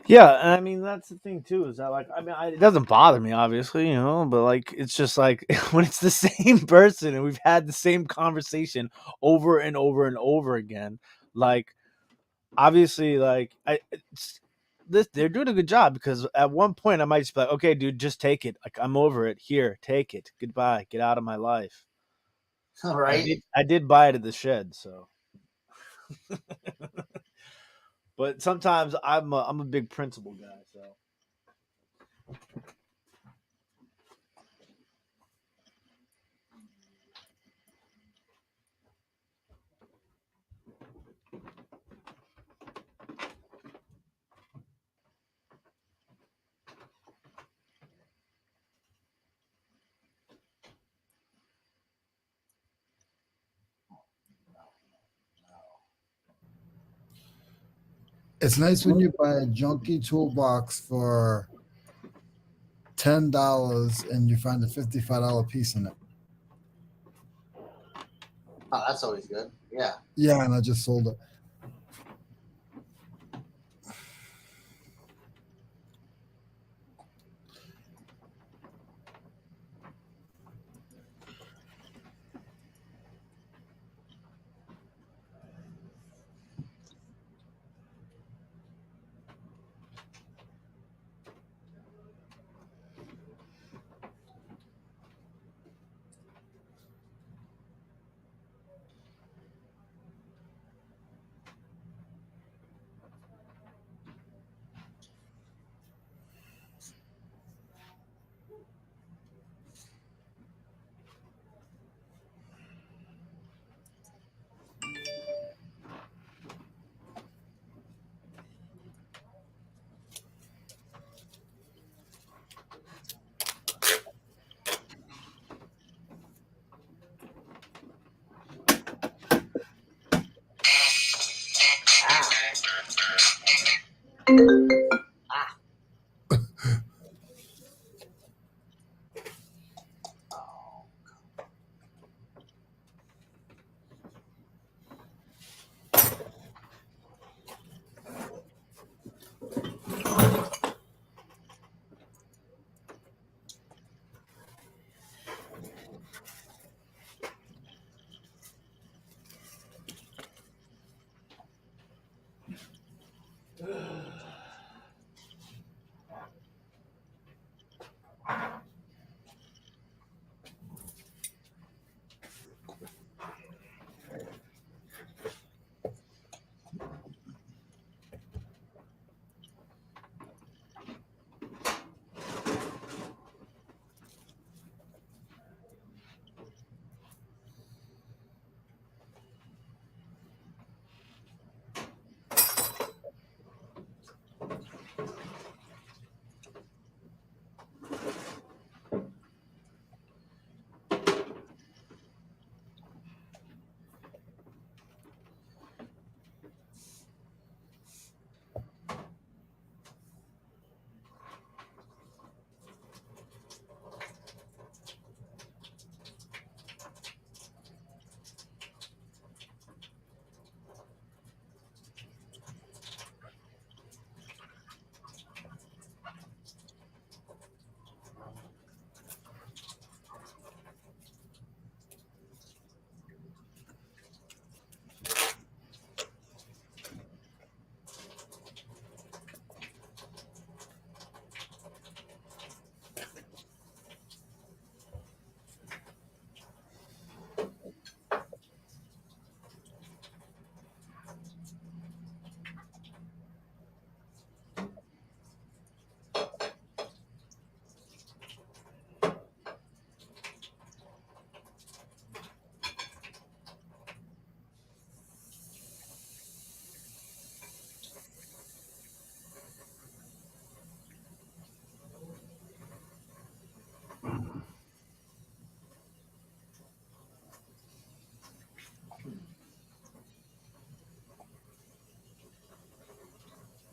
Yeah, and I mean that's the thing too. Is that like it doesn't bother me, obviously, but like it's just like when it's the same person and we've had the same conversation over and over and over again. Like obviously, like they're doing a good job because at one point I might just be like, okay, dude, just take it. Like I'm over it. Here, take it. Goodbye. Get out of my life. All I right. did buy it at the shed, so. But sometimes I'm a big principle guy, so. It's nice when you buy a junky toolbox for $10 and you find a $55 piece in it. Oh, that's always good. Yeah. Yeah, and I just sold it.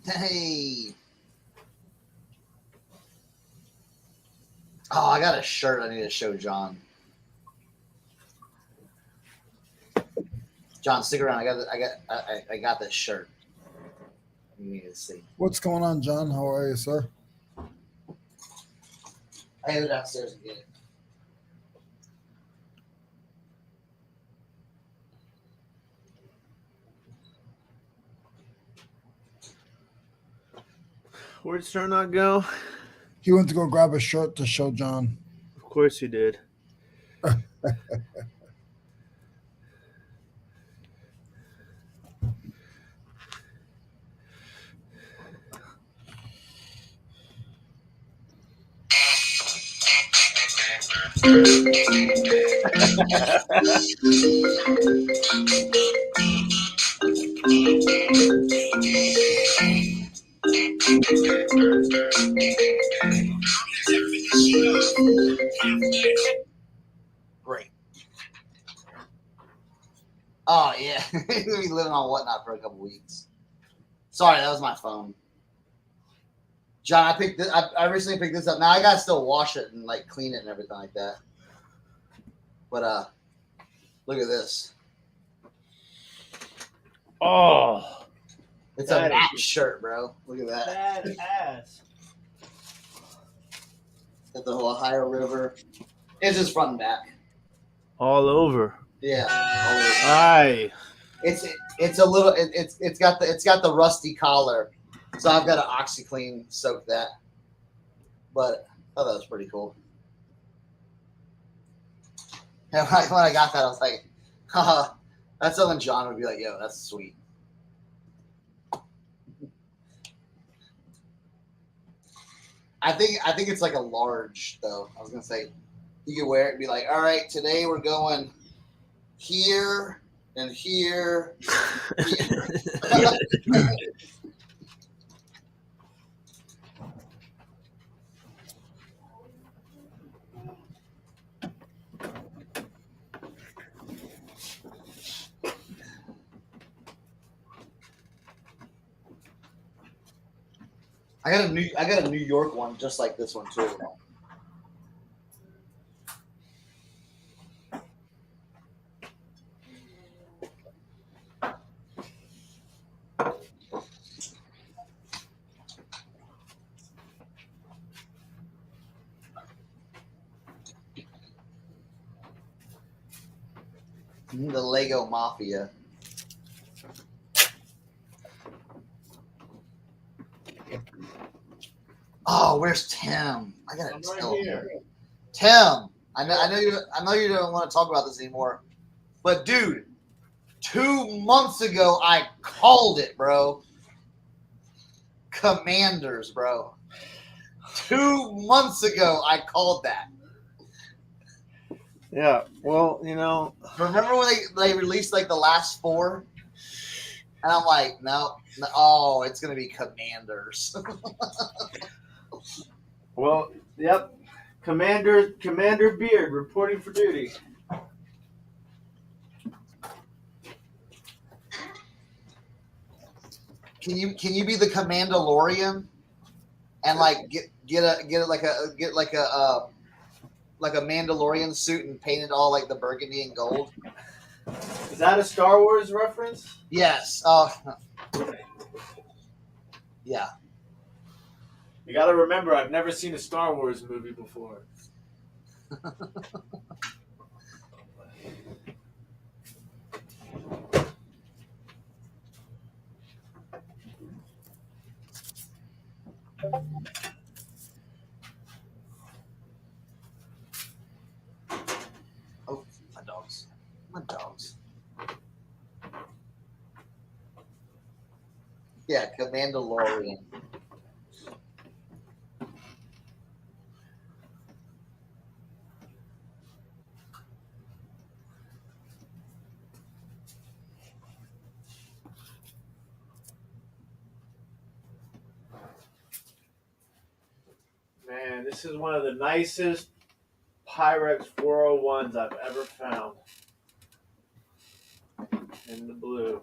Hey. Oh, I got a shirt I need to show John. John, stick around. I got this shirt. You need to see. What's going on, John? How are you, sir? I have it downstairs and get it. Where'd Cernoch go? He went to go grab a shirt to show John. Of course he did. Great. Oh yeah, we'll be living on Whatnot for a couple weeks. Sorry, that was my phone. John, I picked this. I recently picked this up. Now I gotta still wash it and like clean it and everything like that. But look at this. Oh, It's a that match is- shirt, bro. Look at that. badass. Got the Ohio River. It's just front and back. All over. Yeah. all over. Aye. It's a little. It's got the rusty collar, so I've got to OxyClean soak that. But I thought that was pretty cool. And when I got that, I was like, haha, that's something John would be like, yo, that's sweet. I think it's like a large though. I was gonna say you could wear it and be like, all right, today we're going here and here. Here. I got a New York one just like this one too. The Lego Mafia. Oh, where's Tim? I gotta tell him. Tim, I know you don't want to talk about this anymore, but dude, 2 months ago I called it, bro. Commanders, bro. 2 months ago I called that. Yeah, well, Remember when they released like the last 4? And I'm like, no, oh, it's gonna be Commanders. well, yep. Commander Beard reporting for duty. Can you be the Commandalorian and like get a Mandalorian suit and paint it all like the burgundy and gold? Is that a Star Wars reference? Yes. Yeah. You got to remember, I've never seen a Star Wars movie before. Oh, my dogs. My dogs. Yeah, Commandalorian. Man, this is one of the nicest Pyrex 401s I've ever found. In the blue.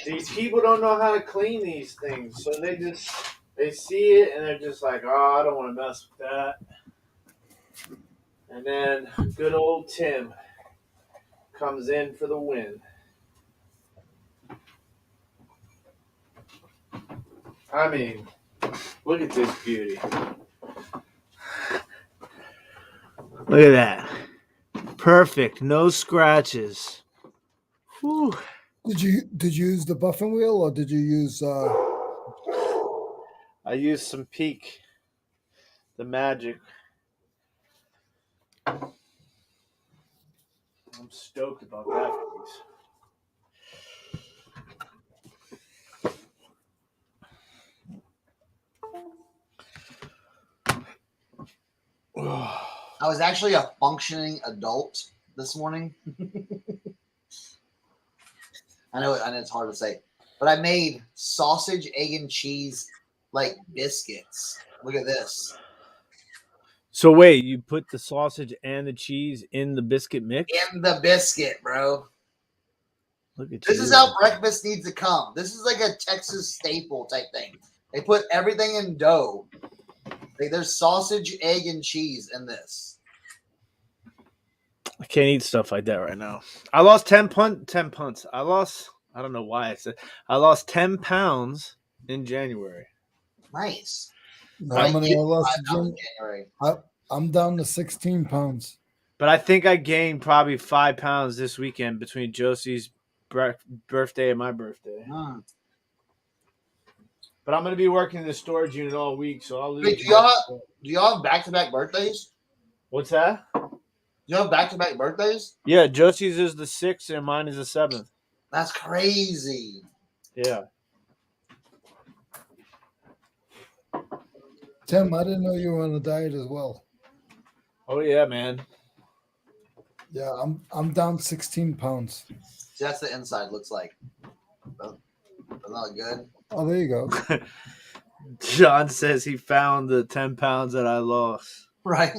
These people don't know how to clean these things, so they see it and they're just like, oh, I don't want to mess with that. And then good old Tim comes in for the win. I mean, look at this beauty. Look at that. Perfect. No scratches. Whew. Did you use the buffing wheel or did you use I used some Peak. The Magic. I'm stoked about that piece. I was actually a functioning adult this morning. I know it's hard to say, but I made sausage, egg, and cheese like biscuits. Look at this. So wait, you put the sausage and the cheese in the biscuit mix? In the biscuit, bro. Look at This you. is how breakfast needs to come. This is like a Texas staple type thing. They put everything in dough. Like there's sausage, egg, and cheese in this. I can't eat stuff like that right now. I lost 10 punts. I don't know why I lost 10 pounds in January. Nice. how many I lost in Jim? January. I'm down to 16 pounds. But I think I gained probably 5 pounds this weekend between Josie's birthday and my birthday. Hmm. But I'm going to be working in the storage unit all week, so I'll lose. Wait, do y'all have back-to-back birthdays? What's that? Do you have back-to-back birthdays? Yeah, Josie's is the 6th and mine is the 7th. That's crazy. Yeah. Tim, I didn't know you were on a diet as well. Oh yeah, man. Yeah, I'm down 16 pounds. See, that's the inside looks like. That's not good. Oh, there you go. John says he found the 10 pounds that I lost. Right.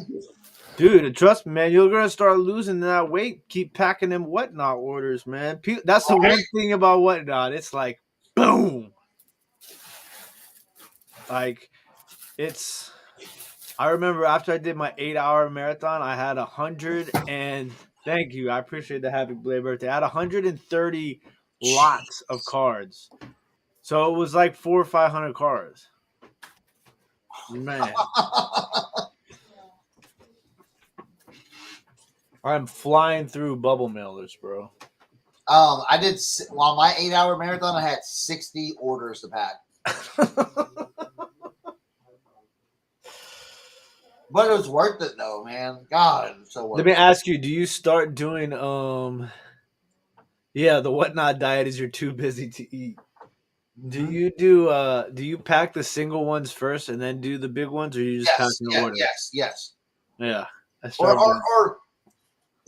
Dude, trust me, man, you're going to start losing that weight. Keep packing them Whatnot orders, man. That's the one thing about Whatnot. It's like boom. Like it's. I remember after I did my 8-hour marathon, I had 100 and thank you. I appreciate the happy belated birthday. I had 130 lots of cards. So it was like 400 or 500 cards. Man. I'm flying through bubble mailers, bro. I did my 8-hour marathon. I had 60 orders to pack, but it was worth it though, man. God, it was so worth Let me it. ask you: do you start doing Yeah, the whatnot diet is you're too busy to eat. Do you do you pack the single ones first and then do the big ones, or you just pack Yes, in order? yes. Yeah, I Or started doing. or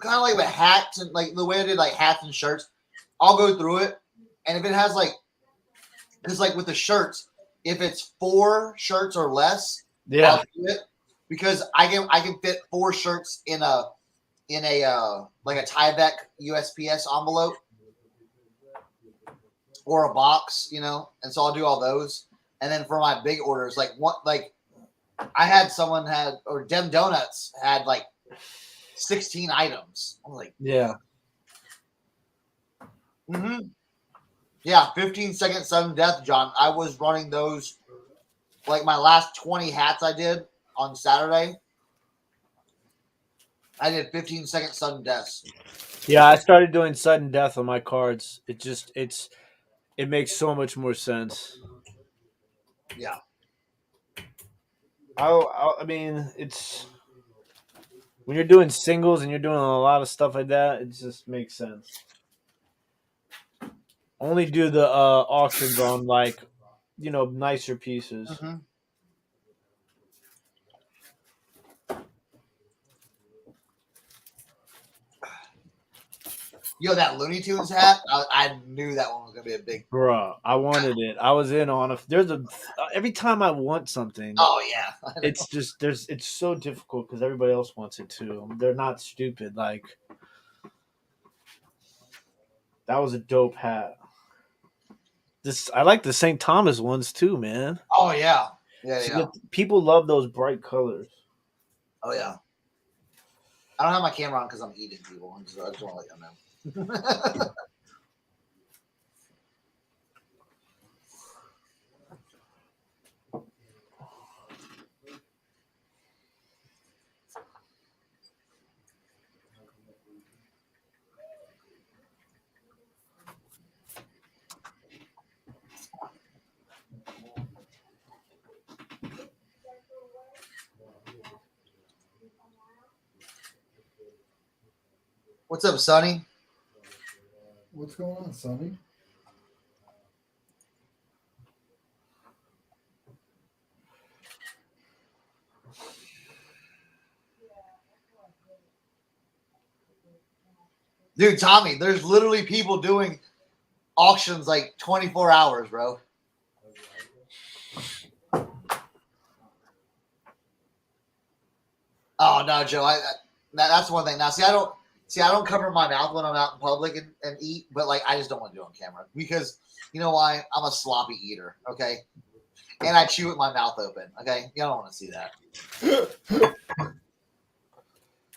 kind of like with hats and like the way I did like hats and shirts. I'll go through it, and if it has like, because like with the shirts, if it's 4 shirts or less, Yeah, I'll do it because I can fit 4 shirts in a like a Tyvek USPS envelope or a box, you know, and so I'll do all those. And then for my big orders, like what, like I had someone had or Dem Donuts had like 16 items. I'm like, yeah. yeah, 15-second sudden death, John. I was running those like my last 20 hats I did on Saturday. I did 15-second sudden deaths. Yeah, I started doing sudden death on my cards. It makes so much more sense. Yeah. I mean, it's when you're doing singles and you're doing a lot of stuff like that, it just makes sense. Only do the auctions on like, nicer pieces. Mm-hmm. Yo, that Looney Tunes hat, I knew that one was gonna be a big. Bruh, I wanted it. I was in on it. Every time I want something, Oh yeah, it's just it's so difficult because everybody else wants it too. They're not stupid. Like that was a dope hat. I like the St. Thomas ones too, man. Oh yeah, yeah. See, people love those bright colors. Oh yeah. I don't have my camera on because I'm eating people. I just want to let you know. What's up, Sonny? What's going on, Sonny? Dude, Tommy, there's literally people doing auctions like 24 hours, bro. Oh no, Joe. That's one thing. Now, I don't cover my mouth when I'm out in public and eat, but like I just don't want to do it on camera because you know why? I'm a sloppy eater. Okay, and I chew with my mouth open. Okay, you don't want to see that.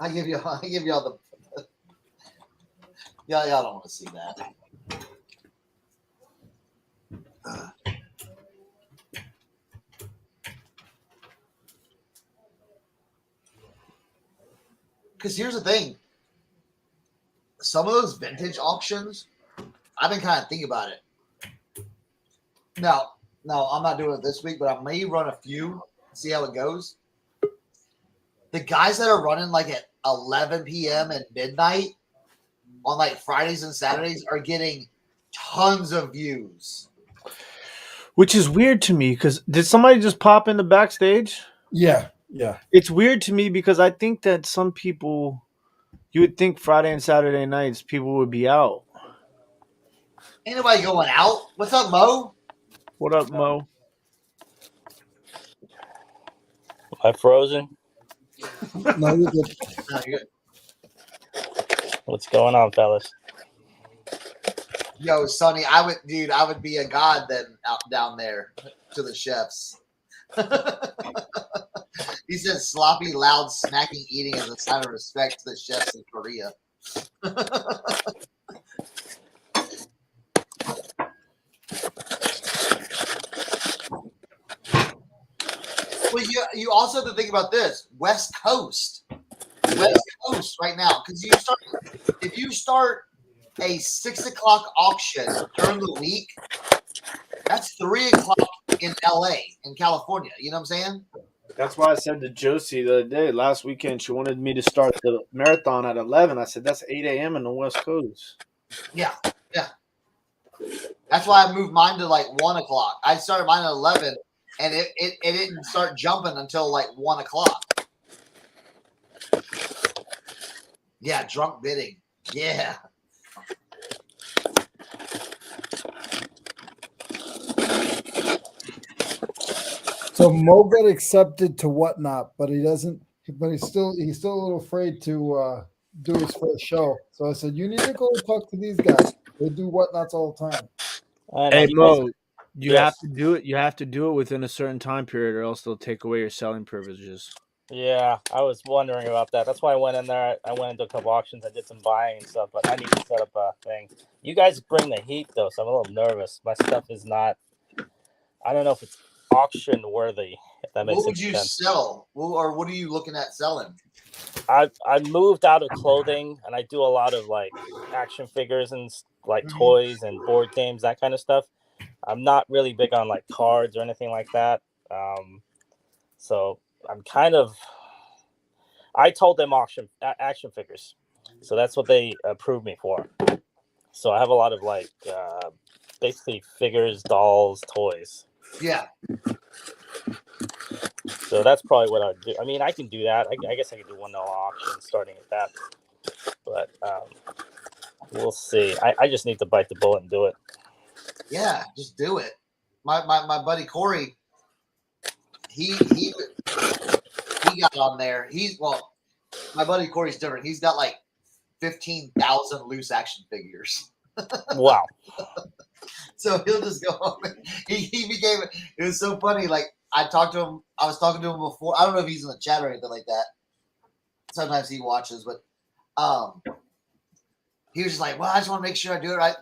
I give you all the. Y'all don't want to see that. Because here's the thing. Some of those vintage auctions, I've been kind of thinking about it. No, I'm not doing it this week, but I may run a few, see how it goes. The guys that are running like at 11 p.m. and midnight on like Fridays and Saturdays are getting tons of views. Which is weird to me because did somebody just pop in the backstage? Yeah. It's weird to me because I think that some people, you would think Friday and Saturday nights people would be out. Ain't nobody going out. What's up, Mo? What up, Mo? Am I frozen? No, you're good. No, you're good. What's going on, fellas? Yo, Sonny, I would be a god then out down there to the chefs. He said sloppy, loud, snacking eating is a sign of respect to the chefs in Korea. Well, you also have to think about this. West Coast right now, because if you start a 6 o'clock auction during the week, that's 3 o'clock in LA, in California. You know what I'm saying? That's why I said to Josie the other day, last weekend, she wanted me to start the marathon at 11. I said, that's 8 a.m. in the West Coast. Yeah. That's why I moved mine to like 1 o'clock. I started mine at 11, and it didn't start jumping until like 1 o'clock. Yeah, drunk bidding. Yeah. So Mo got accepted to Whatnot, but he doesn't. But he's still a little afraid to do his first show. So I said, you need to go and talk to these guys. They do Whatnots all the time. I know, Hey, you Mo, guys- you Yes. have to do it. You have to do it within a certain time period, or else they'll take away your selling privileges. Yeah, I was wondering about that. That's why I went in there. I went into a couple auctions. I did some buying and stuff, but I need to set up a thing. You guys bring the heat, though, so I'm a little nervous. My stuff is not. I don't know if it's auction worthy. If that makes What would any you sense. sell? Or what are you looking at selling? I moved out of clothing, and I do a lot of like action figures and like Mhm. toys and board games, that kind of stuff. I'm not really big on like cards or anything like that. So I'm kind of. I told them action figures, so that's what they approved me for. So I have a lot of like basically figures, dolls, toys. Yeah. So that's probably what I'd do. I mean, I can do that. I guess I could do $1 auction starting at that. But we'll see. I just need to bite the bullet and do it. Yeah, just do it. My buddy Corey, he got on there. My buddy Corey's different. He's got like 15,000 loose action figures. Wow. So he'll just go on. He became. It was so funny. Like I talked to him. I was talking to him before. I don't know if he's in the chat or anything like that. Sometimes he watches, but he was just like, "Well, I just want to make sure I do it right."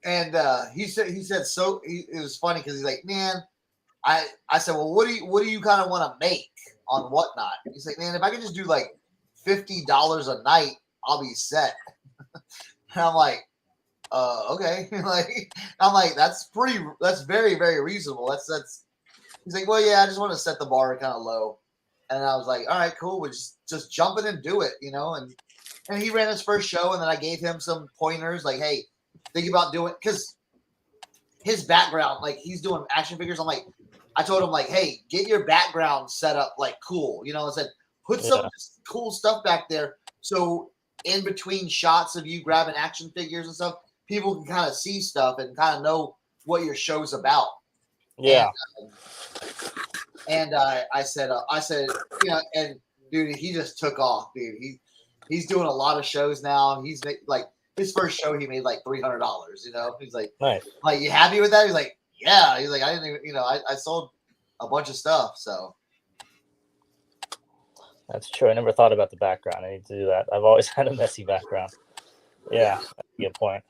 And he said so. It was funny because he's like, "Man," I said, "Well, what do you kind of want to make on Whatnot?" He's like, "Man, if I could just do like $50 a night, I'll be set." And I'm like, okay. Like I'm like, that's very, very reasonable. That's he's like, well, yeah, I just want to set the bar kind of low. And I was like, all right, cool. We'll just jump in and do it, and he ran his first show, and then I gave him some pointers like, hey, think about doing, because his background, like he's doing action figures. I told him like, hey, get your background set up like cool. I said, put some cool stuff back there. So in between shots of you grabbing action figures and stuff, people can kind of see stuff and kind of know what your show's about. Yeah. And I said, and dude, he just took off, dude. He's doing a lot of shows now. He's like, his first show, he made like $300. He's like, Nice. Like, you happy with that? He's like, yeah. He's like, I didn't even, I sold a bunch of stuff. So That's true. I never thought about the background. I need to do that. I've always had a messy background. Yeah, that's a good point.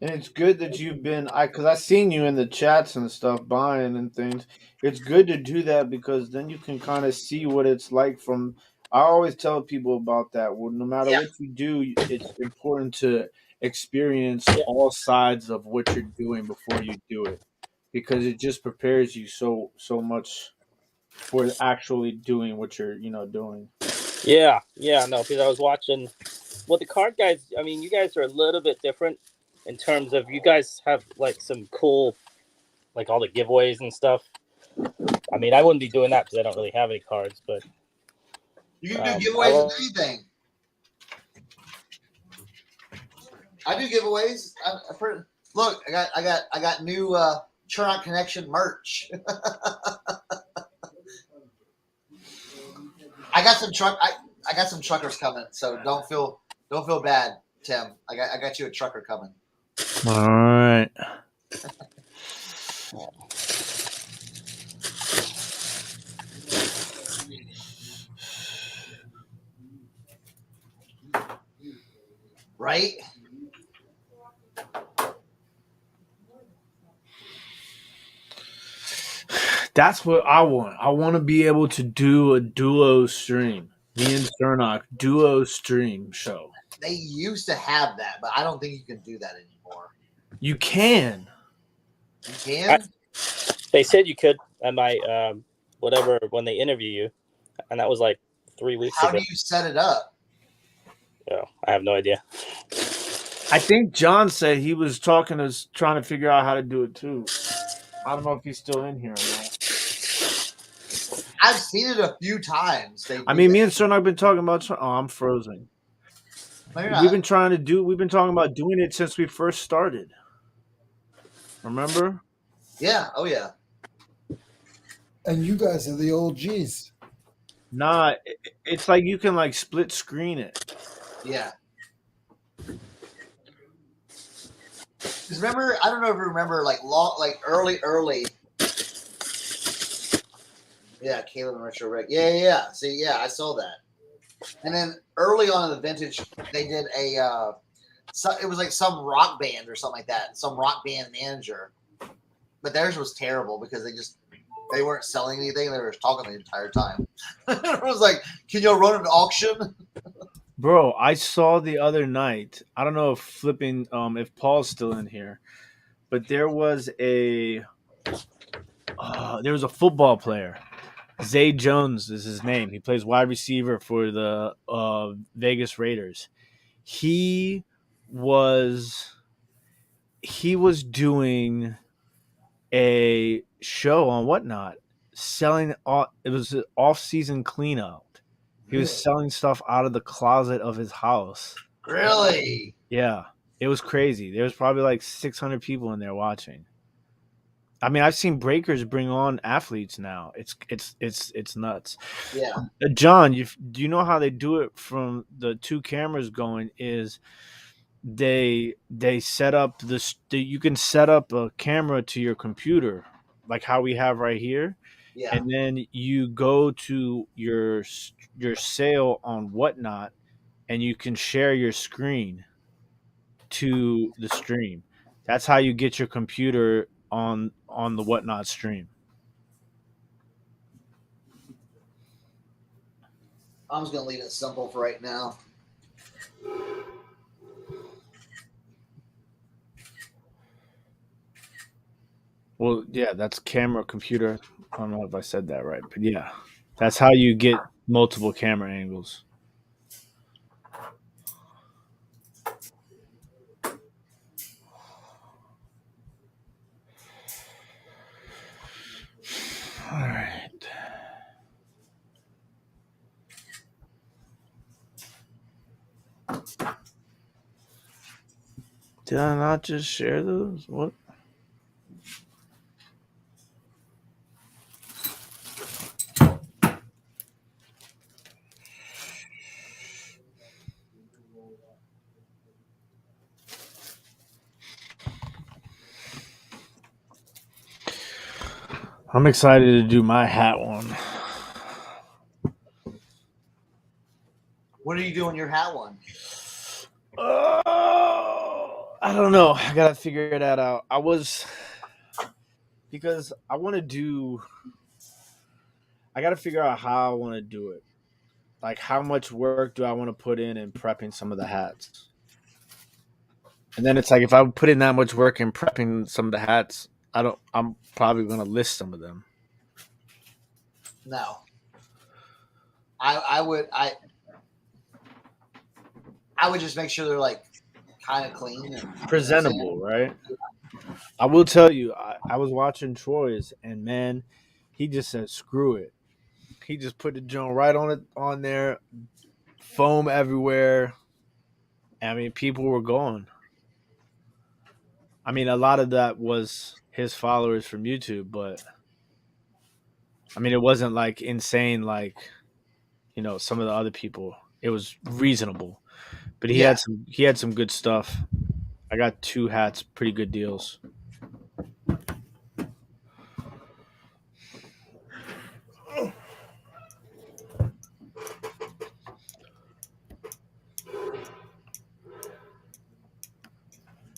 And it's good that you've been, because I seen you in the chats and stuff buying and things. It's good to do that because then you can kind of see what it's like from. I always tell people about that. Well, no matter what you do, it's important to experience all sides of what you're doing before you do it, because it just prepares you so much for actually doing what you're doing. Yeah, no, because I was watching. Well, the card guys. I mean, you guys are a little bit different in terms of you guys have like some cool, like all the giveaways and stuff. I mean, I wouldn't be doing that because I don't really have any cards, but you can do giveaways with anything. I do giveaways. Look, I got new Cernochsconnection merch. I got some truckers coming, so don't feel bad, Tim. I got you a trucker coming. All right. Right? That's what I want. I want to be able to do a duo stream. Me and Cernoch duo stream show. They used to have that, but I don't think you can do that anymore. You can. You can? They said you could at my whatever when they interview you, and that was like 3 weeks How ago. do you set it up? Oh, I have no idea. I think John said he was trying to figure out how to do it too. I don't know if he's still in here or not. I've seen it a few times. I mean, me and Cernoch have been talking about. Oh, I'm frozen. No, We've been talking about doing it since we first started. Remember? Yeah. Oh, yeah. And you guys are the OGs. Nah, it's like you can like split screen it. Yeah. Because remember, I don't know if you remember, like early. Yeah, Caleb and Retro Rick. Yeah. See, yeah, I saw that. And then early on in the vintage, they did it was like some rock band or something like that, some rock band manager. But theirs was terrible because they weren't selling anything. They were just talking the entire time. It was like, can you run an auction? Bro, I saw the other night. I don't know if if Paul's still in here, but there was a football player. Zay Jones is his name. He plays wide receiver for the Vegas Raiders. He was doing a show on Whatnot, selling it was an off-season cleanout. He was selling stuff out of the closet of his house. Really? Yeah, it was crazy. There was probably like 600 people in there watching. I mean, I've seen breakers bring on athletes now. It's nuts. Yeah. John, do you know how they do it from the two cameras going? Is they set up you can set up a camera to your computer, like how we have right here. Yeah. And then you go to your sale on Whatnot, and you can share your screen to the stream. That's how you get your computer on the Whatnot stream. I'm just gonna leave it simple for right now. Well, yeah, that's camera computer. I don't know if I said that right, but yeah, that's how you get multiple camera angles. All right. Did I not just share those? What? I'm excited to do my hat one. When are you doing your hat one? I don't know. I gotta figure that out. Because I want to do. I gotta figure out how I want to do it. Like, how much work do I want to put in prepping some of the hats? And then it's like, if I put in that much work in prepping some of the hats, I'm probably gonna list some of them. No. I would just make sure they're like kind of clean and Presentable, right? I will tell you, I was watching Troy's, and man, he just said, screw it. He just put the joint right on there, foam everywhere. I mean, people were going. I mean, a lot of that was his followers from YouTube, but I mean, it wasn't like insane like some of the other people. It was reasonable, but Yeah. he had some good stuff. I got 2 hats, pretty good deals.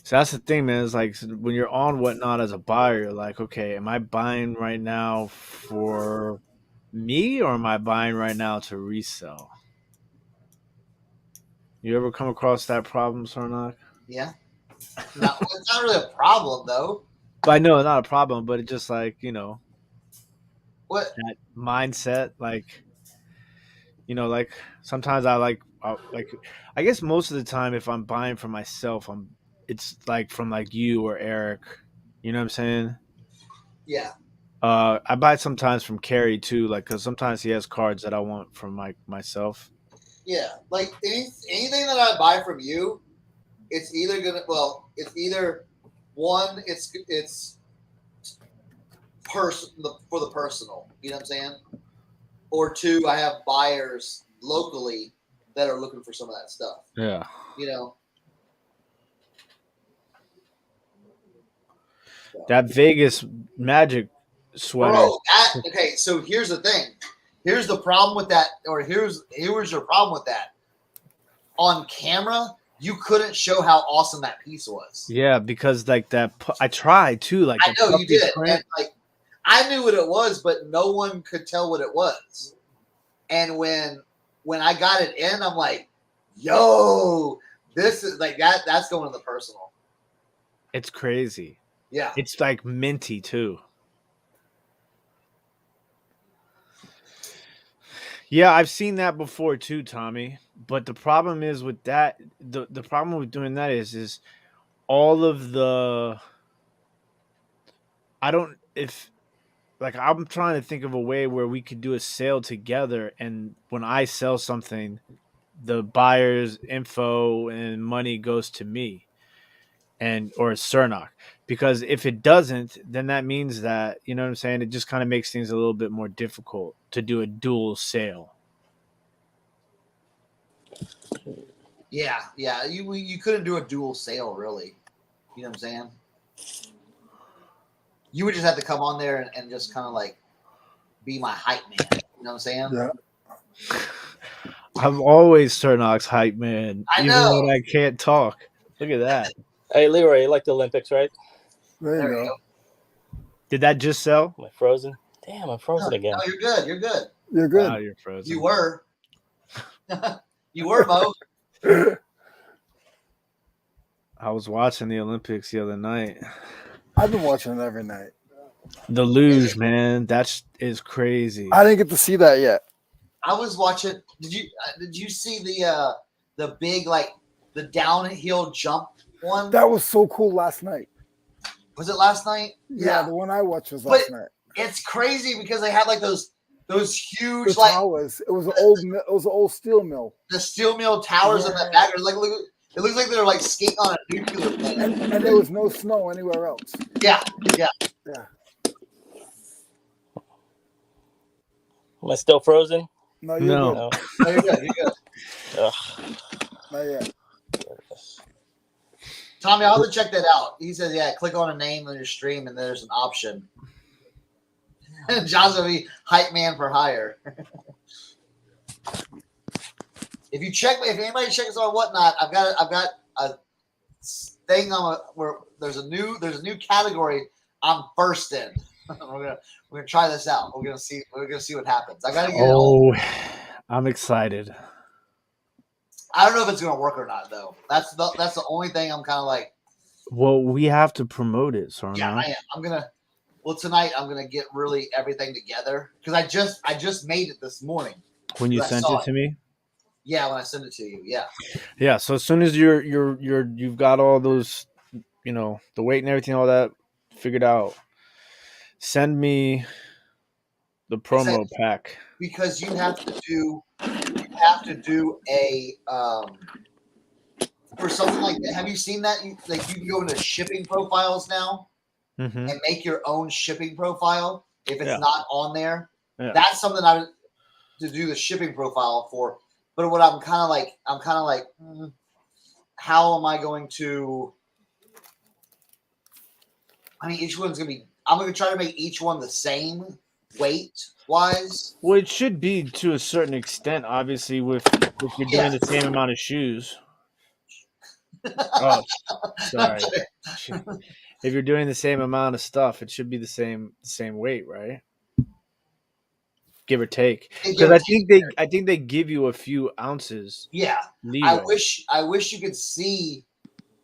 So that's the thing, man. Is like when you're on Whatnot as a buyer, you're like, okay, am I buying right now for me or am I buying right now to resell? You ever come across that problem, Cernoch? Yeah. No, it's not really a problem though. But I know it's not a problem, but it's just like, What? that mindset. Like sometimes I guess most of the time if I'm buying for myself, it's like from like you or Eric. You know what I'm saying? Yeah. I buy sometimes from Carrie too, like because sometimes he has cards that I want from myself. Yeah. Like anything that I buy from you, it's either it's either one, it's for the personal. You know what I'm saying? Or 2, I have buyers locally that are looking for some of that stuff. Yeah. You know. That Vegas Magic sweater. Bro, okay, so here's the thing. Here's the problem with that, or here's your problem with that. On camera, you couldn't show how awesome that piece was. Yeah, because like I tried too. Like I know you did. And, like, I knew what it was, but no one could tell what it was. And when I got it in, I'm like, yo, this is like that's going to the personal. It's crazy. Yeah. It's like minty too. Yeah, I've seen that before too, Tommy. But the problem is with that, the problem with doing that is all of the I'm trying to think of a way where we could do a sale together, and when I sell something, the buyer's info and money goes to me or Cernoch. Because if it doesn't, then that means that, you know what I'm saying, it just kind of makes things a little bit more difficult to do a dual sale. Yeah. You couldn't do a dual sale, really. You know what I'm saying? You would just have to come on there and just kind of like be my hype man. You know what I'm saying? Yeah. I'm always Cernoch's hype man, I even know. when I can't talk. Look at that. Hey, Leroy, you like the Olympics, right? There you There you go. Did that just sell? Am I frozen? Damn, I'm frozen No, again. no, you're good. You're good. You're good. Wow, you're frozen. You were. You were, Mo. I was watching the Olympics the other night. I've been watching it every night. The luge, man, that is crazy. I didn't get to see that yet. I was watching. Did you see the big like the downhill jump one? That was so cool last night. Was it last night? Yeah, the one I watched was last night. It's crazy because they had like those huge The like towers. It was an old steel mill. the steel mill towers in the back. It looks like they're like skating on a nuclear plant. And there was no snow anywhere else. Yeah. Am I still frozen? No, No. No. No, you're good. You're good. Ugh. Not yet. Tommy, I'll have to check that out. He says, yeah, click on a name on your stream and there's an option. John's gonna be hype man for hire. If anybody checks on Whatnot, I've got a thing where there's a new category I'm first in. we're gonna try this out. We're gonna see what happens. I gotta get it all. I'm excited. I don't know if it's gonna work or not though. That's the only thing I'm kind of like. Well, we have to promote it, Cernoch. Yeah, I am. Tonight I'm gonna get really everything together because I just made it this morning. When you sent it to me. Yeah, when I send it to you. Yeah. Yeah. So as soon as you've got all those, the weight and everything, all that figured out, send me the promo pack. Because you have to do a for something like that. Have you seen that? You can go into shipping profiles now Mm-hmm. and make your own shipping profile if it's Yeah. not on there. Yeah. That's something I to do the shipping profile for. But what I'm kind of like, how am I going to? I mean, each one's gonna be. I'm gonna try to make each one the same weight wise. Well, it should be to a certain extent, obviously, if you're doing the same amount of shoes. Oh, sorry. If you're doing the same amount of stuff, it should be the same weight, right? Give or take. Because I think they give you a few ounces. Yeah. Leeway. I wish you could see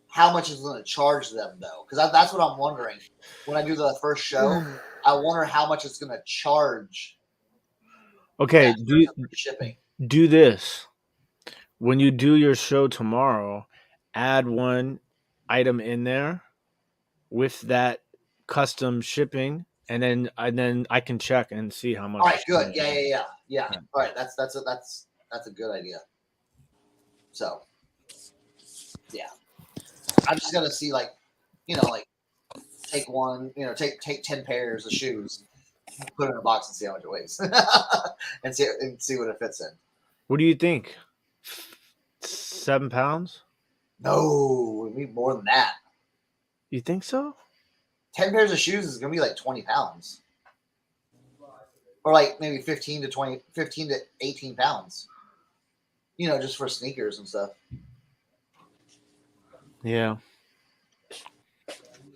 how much it's going to charge them though, because that's what I'm wondering when I do the first show. I wonder how much it's going to charge. Okay, shipping. Do this. When you do your show tomorrow, add one item in there with that custom shipping, and then I can check and see how much. All right, good. Yeah. All right, that's a good idea. So, yeah, I'm just gonna see take one, take 10 pairs of shoes, put it in a box and see how much it weighs, and see what it fits in. What do you think? 7 pounds? No, we need more than that. You think so? 10 pairs of shoes is gonna be like 20 pounds, or like maybe 15 to 18 pounds. Just for sneakers and stuff. Yeah.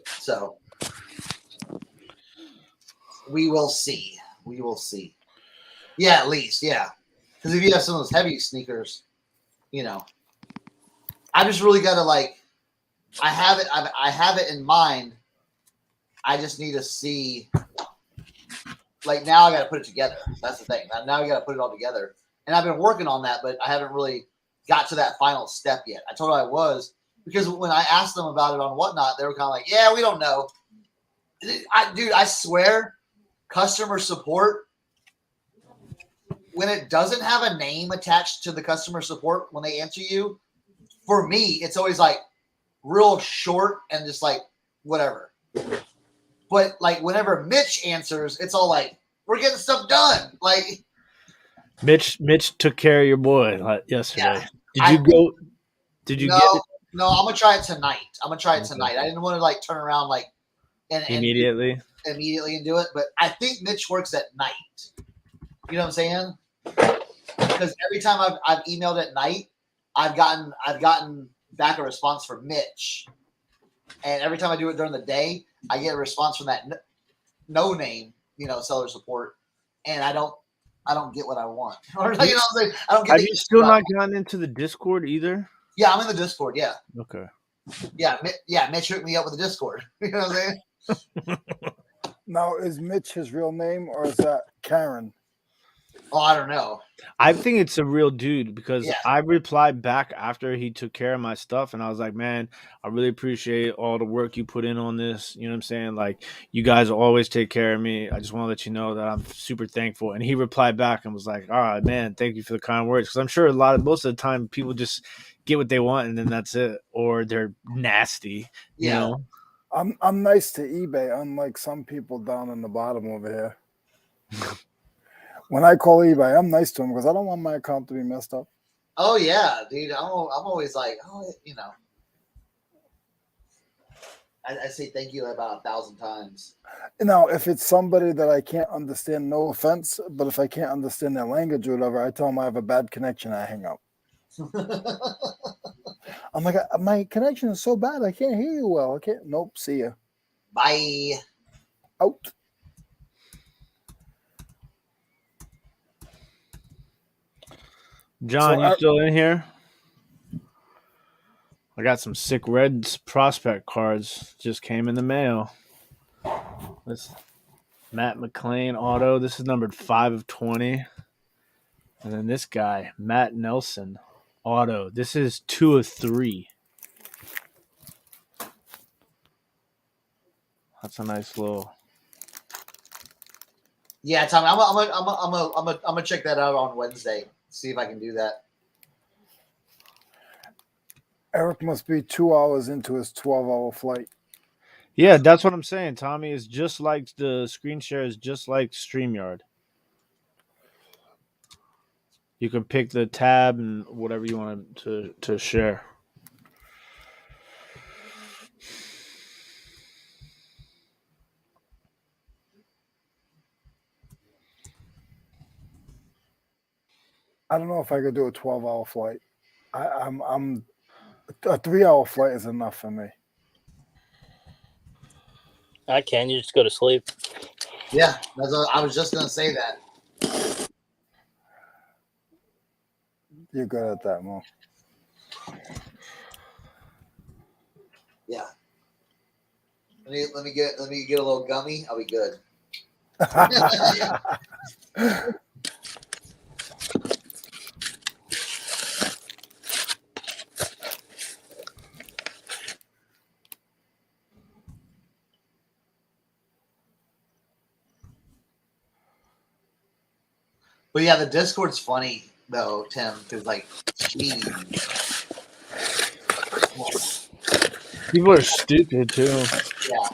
So we will see. Yeah, at least, yeah. Because if you have some of those heavy sneakers, I just really got to I have it in mind. I just need to see. Now I got to put it together. That's the thing. Now I got to put it all together. And I've been working on that, but I haven't really got to that final step yet. I told her I was, because when I asked them about it on Whatnot, they were kind of like, yeah, we don't know. Dude, I swear, customer support, when it doesn't have a name attached to the customer support when they answer you, for me, it's always real short and just whatever. But whenever Mitch answers, it's all we're getting stuff done. Mitch took care of your boy yesterday. Yeah. Did you get it? No, I'm gonna try it tonight. I didn't want to turn around and immediately and do it, but I think Mitch works at night. You know what I'm saying? Because every time I've emailed at night, I've gotten back a response from Mitch, and every time I do it during the day, I get a response from that no name, seller support, and I don't get what I want. Or, you know what I'm saying? I don't get. Have you still not gotten into the Discord either? Yeah, I'm in the Discord. Yeah. Okay. Yeah, Mitch hooked me up with the Discord. You know what I'm saying? Now, is Mitch his real name or is that Karen? Oh, I don't know. I think it's a real dude because I replied back after he took care of my stuff, and I was like, man, I really appreciate all the work you put in on this. You know what I'm saying? You guys always take care of me. I just want to let you know that I'm super thankful. And he replied back and was like, all right, man, thank you for the kind words. Because I'm sure most of the time people just get what they want and then that's it. Or they're nasty, you know? I'm nice to eBay, unlike some people down in the bottom over here. When I call eBay, I'm nice to them because I don't want my account to be messed up. Oh yeah, dude. I'm always I say thank you about 1,000 times. Now, if it's somebody that I can't understand, no offense, but if I can't understand their language or whatever, I tell them I have a bad connection. I hang up. I'm like, my connection is so bad, I can't hear you well. I can't. Nope. See ya. Bye. Out. John, you still in here? I got some sick Reds prospect cards. Just came in the mail. This Matt McClain auto. This is numbered 5/20. And then this guy, Matt Nelson auto. This is 2/3. That's a nice little. Yeah, Tommy. I'm gonna check that out on Wednesday. See if I can do that. Eric must be 2 hours into his 12-hour flight. Yeah, that's what I'm saying. Tommy is just like the screen share is just like StreamYard. You can pick the tab and whatever you want to share. I don't know if I could do a 12-hour flight. I'm a 3-hour flight is enough for me. I can. You just go to sleep. Yeah, I was just gonna say that. You're good at that, Mo. Yeah. Let me get a little gummy. I'll be good. But yeah, the Discord's funny though, Tim, because like, geez. People are stupid too. Yeah.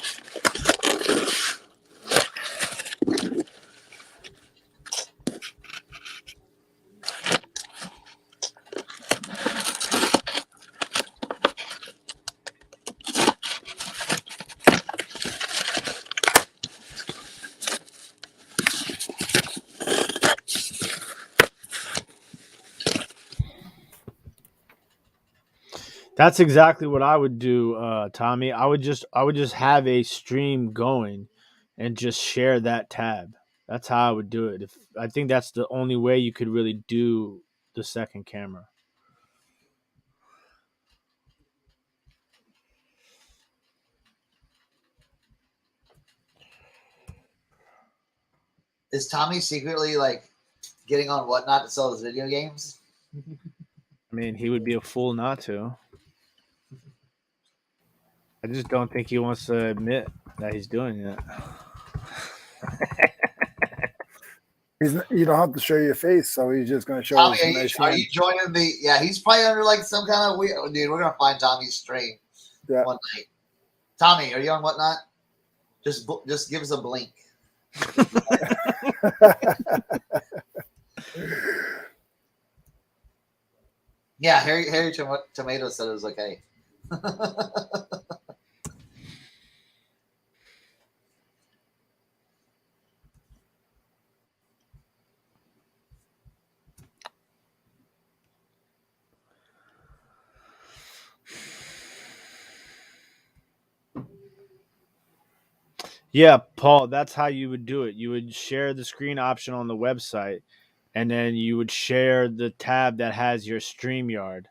That's exactly what I would do, Tommy. I would just have a stream going and just share that tab. That's how I would do it. If I think that's the only way you could really do the second camera. Is Tommy secretly like getting on Whatnot to sell his video games? I mean, he would be a fool not to. I just don't think he wants to admit that he's doing it. You don't have to show your face, so he's just going to show Tommy, his nice are hand. you joining the? Yeah, he's probably under like some kind of weird. Dude, we're gonna find Tommy's stream Yeah. one night. Tommy, are you on Whatnot? Just give us a blink. Yeah, Harry Tomato said it was okay. Yeah, Paul, that's how you would do it. You would share the screen option on the website, and then you would share the tab that has your StreamYard.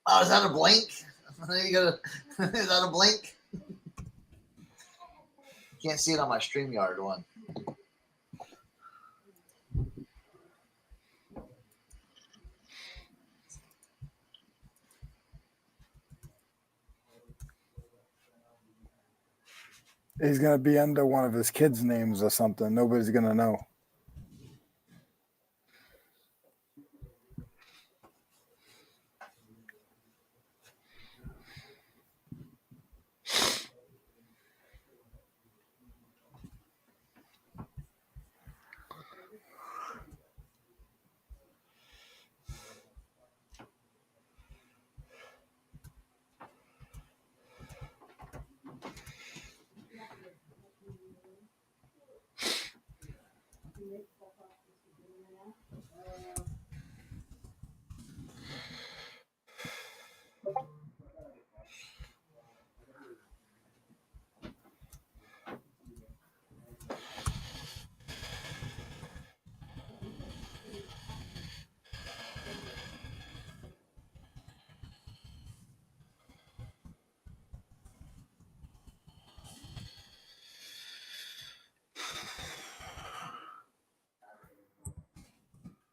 Oh, is that a blink? You gotta, is that a blink? Can't see it on my StreamYard one. He's going to be under one of his kids' names or something. Nobody's going to know.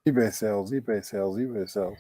eBay sales, eBay sales, eBay sales.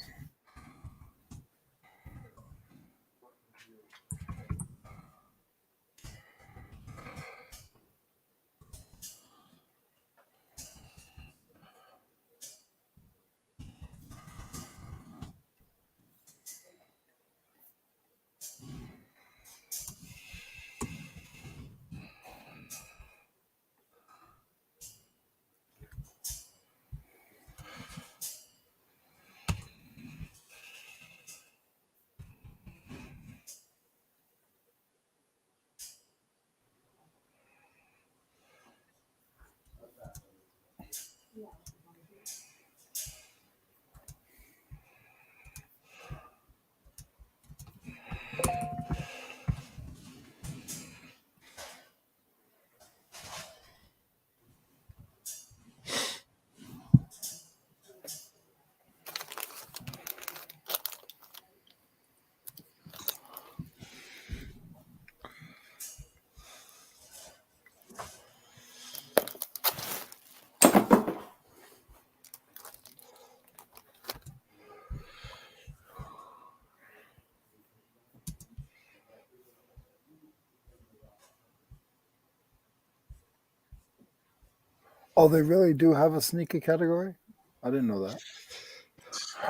Oh, they really do have a sneaker category? I didn't know that.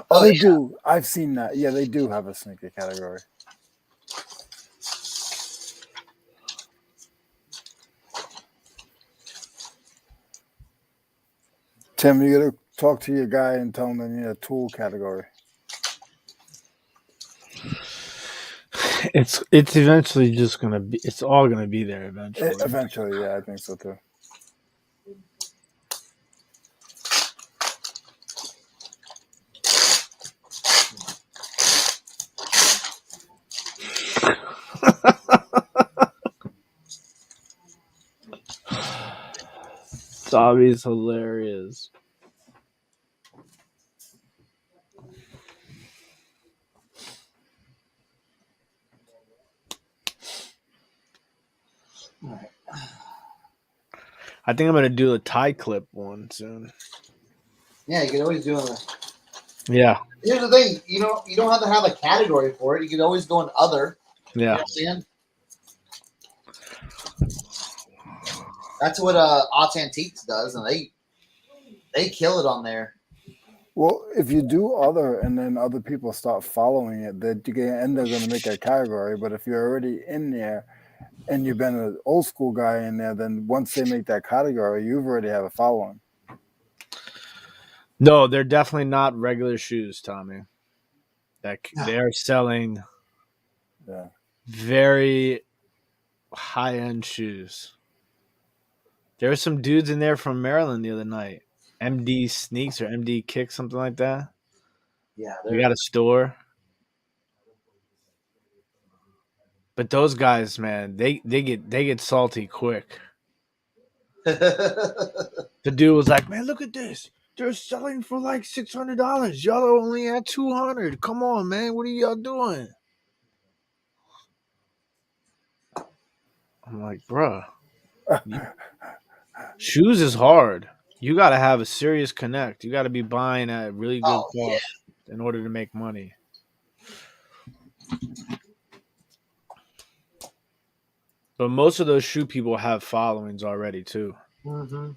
Oh, they do. I've seen that. Yeah, they do have a sneaker category. Tim, you gotta talk to your guy and tell him they need a tool category. It's eventually just gonna be. It's all gonna be there eventually. Eventually, yeah, I think so too. Dobby's hilarious. I think I'm gonna do a tie clip one soon. Yeah, you can always do it. Yeah, Here's the thing, you don't have to have a category for it. You can always go in other. You know yeah. what I'm saying? That's what Odds Antiques does, and they kill it on there. Well, if you do other and then other people start following it, then you can end up going to make a category. But if you're already in there and you've been an old school guy in there, then once they make that category, you've already have a following. No, they're definitely not regular shoes, Tommy. They're selling Yeah. very high-end shoes. There were some dudes in there from Maryland the other night. MD Sneaks or MD Kick, something like that. Yeah, They got a store. But those guys, man, they get salty quick. The dude was like, "Man, look at this. They're selling for like $600. Y'all are only at $200. Come on, man. What are y'all doing?" I'm like, bruh, shoes is hard. You got to have a serious connect. You got to be buying at really good cost in order to make money. But most of those shoe people have followings already too. Mm-hmm.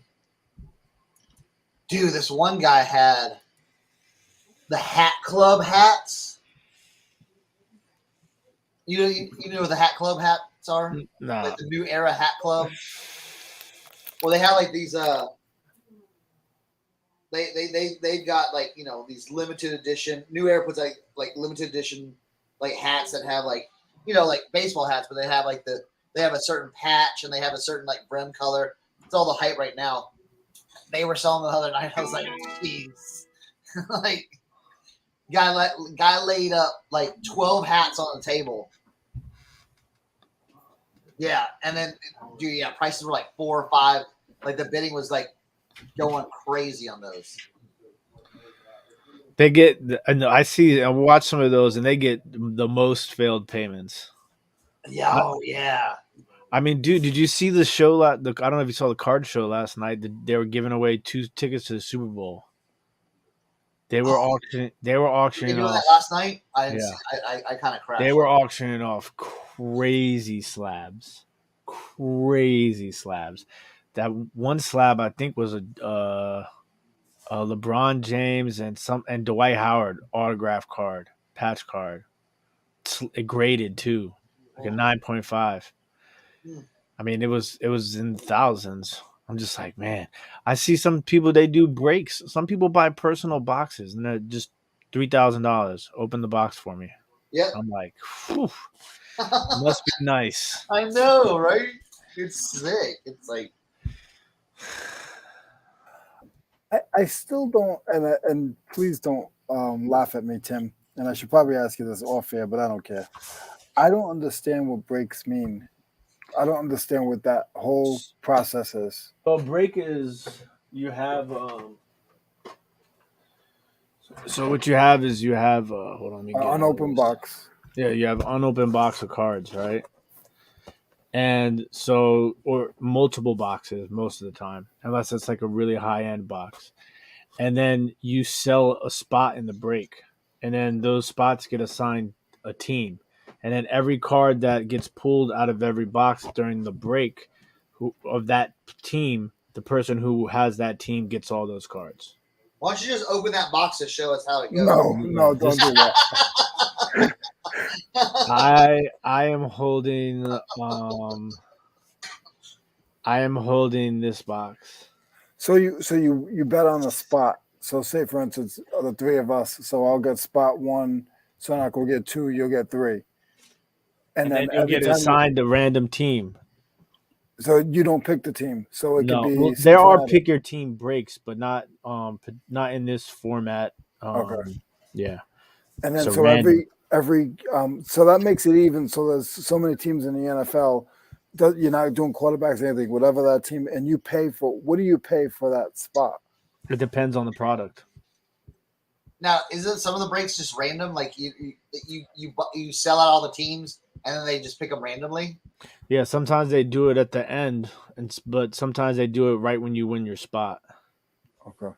Dude, this one guy had the Hat Club hats. You know what the Hat Club hats are? Nah. Like the New Era Hat Club. Well, they have like these. They've got like these limited edition. New Era puts like limited edition like hats that have like like baseball hats, but they have like they have a certain patch and they have a certain like brim color. It's all the hype right now. They were selling the other night. I was like, jeez, like guy laid up like 12 hats on the table. Yeah, and then dude, yeah, prices were like 4 or 5. Like the bidding was like going crazy on those. They get. I watch some of those, and they get the most failed payments. Yeah, oh yeah. I mean, dude, did you see the show? I don't know if you saw the card show last night. They were giving away 2 tickets to the Super Bowl. They were Oh. auctioning. They were Were they auctioning doing off. that last night? I didn't Yeah. see. I kind of crashed. They were auctioning off crazy slabs. Crazy slabs. That one slab I think was a LeBron James and Dwight Howard autograph card, patch card. It graded too, like a 9.5. Hmm. I mean, it was in thousands. I'm just like, man. I see some people they do breaks. Some people buy personal boxes and they're just $3,000. Open the box for me. Yep. I'm like, whew, must be nice. I know, right? It's sick. It's like, I still don't, and please don't laugh at me, Tim. And I should probably ask you this off air, but I don't care. I don't understand what breaks mean. I don't understand what that whole process is. Well, break is you have. So what you have is you have. Hold on, let me get Unopened box. Yeah, you have unopened box of cards, right? And so, or multiple boxes most of the time, unless it's like a really high end box. And then you sell a spot in the break, and then those spots get assigned a team. And then every card that gets pulled out of every box during the break of that team, the person who has that team gets all those cards. why don't you just open that box to show us how it goes? No, don't do that. I am holding this box. So you bet on the spot. So say for instance, the three of us. So I'll get spot one. Cernoch will get two. You'll get three. And then you'll every get time assigned a random team. so you don't pick the team. So it No, could be. well, there are Cincinnati. pick your team breaks, but not in this format. Okay. Yeah. And then So so random. every so that makes it even. So there's so many teams in the NFL. You're not doing quarterbacks or anything. Whatever that team, and you pay for. What do you pay for that spot? It depends on the product. Now, isn't some of the breaks just random? Like you sell out all the teams and then they just pick them randomly? Yeah, sometimes they do it at the end, but sometimes they do it right when you win your spot. Okay.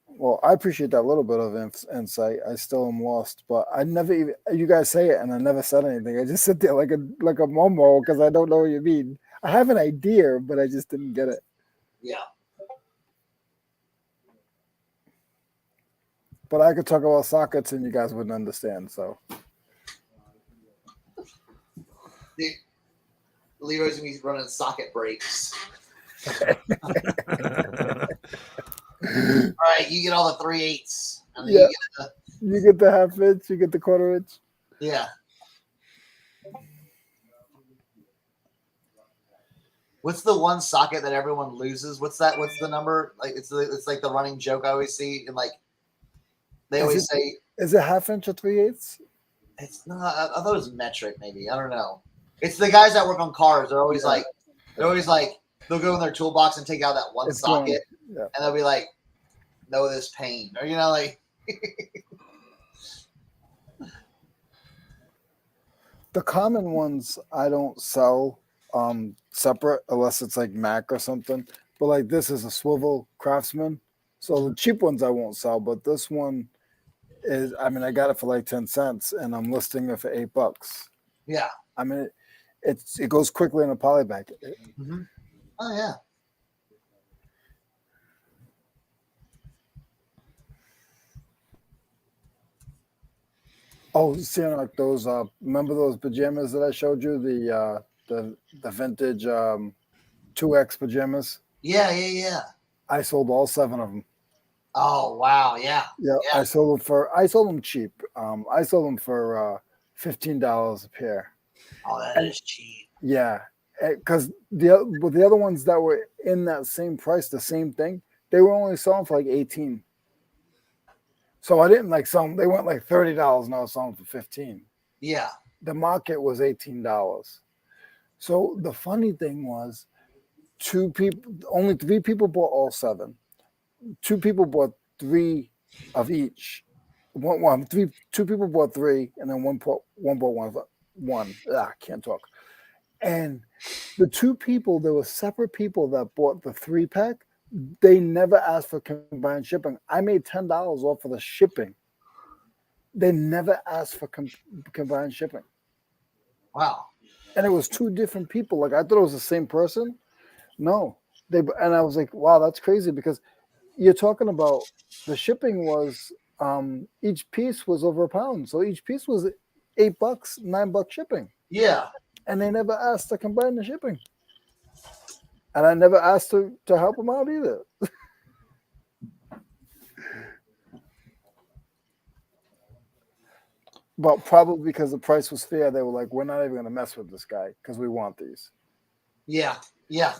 Well, I appreciate that little bit of insight. I still am lost, but I never even. You guys say it, and I never said anything. I just sit there like a momo because I don't know what you mean. I have an idea, but I just didn't get it. Yeah. But I could talk about sockets, and you guys wouldn't understand. So Leroy's gonna be running socket breaks. All right, you get all the 3/8. And then Yeah. you you get the half inch, you get the quarter inch. yeah. What's the one socket that everyone loses? What's that? What's the number? Like it's like the running joke I always see, and like they always say Is it half inch or 3/8? it's not. I thought it was metric, maybe. I don't know. It's the guys that work on cars. They're always like they'll go in their toolbox and take out that one socket, yeah. and they'll be like, "Know this pain," or like. The common ones I don't sell separate unless it's like Mac or something. But like this is a swivel Craftsman. So the cheap ones I won't sell, but this one is I got it for like 10 cents and I'm listing it for $8. Yeah. I mean it goes quickly in a poly bag. Mm-hmm. Oh yeah. Oh, seeing like those remember those pajamas that I showed you? The vintage 2X pajamas? Yeah. I sold all 7 of them. Oh wow, yeah. Yeah, I sold them cheap. I sold them for $15 a pair. Oh, that is cheap. Yeah, because the other ones that were in that same price, the same thing, they were only selling for like 18. So I didn't like sell them. They went like $30, and I was selling for 15. Yeah. The market was $18. So the funny thing was, only 3 people bought all 7. 2 people bought 3 of each. 2 people bought 3, and then one bought one. I can't talk. And the 2 people, there were separate people that bought the 3-pack. They never asked for combined shipping. I made $10 off of the shipping. They never asked for combined shipping. Wow. And it was two different people. Like, I thought it was the same person. No. And I was like, wow, that's crazy, because you're talking about the shipping was each piece was over £1. So each piece was $8, $9 shipping. Yeah. And they never asked to combine the shipping. And I never asked to help them out either. But probably because the price was fair, they were like, we're not even going to mess with this guy because we want these. Yeah. Yeah.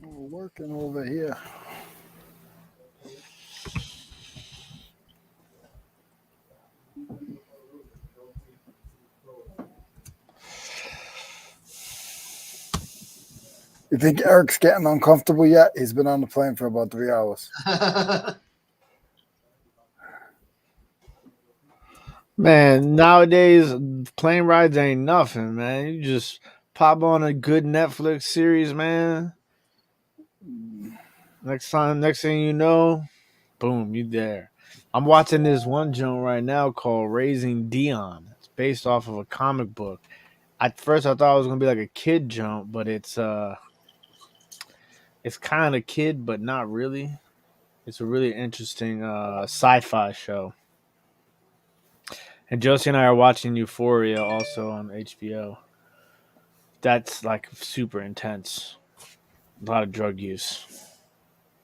We're working over here. You think Eric's getting uncomfortable yet? He's been on the plane for about 3 hours. Man, nowadays plane rides ain't nothing, man. You just pop on a good Netflix series, man. Next thing you know, boom, you there. I'm watching this one joint right now called Raising Dion. It's based off of a comic book. At first I thought it was gonna be like a kid jump, but it's kind of kid, but not really. It's a really interesting sci-fi show. And Josie and I are watching Euphoria also on HBO. That's like super intense. A lot of drug use.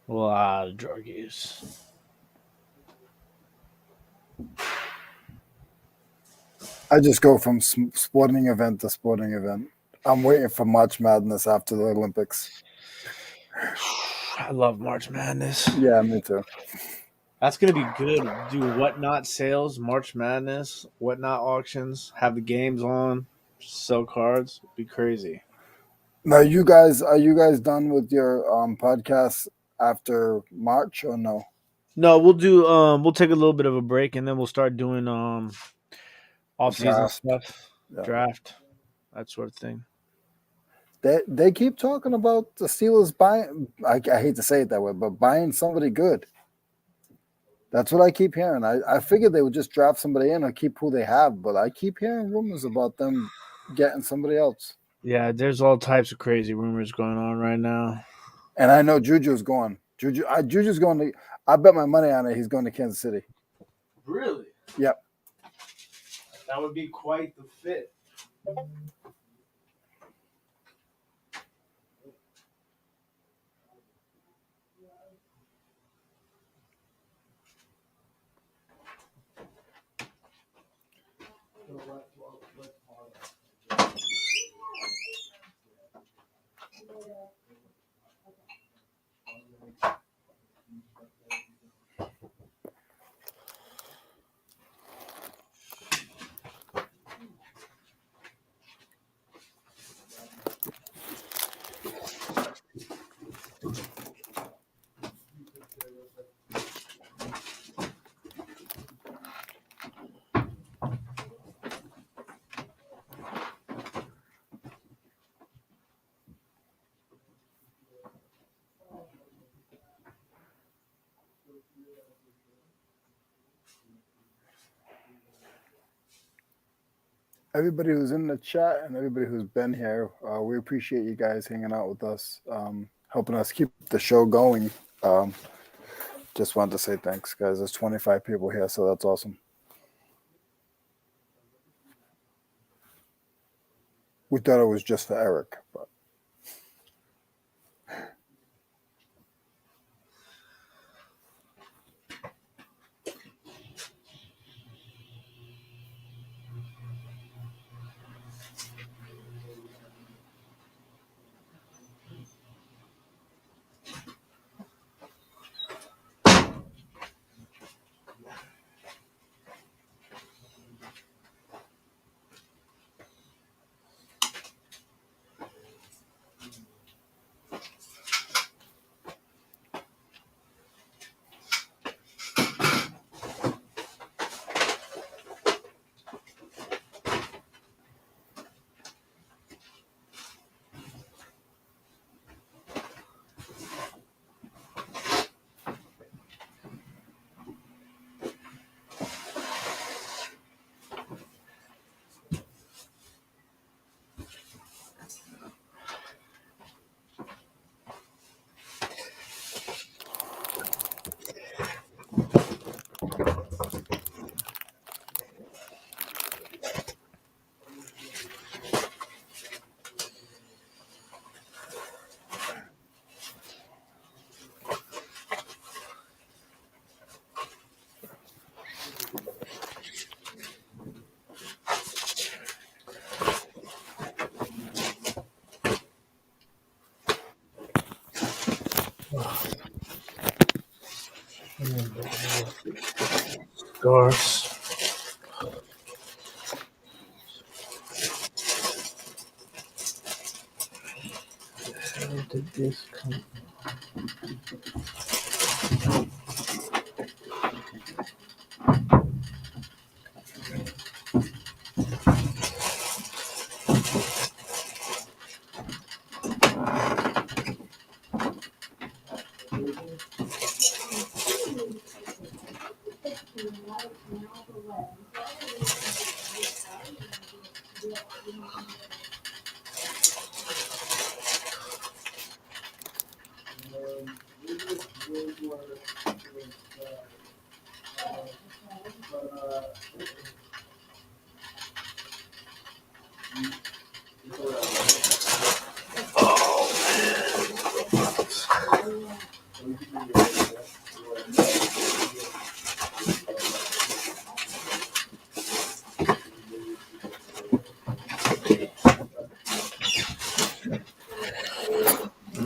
A lot of drug use. I just go from sporting event to sporting event. I'm waiting for March Madness after the Olympics. I love March Madness. Yeah, me too. That's gonna be good. Do whatnot sales, March Madness, whatnot auctions, have the games on, sell cards. Be crazy. Now, you guys, are you guys done with your podcast after March or no? No, we'll do we'll take a little bit of a break and then we'll start doing off season Draft. stuff. Yeah. Draft. That sort of thing. They keep talking about the Steelers buying. I hate to say it that way, but buying somebody good. That's what I keep hearing. I figured they would just draft somebody in or keep who they have, but I keep hearing rumors about them getting somebody else. Yeah, there's all types of crazy rumors going on right now. And I know Juju's going. Juju's going to. I bet my money on it. He's going to Kansas City. Really? Yep. That would be quite the fit. Everybody who's in the chat and everybody who's been here, we appreciate you guys hanging out with us, helping us keep the show going. Just wanted to say thanks, guys. There's 25 people here, so that's awesome. We thought it was just for Eric, but Scars. Where did this come?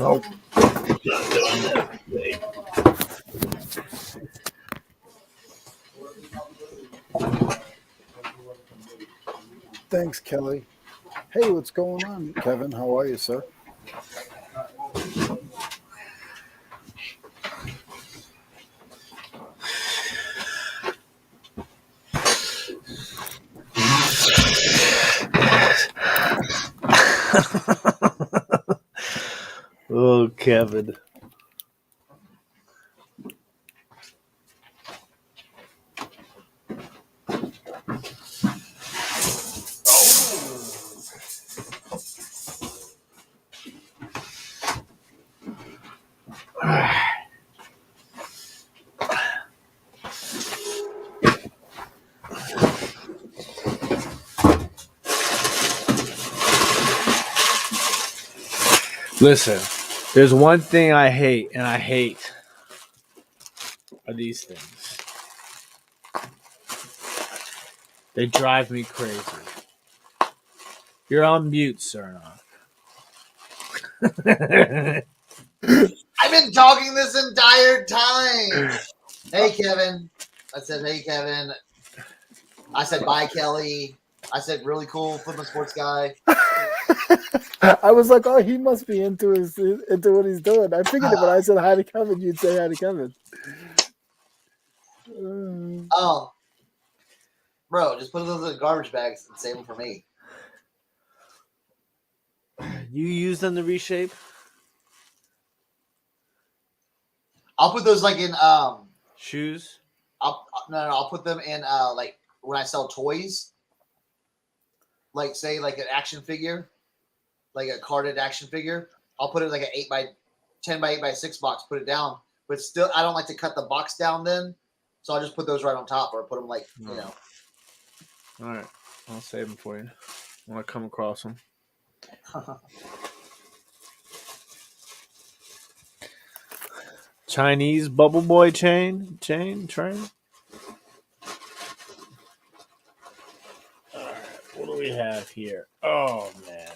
Nope. Thanks, Kelly. Hey, what's going on, Kevin? How are you, sir? Oh, Kevin. Listen, there's one thing I hate, and I hate are these things. They drive me crazy. You're on mute, Cernoch. I've been talking this entire time. Hey, Kevin. I said, hey, Kevin. I said, bye, Kelly. I said, really cool, flipping sports guy. I was like, oh, he must be into what he's doing. I figured that when I said hi to Kevin, you'd say hi to Kevin. Oh, bro, just put those in garbage bags and save them for me. You use them to reshape? I'll put those like in Shoes? I'll put them in like when I sell toys. Like say like an action figure, like a carded action figure. I'll put it like an 8x10 by 8x6 box, put it down. But still I don't like to cut the box down then. So I'll just put those right on top or put them like, you know. All right. I'll save them for you when I come across them. Chinese bubble boy train. All right, what do we have here? Oh man.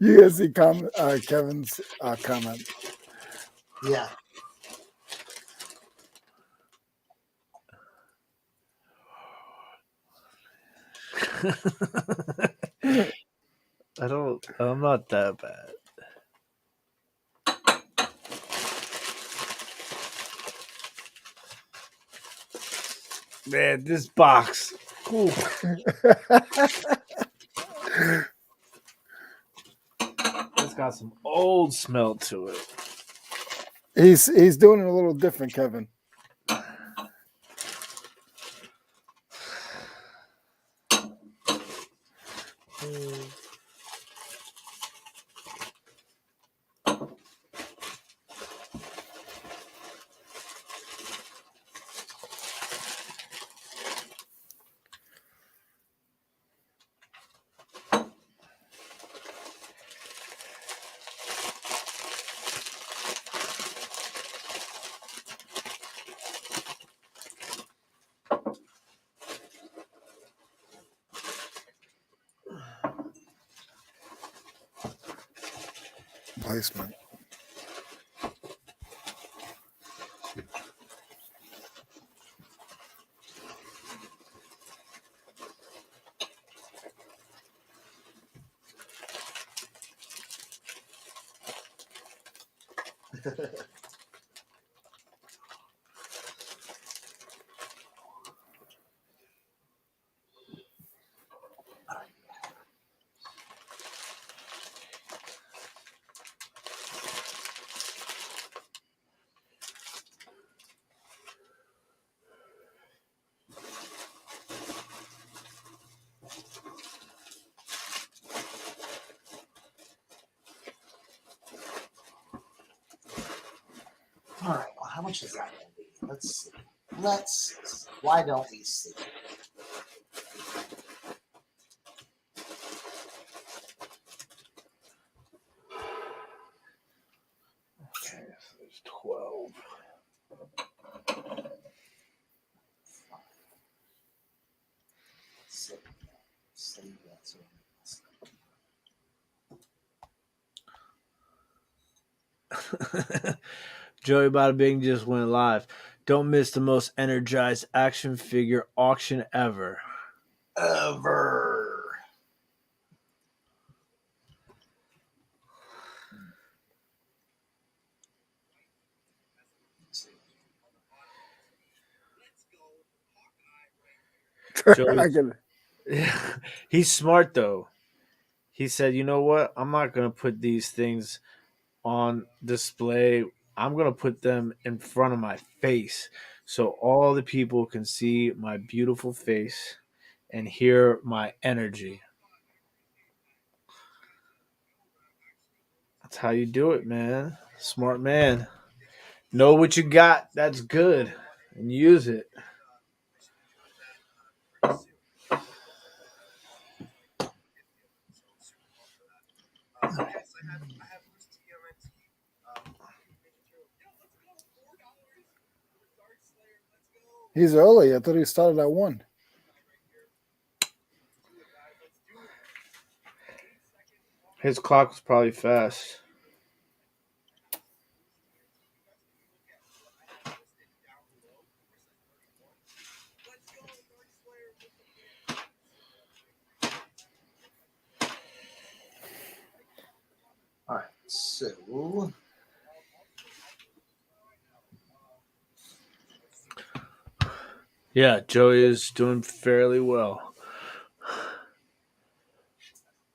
You guys see Kevin's comment. Yeah. I'm not that bad. Man, this box. Ooh. It's got some old smell to it. He's doing it a little different, Kevin. Placement. All right. Well, how much is that going to be? Let's see. Why don't we see? Okay, so there's 12. Joey Bada Bing just went live. Don't miss the most energized action figure auction ever. Ever. Joey, I can- he's smart though. He said, "You know what? I'm not gonna put these things on display. I'm gonna put them in front of my face, so all the people can see my beautiful face and hear my energy." That's how you do it, man. Smart man. Know what you got. That's good, and use it. He's early. I thought he started at 1. His clock was probably fast. All right. So Yeah, Joey is doing fairly well.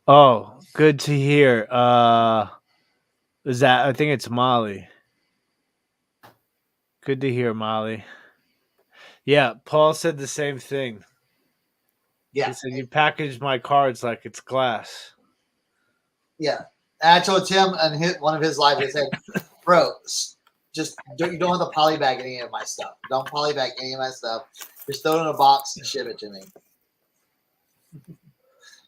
Oh, good to hear. Is that? I think it's Molly. Good to hear, Molly. Yeah, Paul said the same thing. yeah, He said you packaged my cards like it's glass. yeah. And I told Tim and one of his lives, I said, "Bro, just you don't have to polybag any of my stuff. Don't polybag any of my stuff. Just throw it in a box and ship it to me."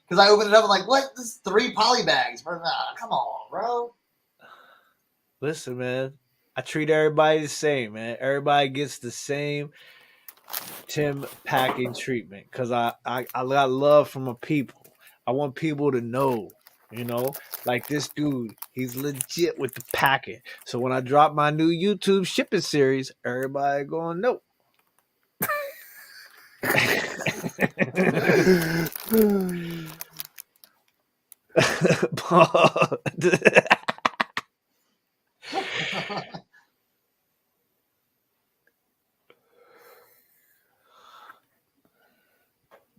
Because I opened it up, I'm like, "What? This is 3 polybags? Bro, nah, come on, bro." Listen, man, I treat everybody the same, man. Everybody gets the same Tim packing treatment because I got love from my people. I want people to know, like this dude, he's legit with the packing. So when I drop my new YouTube shipping series, everybody gonna know. Paul-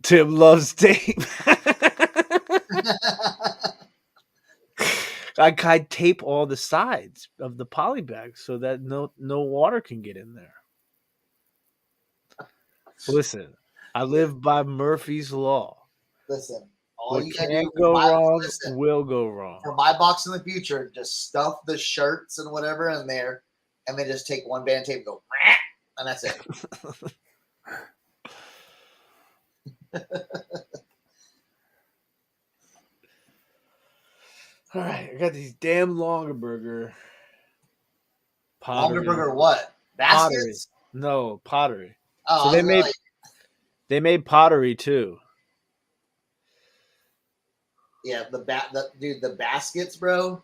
Tim loves tape. I tape all the sides of the poly bag so that no water can get in there. Listen, I live by Murphy's Law. Listen, all What you gotta can do go wrong listen, will go wrong. for my box in the future, just stuff the shirts and whatever in there, and then just take one band tape and go, and that's it. All right, I got these damn Longaberger pottery. Longaberger what? Baskets? No, pottery. Oh, So I was like, they made pottery too. yeah, the baskets, bro.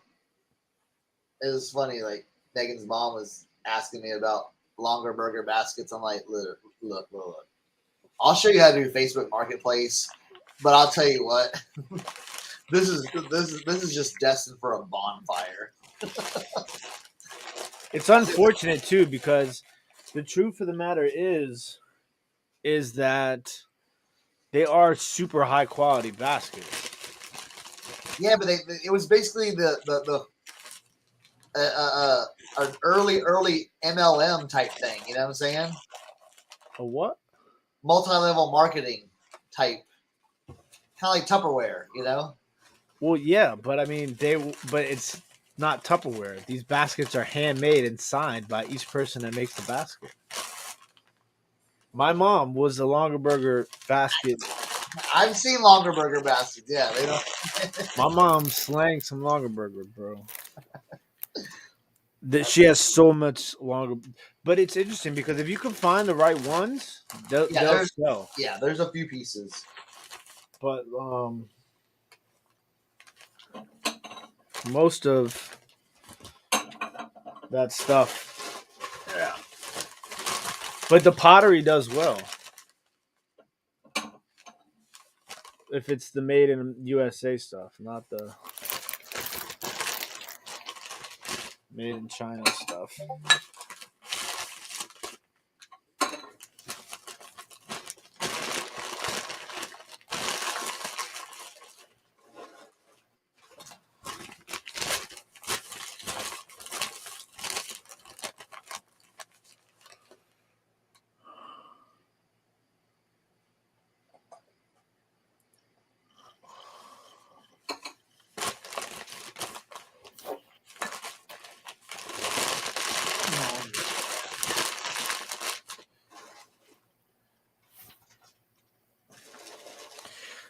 It was funny. Like Megan's mom was asking me about Longaberger baskets. I'm like, look. I'll show you how to do Facebook Marketplace, but I'll tell you what, this is just destined for a bonfire. It's unfortunate too because the truth of the matter is that they are super high quality baskets. Yeah, but it was basically an early MLM type thing. You know what I'm saying? A what? Multi-level marketing type, kind of like Tupperware. You know? Well, yeah, but I mean, but it's not Tupperware. These baskets are handmade and signed by each person that makes the basket. My mom was the Longaberger basket. I've seen Longaberger baskets. Yeah, they don't. My mom slang some Longaberger, bro. That she has so much longer, but it's interesting because if you can find the right ones, they'll sell. Yeah, there's a few pieces. But most of that stuff. Yeah. But the pottery does well. If it's the made in USA stuff, not the made in China stuff.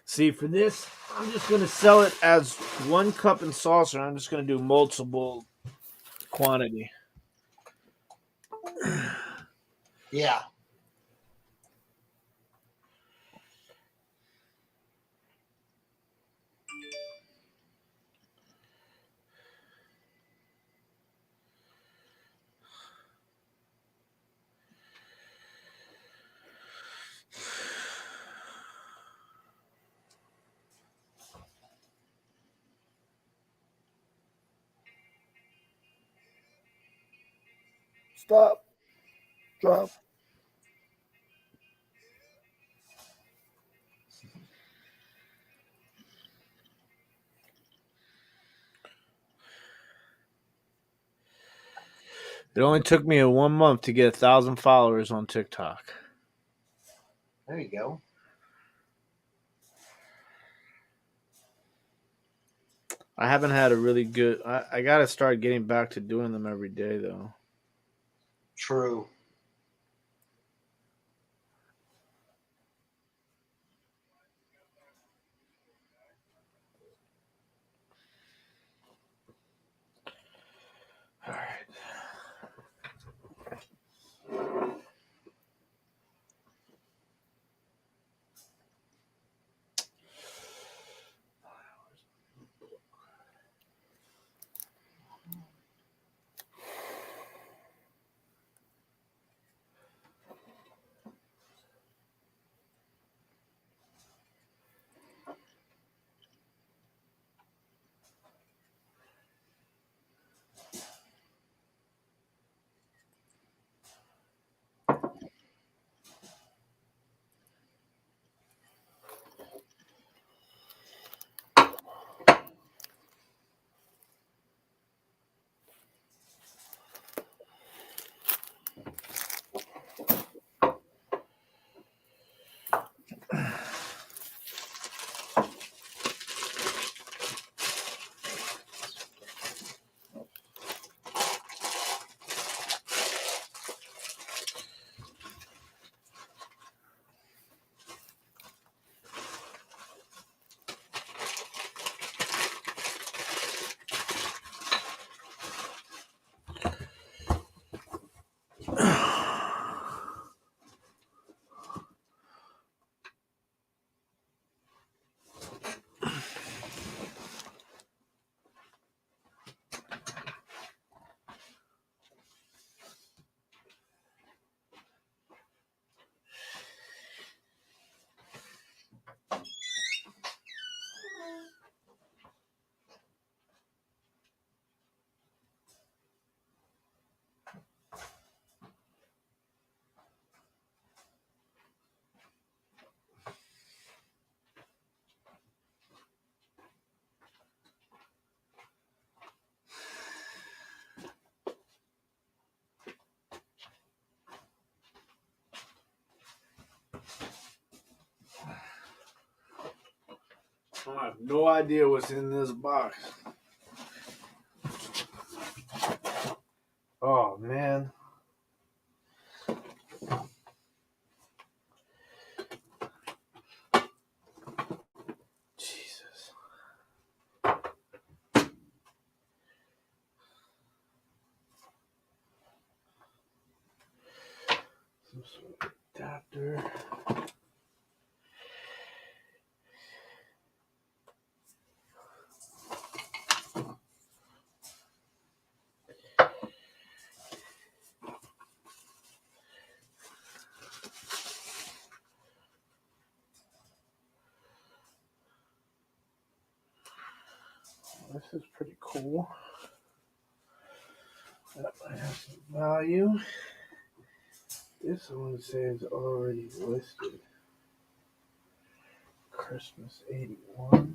See, for this, I'm just going to sell it as 1 cup and saucer. I'm just going to do multiple quantity. Yeah. Stop. Drop. It only took me 1 month to get 1,000 followers on TikTok. There you go. I haven't had a really good. I got to start getting back to doing them every day, though. True. All right. I have no idea what's in this box. Oh, man. Jesus. Some sort of adapter. is pretty cool. That might have some value. This one says already listed. Christmas 81.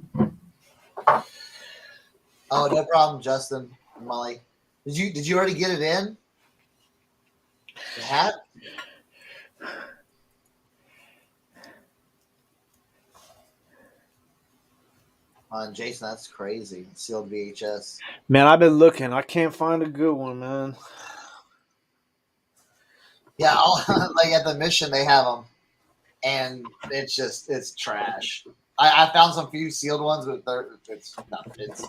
Oh, no problem, Justin and Molly. Did you already get it in? The hat? Jason, that's crazy. Sealed VHS. Man, I've been looking. I can't find a good one, man. Yeah, like at the mission they have them, and it's trash. I found some few sealed ones, but it's not. It's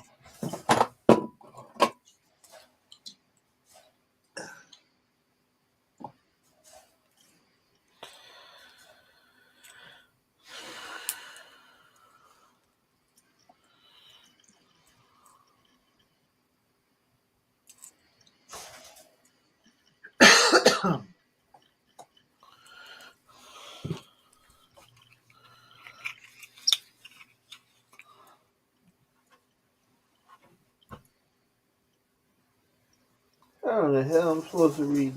How the hell I'm supposed to read?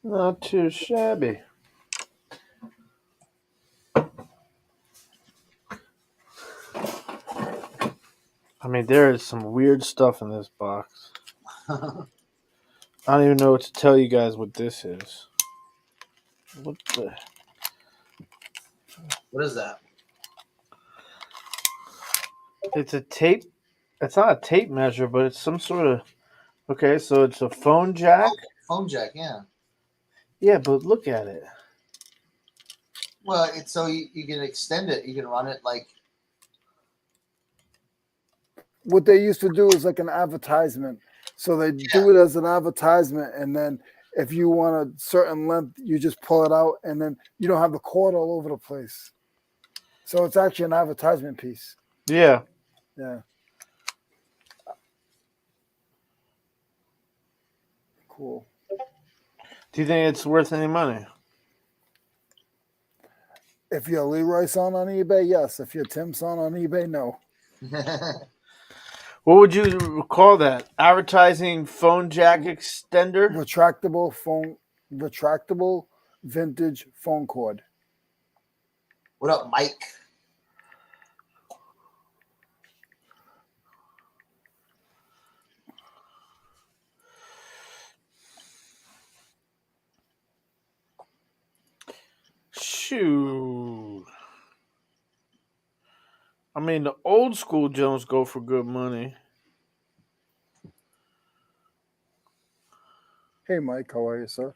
Not too shabby. I mean, there is some weird stuff in this box. I don't even know what to tell you guys what this is. What the? what is that? It's a tape. It's not a tape measure, but it's some sort of. Okay, so it's a phone jack. Phone jack, yeah. Yeah, but look at it. Well, it's so you can extend it. You can run it like. What they used to do is like an advertisement. So they do it as an advertisement, and then If you want a certain length, you just pull it out, and then you don't have the cord all over the place. So it's actually an advertisement piece. Yeah. Yeah. Cool. Do you think it's worth any money? If you're a Leroy son on eBay, yes. If you're Tim son on eBay, no. What would you call that? Advertising phone jack extender? Retractable vintage phone cord. What up, Mike? Shoot. I mean, the old school Jones go for good money. Hey, Mike, how are you, sir?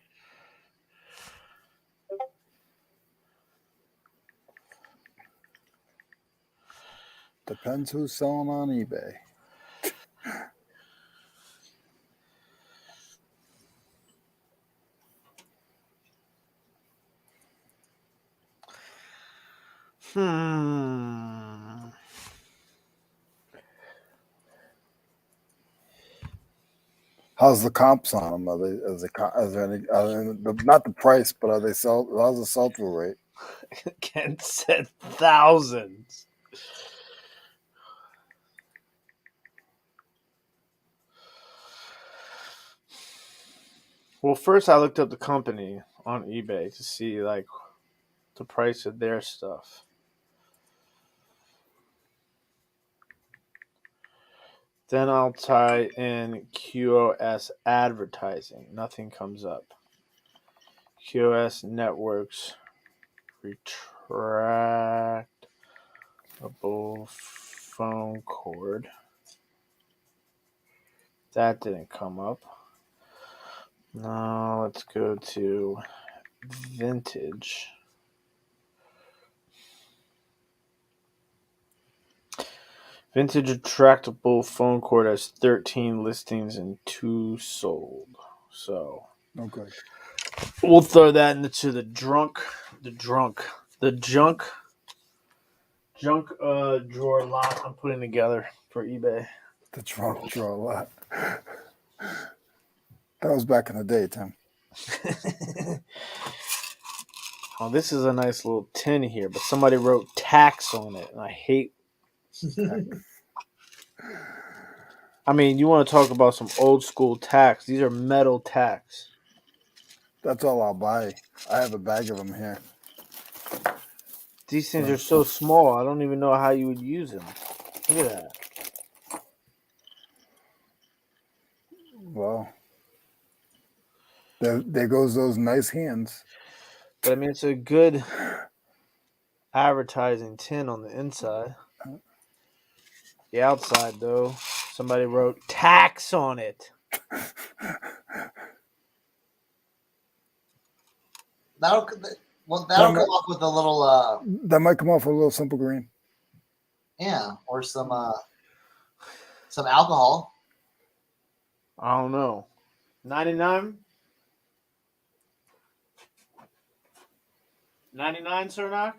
Depends who's selling on eBay. How's the comps on them? Are there any, not the price, but how's the sell-through rate? Ken said thousands. Well, first I looked up the company on eBay to see like the price of their stuff. Then I'll tie in QoS advertising. Nothing comes up. QoS networks retractable phone cord. That didn't come up. Now let's go to vintage. Vintage retractable phone cord has 13 listings and 2 sold. So Okay. we'll throw that into the junk drawer lot I'm putting together for eBay. The trunk drawer lot. That was back in the day, Tim. Oh, this is a nice little tin here, but somebody wrote tax on it, and I hate tax. I mean, you want to talk about some old school tax. These are metal tax. That's all I'll buy. I have a bag of them here. These things are so small, I don't even know how you would use them. Look at that. Well, there goes those nice hands. But I mean, it's a good advertising tin on the inside. The outside, though, somebody wrote tax on it. That'll come up with a little that might come off with a little simple green. Yeah, or some alcohol. I don't know. 99? 99, Cernoch?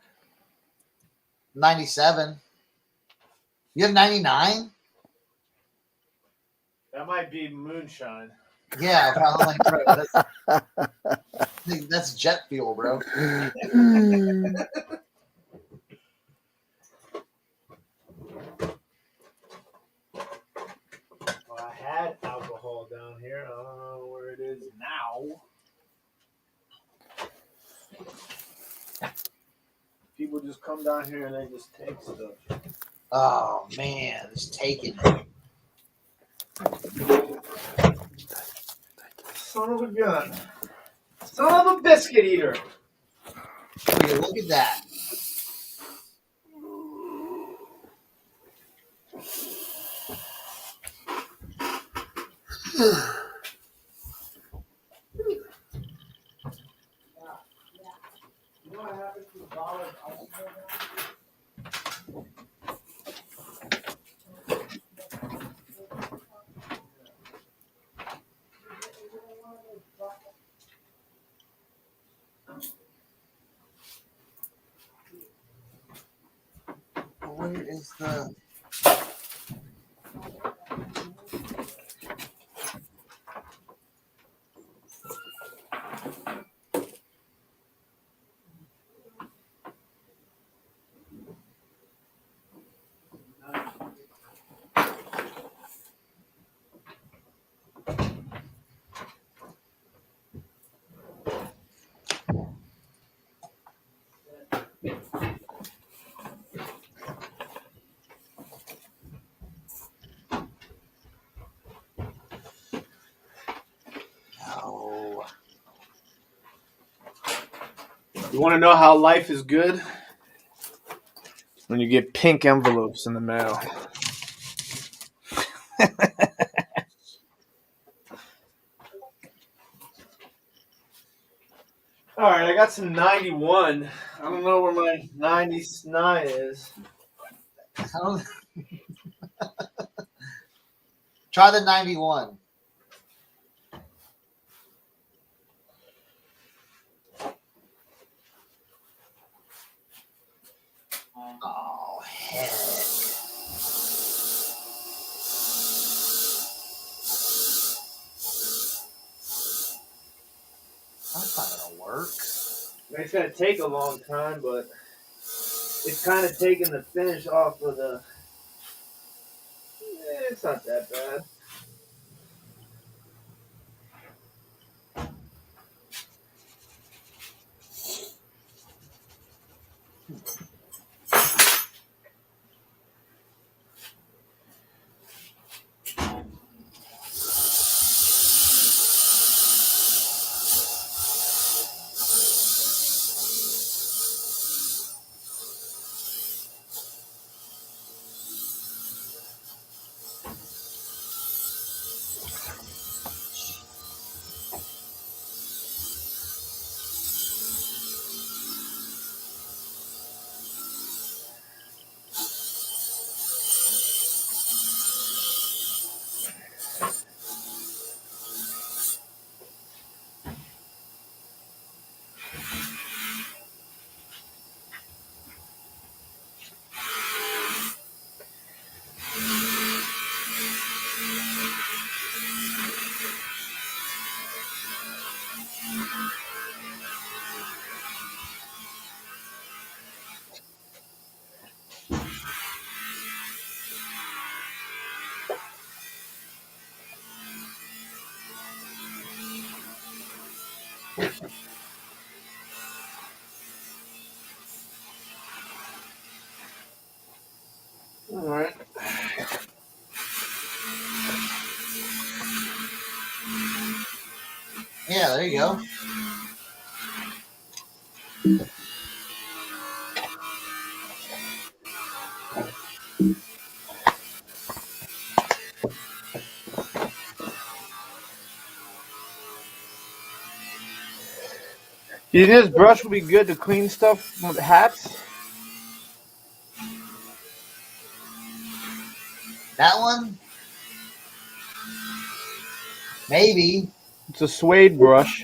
97. You have 99? That might be moonshine. Yeah, probably. That's jet fuel, bro. Well, I had alcohol down here. I don't know where it is now. People just come down here and they just take stuff. Oh man, it's taking it. Son of a gun. Son of a biscuit eater. Look at that. is the. Oh. You want to know how life is good? When you get pink envelopes in the mail. All right, I got some 91. I don't know where my 99 is. I don't- Try the 91. Oh, heck. That's not going to work. It's going to take a long time, but it's kind of taking the finish off of the... it's not that bad. All right. Yeah, there you go. You think this brush will be good to clean stuff with hats? That one? Maybe. It's a suede brush.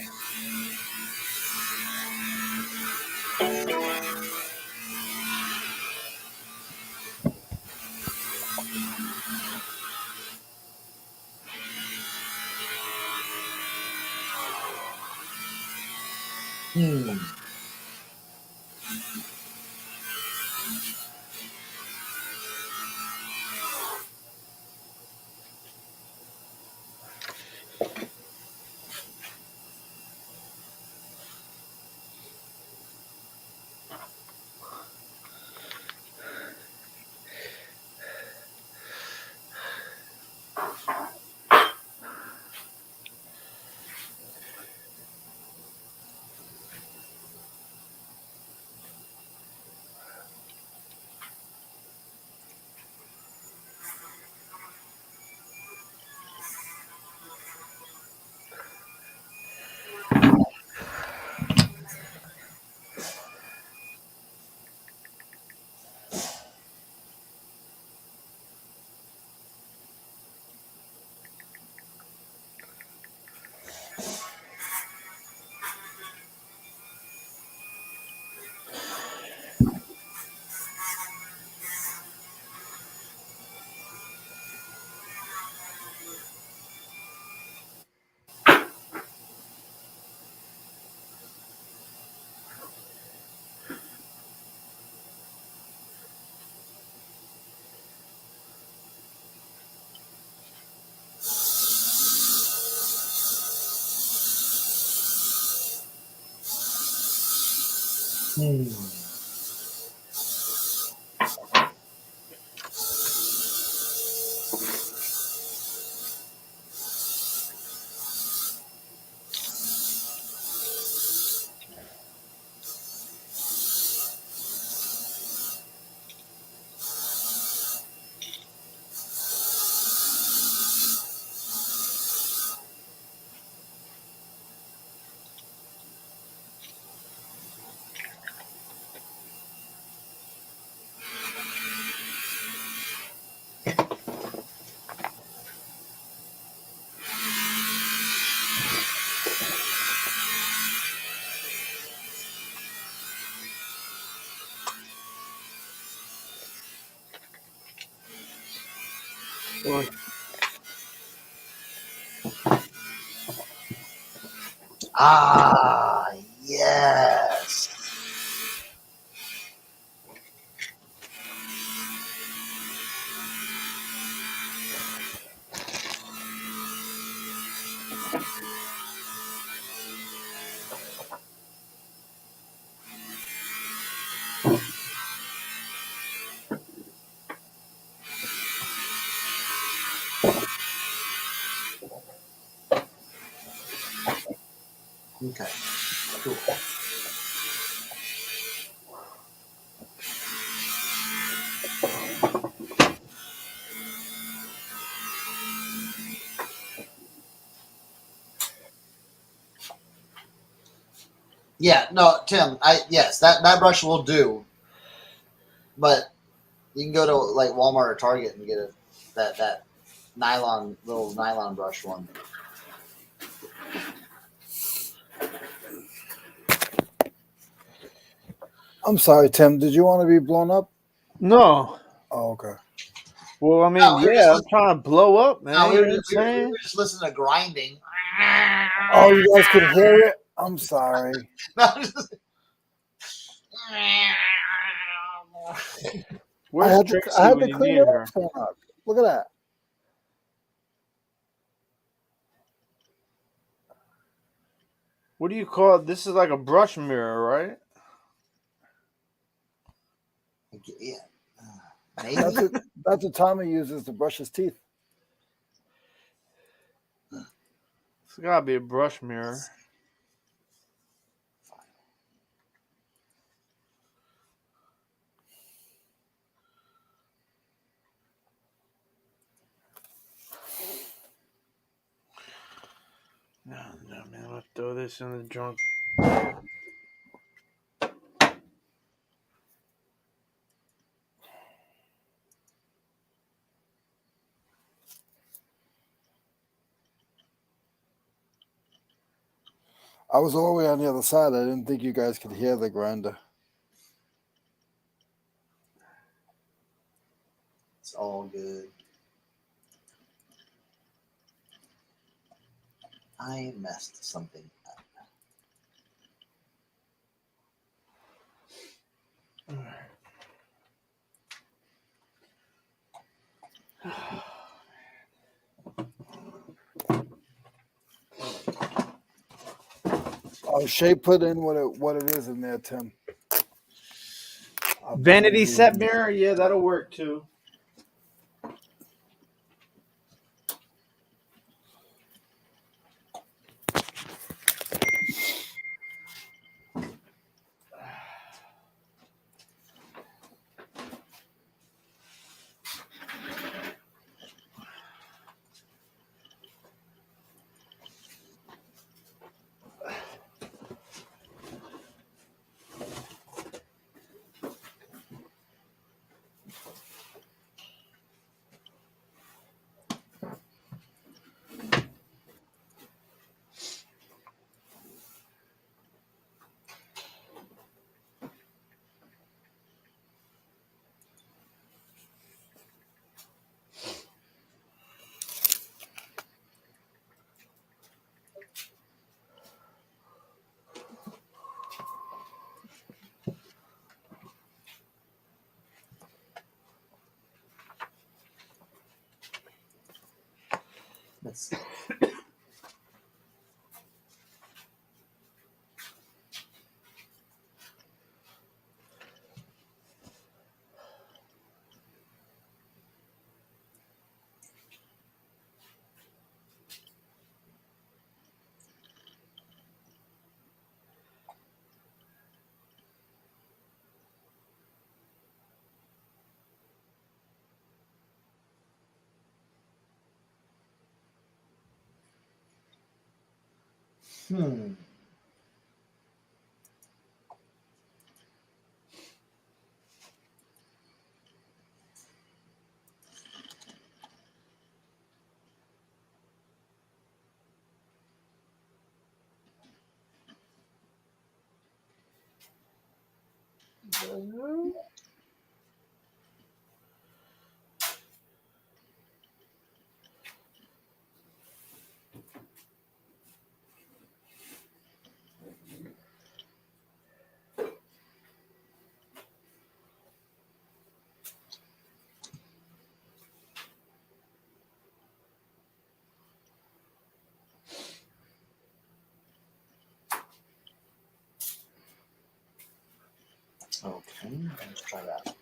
Ah, yes. Okay, cool. Yeah, no, Tim, yes, that brush will do. But you can go to like Walmart or Target and get that little nylon brush one. I'm sorry, Tim. Did you want to be blown up? No. Oh, okay. Well, I mean, No, we were yeah, just I'm trying to blow up, man. No, You know what I'm saying? we were just listening to grinding. Oh, you guys could hear it? I'm sorry. Where's I had Tracy when to you clean need it her? up, Cernoch. Look at that. What do you call it? This is like a brush mirror, right? Yeah. That's Maybe. what Tommy uses to brush his teeth. It's gotta be a brush mirror. No, man. Let's throw this in the junk. I was all the way on the other side. I didn't think you guys could hear the grinder. It's all good. I messed something up. Oh, Shay put in what it is in there, Tim. Vanity set mirror? Yeah, that'll work too. Let's see. Hmm. Okay, let's try that.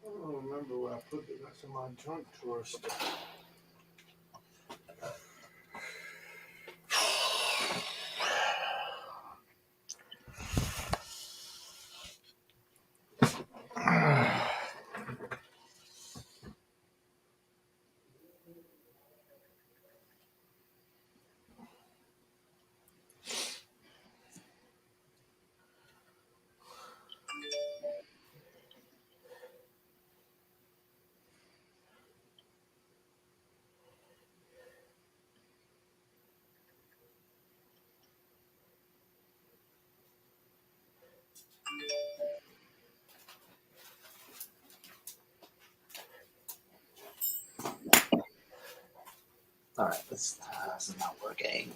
I don't remember where I put the rest of my junk drawer stuff. All right, this is not working.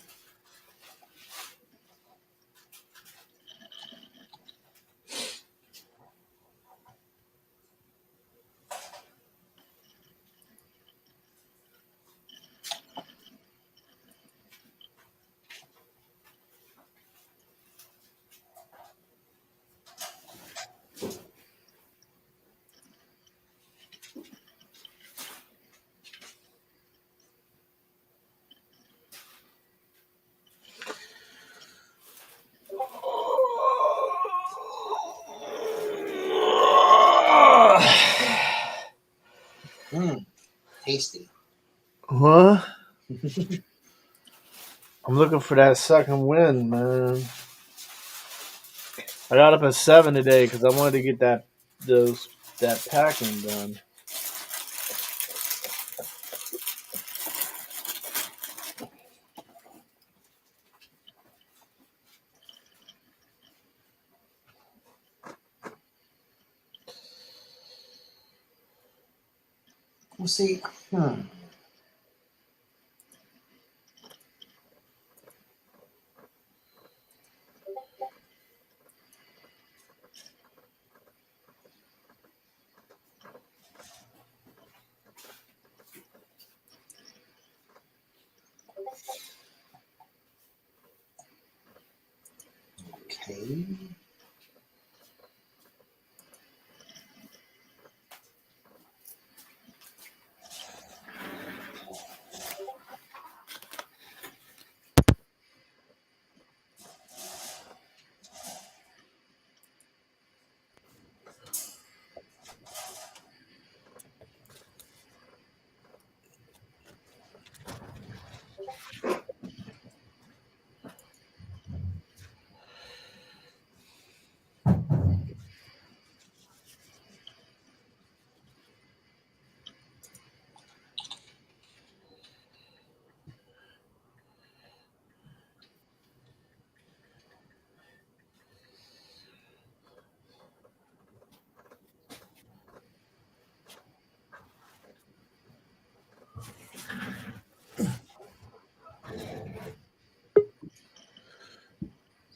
Tasty. What? I'm looking for that second win, man. I got up at 7 today because I wanted to get that packing done. We'll see.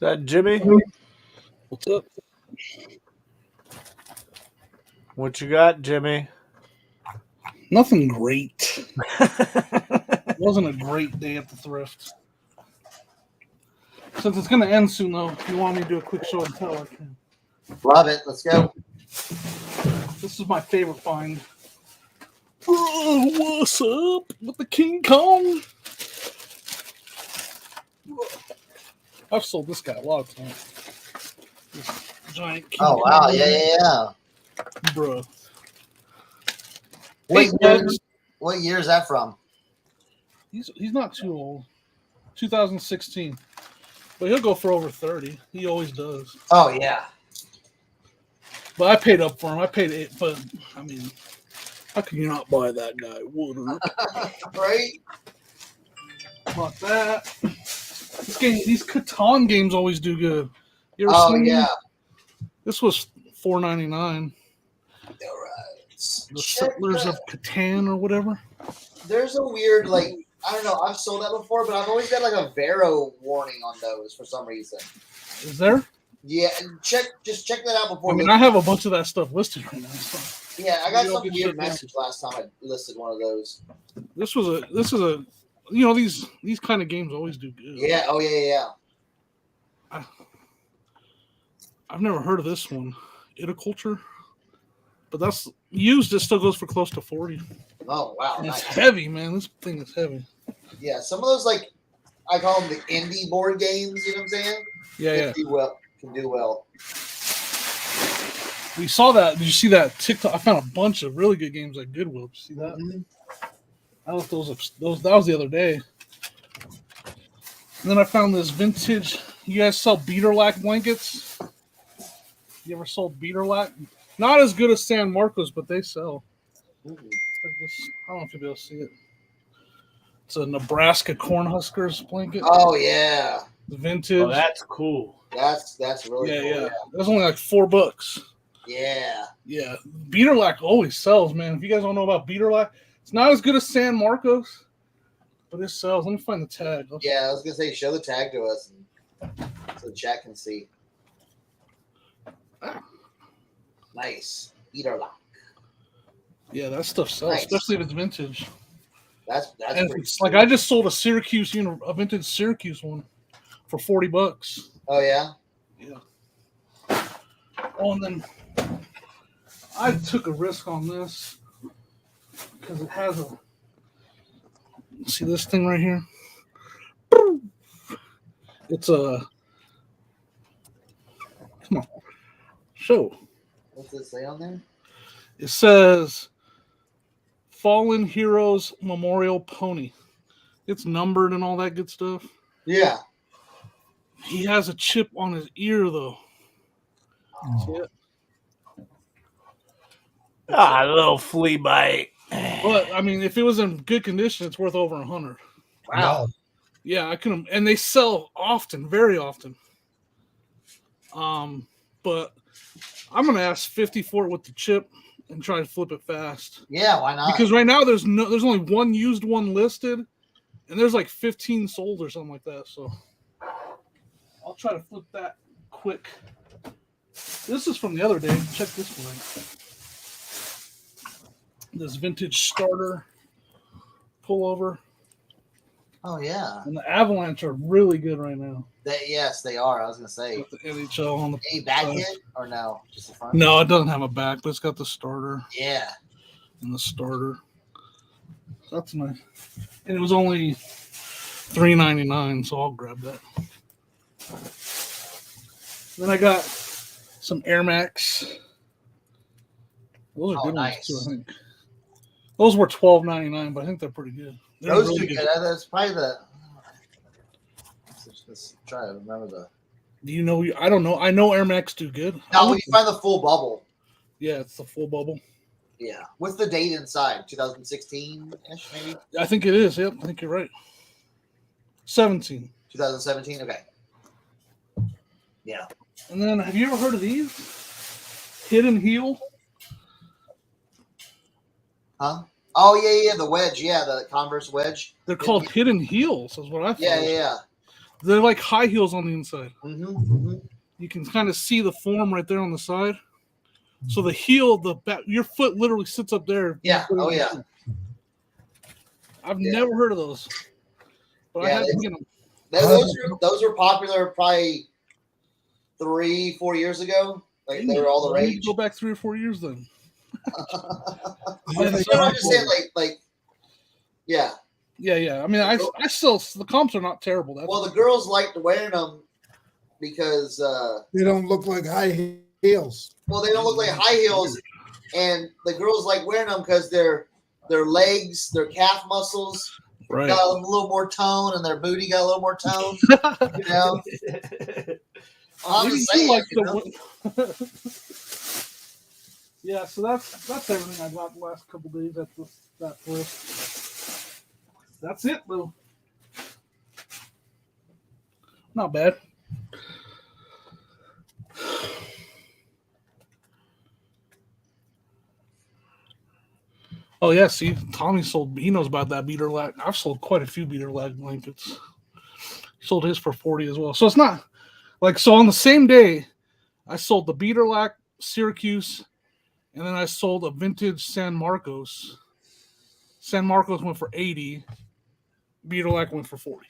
Is that Jimmy? What's up? What you got, Jimmy? Nothing great. It wasn't a great day at the thrift. Since it's going to end soon, though, if you want me to do a quick show and tell, I can. Love it. Let's go. This is my favorite find. What's up with the King Kong? I've sold this guy a lot of times. This giant King Oh, wow. Kong. Yeah. Bro. What year is that from? He's not too old. 2016. But he'll go for over 30. He always does. Oh, yeah. But I paid up for him. I paid it, but I mean, how can you not buy that guy? Water. Right? Bought that. These Catan games always do good. You ever Oh, seen yeah. them? This was $4.99. All right. The Settlers of Catan or whatever. There's a weird, like, I don't know. I've sold that before, but I've always got like a Vero warning on those for some reason. Is there? Yeah, just check that out before. I mean, I have a bunch of that stuff listed right now. So. Yeah, I got Maybe I'll some get weird shit down. message last time I listed one of those. This is a you know, these kind of games always do good. Yeah. Oh yeah. I've never heard of this one. Iticulture. But that's used, it still goes for close to 40. Oh wow. And it's Nice. heavy, man. This thing is heavy. Yeah, some of those, like, I call them the indie board games. You know what I'm saying? Yeah. Can do well. We saw that. Did you see that TikTok? I found a bunch of really good games at Goodwill. Did you see that? Mm-hmm. I looked those up. That was the other day. And then I found this vintage. You guys sell Beaterlack blankets? You ever sold Beaterlack? Not as good as San Marcos, but they sell. Ooh. Like this. I don't know if you'll be able to see it. It's a Nebraska Cornhuskers blanket. Oh yeah, Vintage. Oh, that's cool. that's really cool. yeah. It was only like $4. Yeah. Yeah, Beaterlack always sells, man. If you guys don't know about Beaterlack, it's not as good as San Marcos, but it sells. Let me find the tag. Yeah, I was gonna say, show the tag to us so the chat can see. Nice. Eater lock. Yeah, that stuff sells, Nice. especially if it's vintage. That's And pretty it's cool. like I just sold a vintage Syracuse one for $40. Oh yeah. Yeah. Oh, and then I took a risk on this because it has a. See this thing right here? It's a. Come on. Show. What's it say on there? It says Fallen Heroes Memorial Pony. It's numbered and all that good stuff. Yeah. He has a chip on his ear, though. See it? Ah, a little flea bite. But, I mean, if it was in good condition, it's worth over 100. Wow. Yeah, I can, and they sell often, very often. But I'm gonna ask 50 for it with the chip and try to flip it fast. Yeah, why not? Because right now there's only one used one listed, and there's like 15 sold or something like that. So I'll try to flip that quick. This is from the other day. Check this one. This vintage starter pullover. Oh yeah. And the Avalanche are really good right now. Yes, they are. I was gonna say. With the NHL on the Any back hit or no? Just the front. No, it doesn't have a back, but it's got the starter Yeah. and the starter. That's nice. And it was only $3.99, so I'll grab that. Then I got some Air Max. Those are good nice. ones too, I think. Those were $12.99, but I think they're pretty good. They're Those really two good. That's probably the. Let's try to remember the. Do you know? I don't know. I know Air Max do good. No, when you find the full bubble. Yeah, it's the full bubble. Yeah. What's the date inside? 2016-ish, maybe? I think it is. Yep, I think you're right. 17. 2017? Okay. Yeah. And then, have you ever heard of these? Hidden Heel? Huh? Oh, yeah, the wedge. Yeah, the Converse wedge. They're called Hidden Heels, is what I thought. Yeah. They're like high heels on the inside. Mm-hmm. You can kind of see the form right there on the side. So the heel, the back, your foot literally sits up there. Yeah. Oh, yeah. I've never heard of those, but I had to get them. Those were popular probably 3-4 years ago. Like they were all the rage. Go back 3 or 4 years then. I'm just saying, yeah. I mean, I still the comps are not terrible. Well, the girls liked wearing them because they don't look like high heels. Well, they don't look like high heels, and the girls like wearing them because their legs, their calf muscles got a little more tone, and their booty got a little more tone. You know. I'm just saying. Yeah, so that's everything I got the last couple days at that thrift. That's it, though. Not bad. Oh yeah, see, Tommy he knows about that beater lag. I've sold quite a few beater lag blankets. Sold his for $40 as well. So it's not so on the same day, I sold the beater lag Syracuse, and then I sold a vintage San Marcos. San Marcos went for $80. Beater lag went for $40.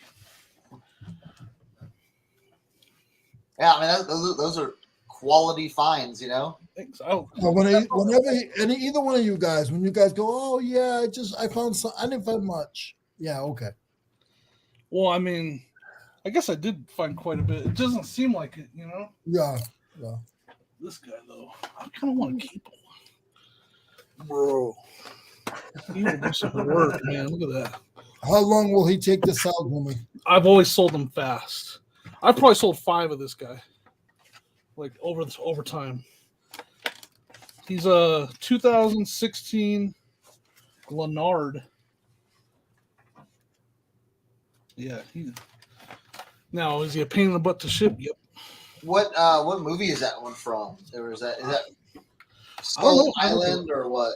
Yeah, I mean those are quality finds, you know. Thanks. Oh, Whenever either one of you guys, when you guys go, oh yeah, I found some. I didn't find much. Yeah, okay. Well, I mean, I guess I did find quite a bit. It doesn't seem like it, you know. Yeah. This guy though, I kind of want to keep him, bro. He will do some work, man. Look at that. How long will he take this out, homie? I've always sold them fast. I've probably sold 5 of this guy, like over time. He's a 2016 Leonard. Yeah. Now, is he a pain in the butt to ship? Yep. What movie is that one from? Is that Skull Island or what?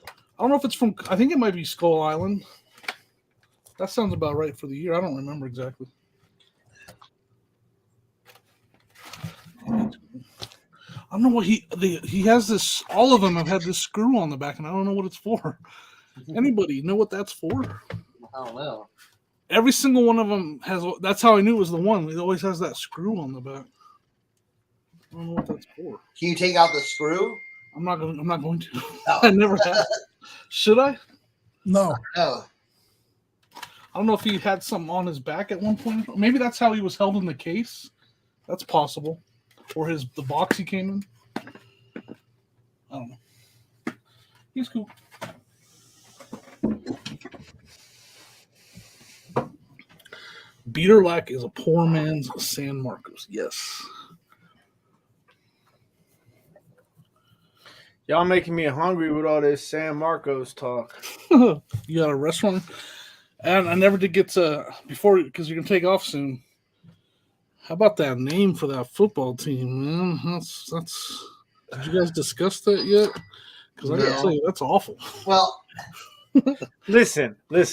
I don't know if it's from. I think it might be Skull Island. That sounds about right for the year. I don't remember exactly. I don't know what he has this. All of them have had this screw on the back, and I don't know what it's for. Anybody know what that's for? I don't know. Every single one of them has. That's how I knew it was the one. It always has that screw on the back. I don't know what that's for. Can you take out the screw? I'm not going to. No. I never have. Should I? No. No. I don't know if he had something on his back at one point. Maybe that's how he was held in the case. That's possible. Or the box he came in. I don't know. He's cool. Beater lack is a poor man's San Marcos. Yes. Y'all making me hungry with all this San Marcos talk. You got a restaurant? And I never did get to before because you're gonna take off soon. How about that name for that football team, man? That's. Did you guys discuss that yet? Because I gotta tell you, that's awful. Well, listen. I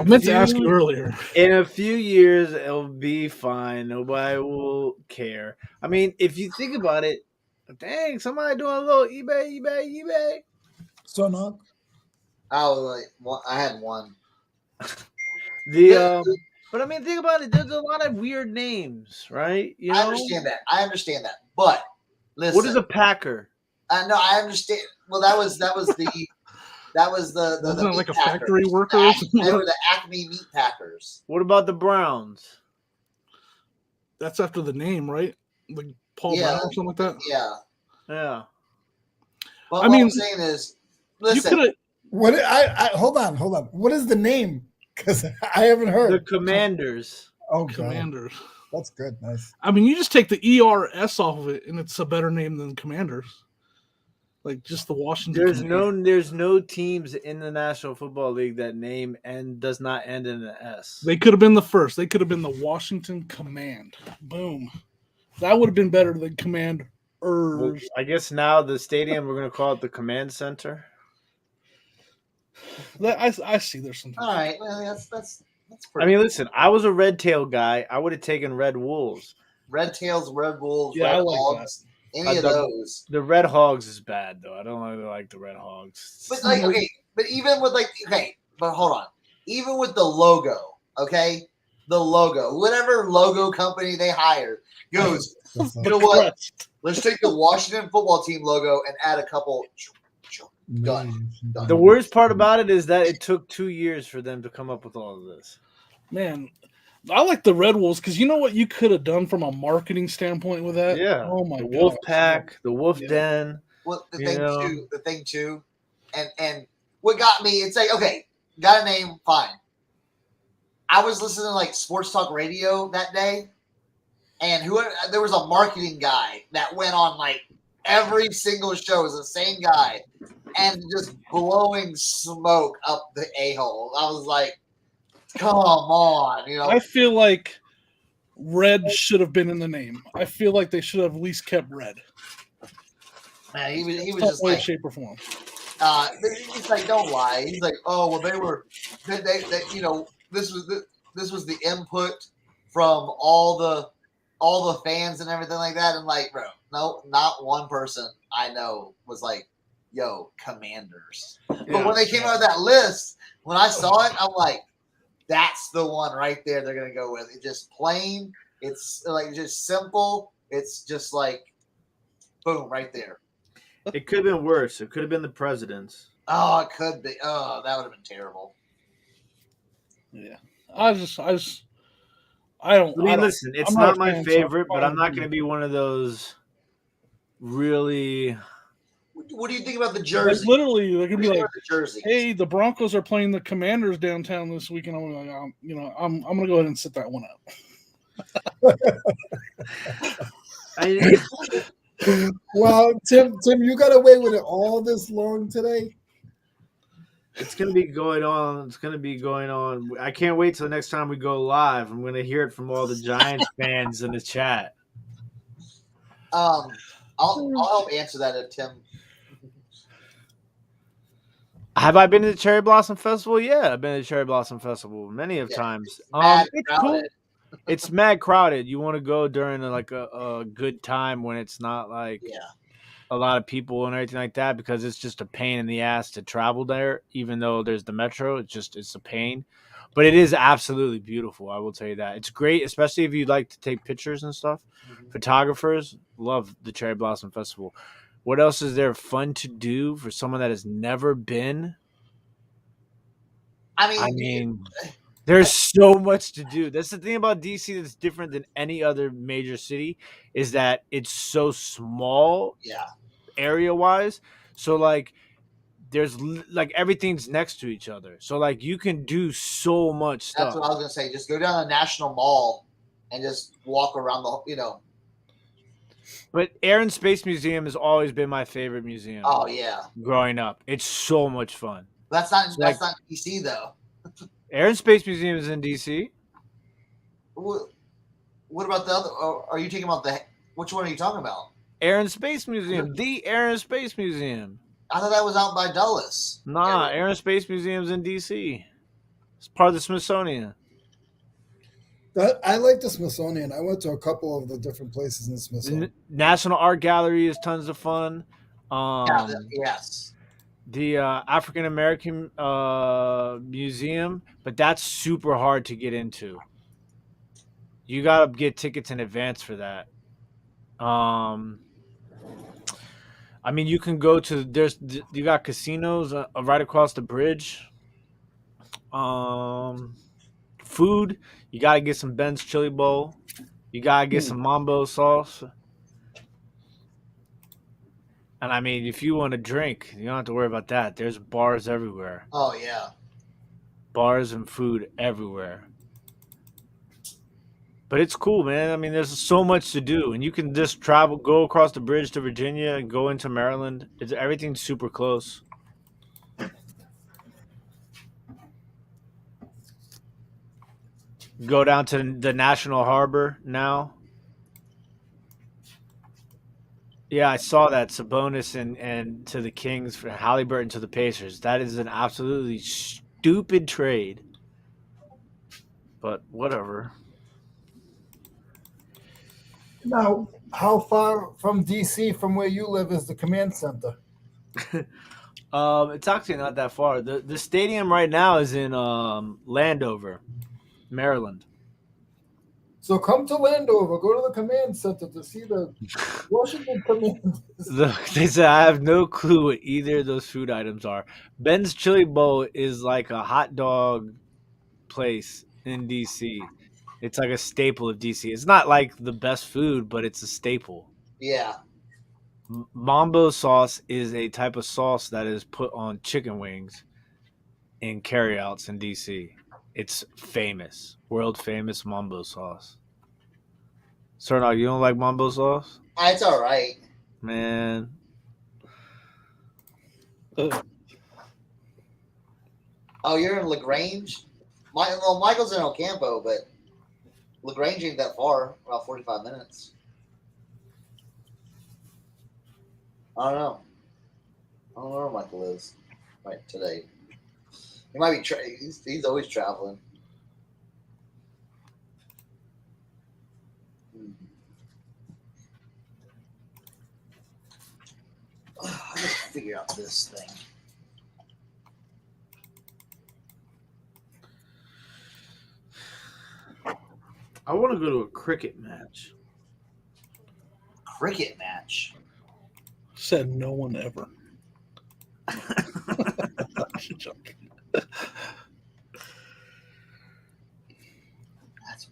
meant to ask you earlier. In a few years, it'll be fine. Nobody will care. I mean, if you think about it, dang, somebody doing a little eBay. Cernoch. I had one. But I mean, think about it. There's a lot of weird names, right? You know, I understand that. But listen, what is a Packer? No, I understand. Well, that was the Wasn't it meat like a packers. factory worker or something? They were the Acme meat packers. What about the Browns? That's after the name, right? Like Paul Yeah. Brown or something like that. Yeah. Yeah. But I what mean, I'm saying is, You listen. could have. What? I hold on. What is the name? Because I haven't The heard. Commanders. Oh, God. Commanders. That's good. Nice. I mean, you just take the ERS off of it, and it's a better name than Commanders. Like just the Washington. There's no teams in the National Football League that name and does not end in an S. They could have been the first. They could have been the Washington Command. Boom. That would have been better than Commanders. Well, I guess now the stadium we're gonna call it the Command Center. I see. There's something. All right. Well, that's I mean, listen. I was a red tail guy. I would have taken Red Wolves. Red Tails, Red Wolves, Yeah, I Red like Hogs. Any of those. The Red Hogs is bad though. I don't really like the Red Hogs. But like, okay, but even with but hold on. Even with the logo, okay, the logo, whatever logo company they hire goes. You know what? Let's take the Washington football team logo and add a couple. Done. The worst part about it is that it took 2 years for them to come up with all of this. Man, I like the Red Wolves because you know what you could have done from a marketing standpoint with that? Yeah. Oh my the God. Wolf Pack, the Wolf Den. Well, the You thing too, and what got me, it's like, okay, got a name, fine. I was listening to like sports talk radio that day, and there was a marketing guy that went on like every single show. Is the same guy, and just blowing smoke up the a-hole. I was like, come on, you know. I feel like red should have been in the name. I feel like they should have at least kept red. Man, he was Some just way, like, shape, or form. he's like, don't lie. He's like, oh well, they you know, this was the input from all the fans and everything like that. And like, bro, no, not one person I know was like, yo, Commanders. But when they came out with that list, when I saw it, I'm like, that's the one right there they're gonna go with. It's just plain, it's like just simple, it's just like boom, right there. It could have been worse. It could have been the Presidents. Oh, it could be. Oh, that would have been terrible. Yeah. I don't. I mean, listen, it's not my fan, so favorite, I but I'm not agree. going to be one of those really. What do you think about the Like, jersey? literally, they're gonna What be do you think like, about the jersey? "Hey, the Broncos are playing the Commanders downtown this week," and I'm like, I'm gonna go ahead and sit that one out. Well, Tim, you got away with it all this long today. It's going to be going on. It's going to be going on. I can't wait till the next time we go live. I'm going to hear it from all the Giants fans in the chat. I'll help answer that if Tim. Have I been to the Cherry Blossom Festival? Yeah, I've been to the Cherry Blossom Festival many of times. Mad It's crowded. cool. It's mad crowded. You want to go during a good time when it's not like a lot of people and everything like that, because it's just a pain in the ass to travel there. Even though there's the metro, it's a pain. But it is absolutely beautiful. I will tell you that. It's great, especially if you like to take pictures and stuff. Mm-hmm. Photographers love the Cherry Blossom Festival. What else is there fun to do for someone that has never been? I mean, there's so much to do. That's the thing about DC that's different than any other major city, is that it's so small, area-wise. So, like, there's like everything's next to each other. So, like, you can do so much stuff. That's what I was gonna say. Just go down the National Mall and just walk around the, But Air and Space Museum has always been my favorite museum. Oh yeah, growing up, it's so much fun. That's not DC though. Air and Space Museum is in DC. What about the other? Are you talking about which one are you talking about? Air and Space Museum, the Air and Space Museum. I thought that was out by Dulles. Nah, Air and Space Museum's in DC. It's part of the Smithsonian. I like the Smithsonian. I went to a couple of the different places in the Smithsonian. National Art Gallery is tons of fun. Yes. the African American museum, but that's super hard to get into. You gotta get tickets in advance for that. I mean, you can go to you got casinos right across the bridge. Um, Food, you gotta get some Ben's chili bowl. You gotta get some mambo sauce. And I mean, if you want to drink, you don't have to worry about that. There's bars everywhere, Oh yeah. bars and food everywhere. But it's cool, man. I mean, there's so much to do, and you can just travel, go across the bridge to Virginia, and go into Maryland. Everything's super close. Go down to the National Harbor now. Yeah, I saw that Sabonis and to the Kings for Halliburton to the Pacers. That is an absolutely stupid trade. But whatever. Now, how far from DC from where you live is the command center? It's actually not that far. The stadium right now is in Landover, Maryland. So come to Landover, go to the command center to see the Washington Commanders. Look, they said I have no clue what either of those food items are. Ben's Chili Bowl is like a hot dog place in DC. It's like a staple of DC. It's not like the best food, but it's a staple. Yeah. Mambo sauce is a type of sauce that is put on chicken wings in carryouts in DC. It's famous, world famous mambo sauce. Cernoch, you don't like mambo sauce? It's all right. Man. Oh, you're in LaGrange? Michael's in Ocampo, but LaGrange ain't that far. About 45 minutes. I don't know. I don't know where Michael is right today. He might be. He's always traveling. I gotta figure out this thing. I want to go to a cricket match. Cricket match. Said no one ever. Joking. That's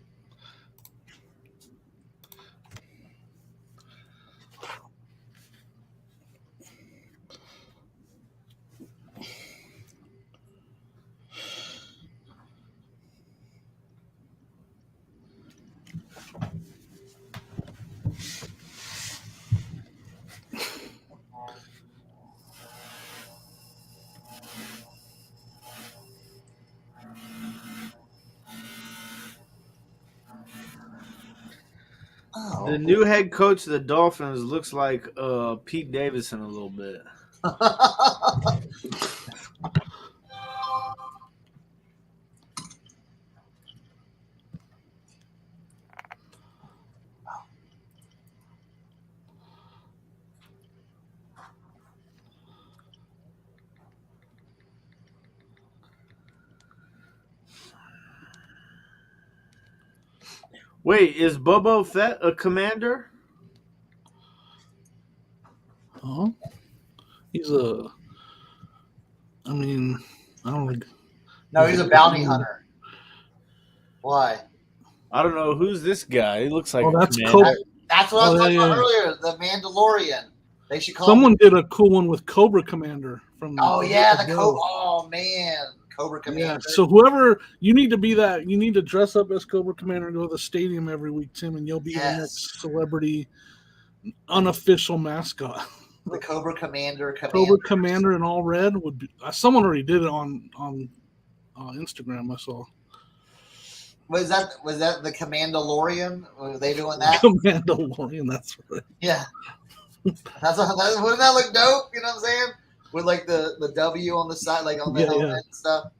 The new head coach of the Dolphins looks like Pete Davidson a little bit. Wait, is Boba Fett a commander? Huh? He's a. I mean, I don't think. no, he's a bounty hunter. Why? I don't know. Who's this guy? He looks like Oh, a that's commander. Cobra. That's what I was Oh, talking yeah, about yeah. earlier. The Mandalorian. They should call Someone him. did a cool one with Cobra Commander from. Oh yeah, the Vendoo. Cobra. Oh man, Cobra Commander. Yeah, so whoever you need to be that you need to dress up as Cobra Commander and go to the stadium every week, Tim, and you'll be the next celebrity unofficial mascot. The Cobra Commander. Cobra Commander in all red would be. Someone already did it on Instagram. I saw. Was that the Commandalorian? Were they doing that? Commandalorian. That's right. Yeah. Wouldn't that look dope? You know what I'm saying? With like the W on the side, like on the helmet and stuff.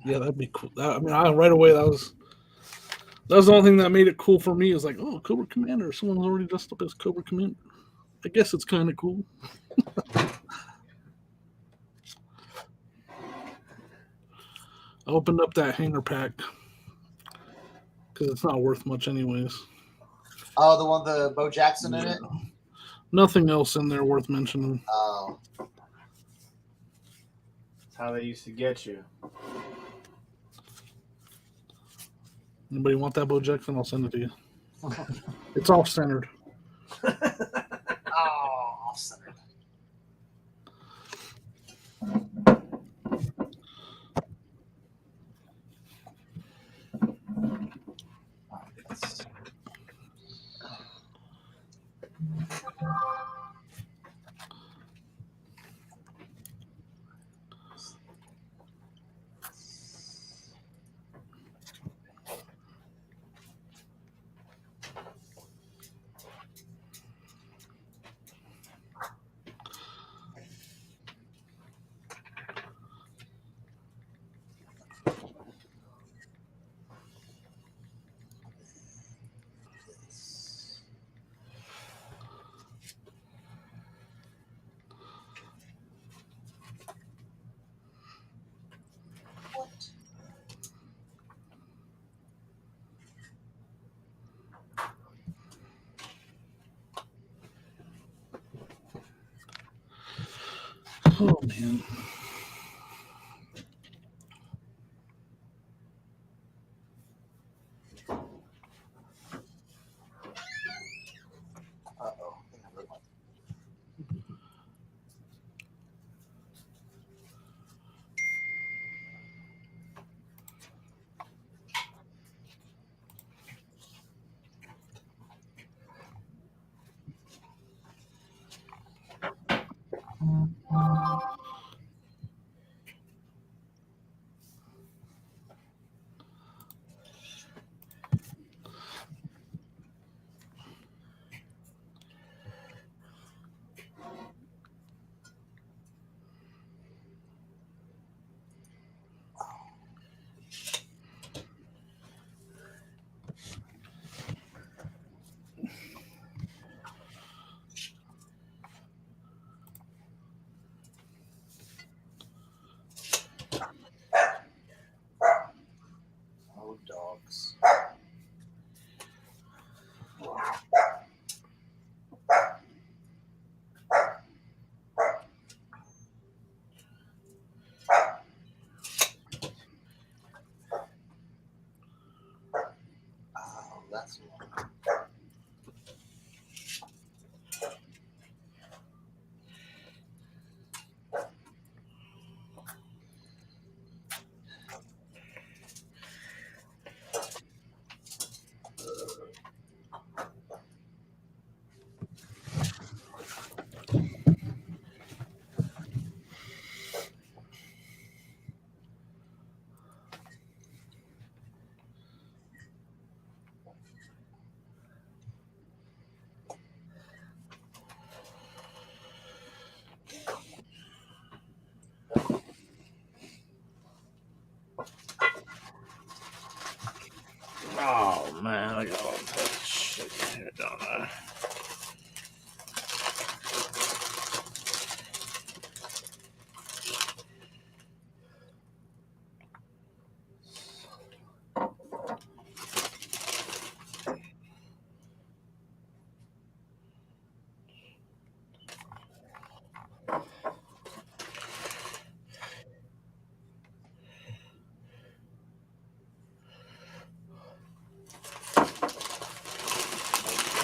Yeah, that'd be cool. Right away that was the only thing that made it cool for me. Is like, oh, Cobra Commander. Someone's already dressed up as Cobra Commander. I guess it's kind of cool. I opened up that hanger pack because it's not worth much anyways. Oh, the one with the Bo Jackson in it? Nothing else in there worth mentioning. Oh. That's how they used to get you. Anybody want that Bo Jackson? I'll send it to you. It's off-centered. Oh, off-centered. Oh man. Uh-oh. Oh, dogs. Oh, that's one. Oh man, I got all that shit here, don't I?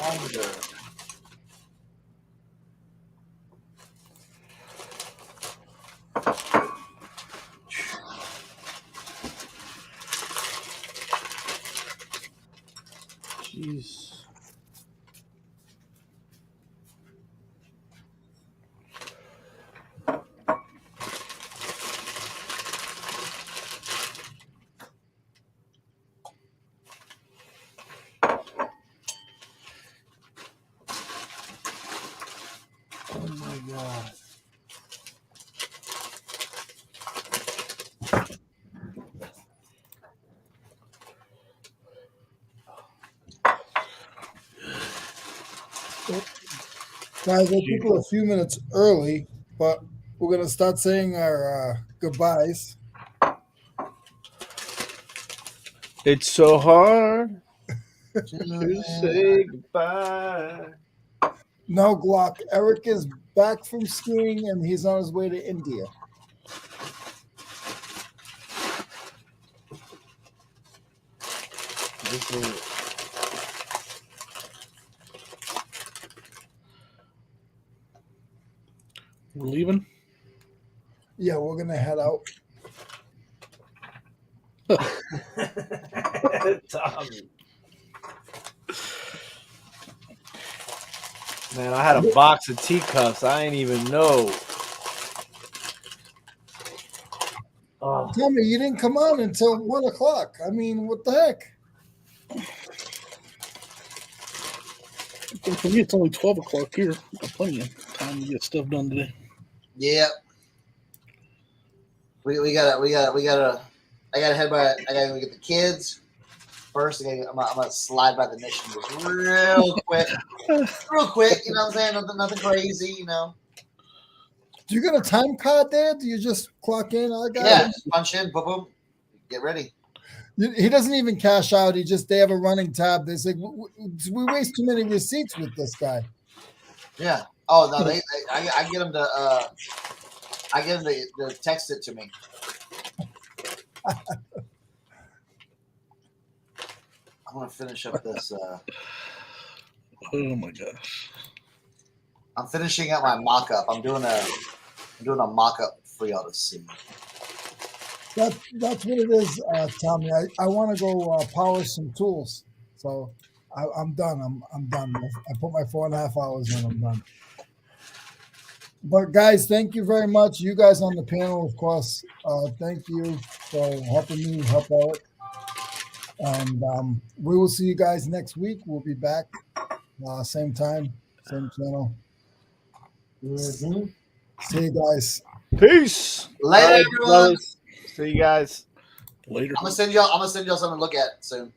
Wonder. Jeez. Oh my god. Guys, I think we're a few minutes early, but we're gonna start saying our goodbyes. It's so hard to say goodbye. No, Glock. Eric is back from skiing and he's on his way to India. We're leaving. Yeah, we're gonna head out. Tommy. Man, I had a box of teacups. I ain't even know. Oh. Tommy, you didn't come on until 1 o'clock. I mean, what the heck? For me, it's only 12 o'clock here. Got plenty of time to get stuff done today. Yeah. We gotta. I gotta head by. I gotta go get the kids first. I'm gonna slide by the mission just real quick. Real quick. You know what I'm saying? Nothing crazy. You know. Do you got a time card there? Do you just clock in? I got Yeah. it. Just punch in. Boom. Boom. Get ready. He doesn't even cash out. They have a running tab. They say we waste too many receipts with this guy. Yeah. Oh no. I get them to. I get them to text it to me. I'm gonna finish up this. Oh my gosh! I'm finishing up my mock-up. I'm doing a mock-up for y'all to see. That's what it is, Tommy. I want to go polish some tools. So I'm done. I'm done. I put my 4.5 hours in. I'm done. But guys, thank you very much. You guys on the panel, of course. Thank you for helping me help out. And we will see you guys next week. We'll be back same time, same channel. Mm-hmm. See you guys. Peace. Later, All right, everyone. brothers. See you guys. Later. I'm gonna send y'all something to look at soon.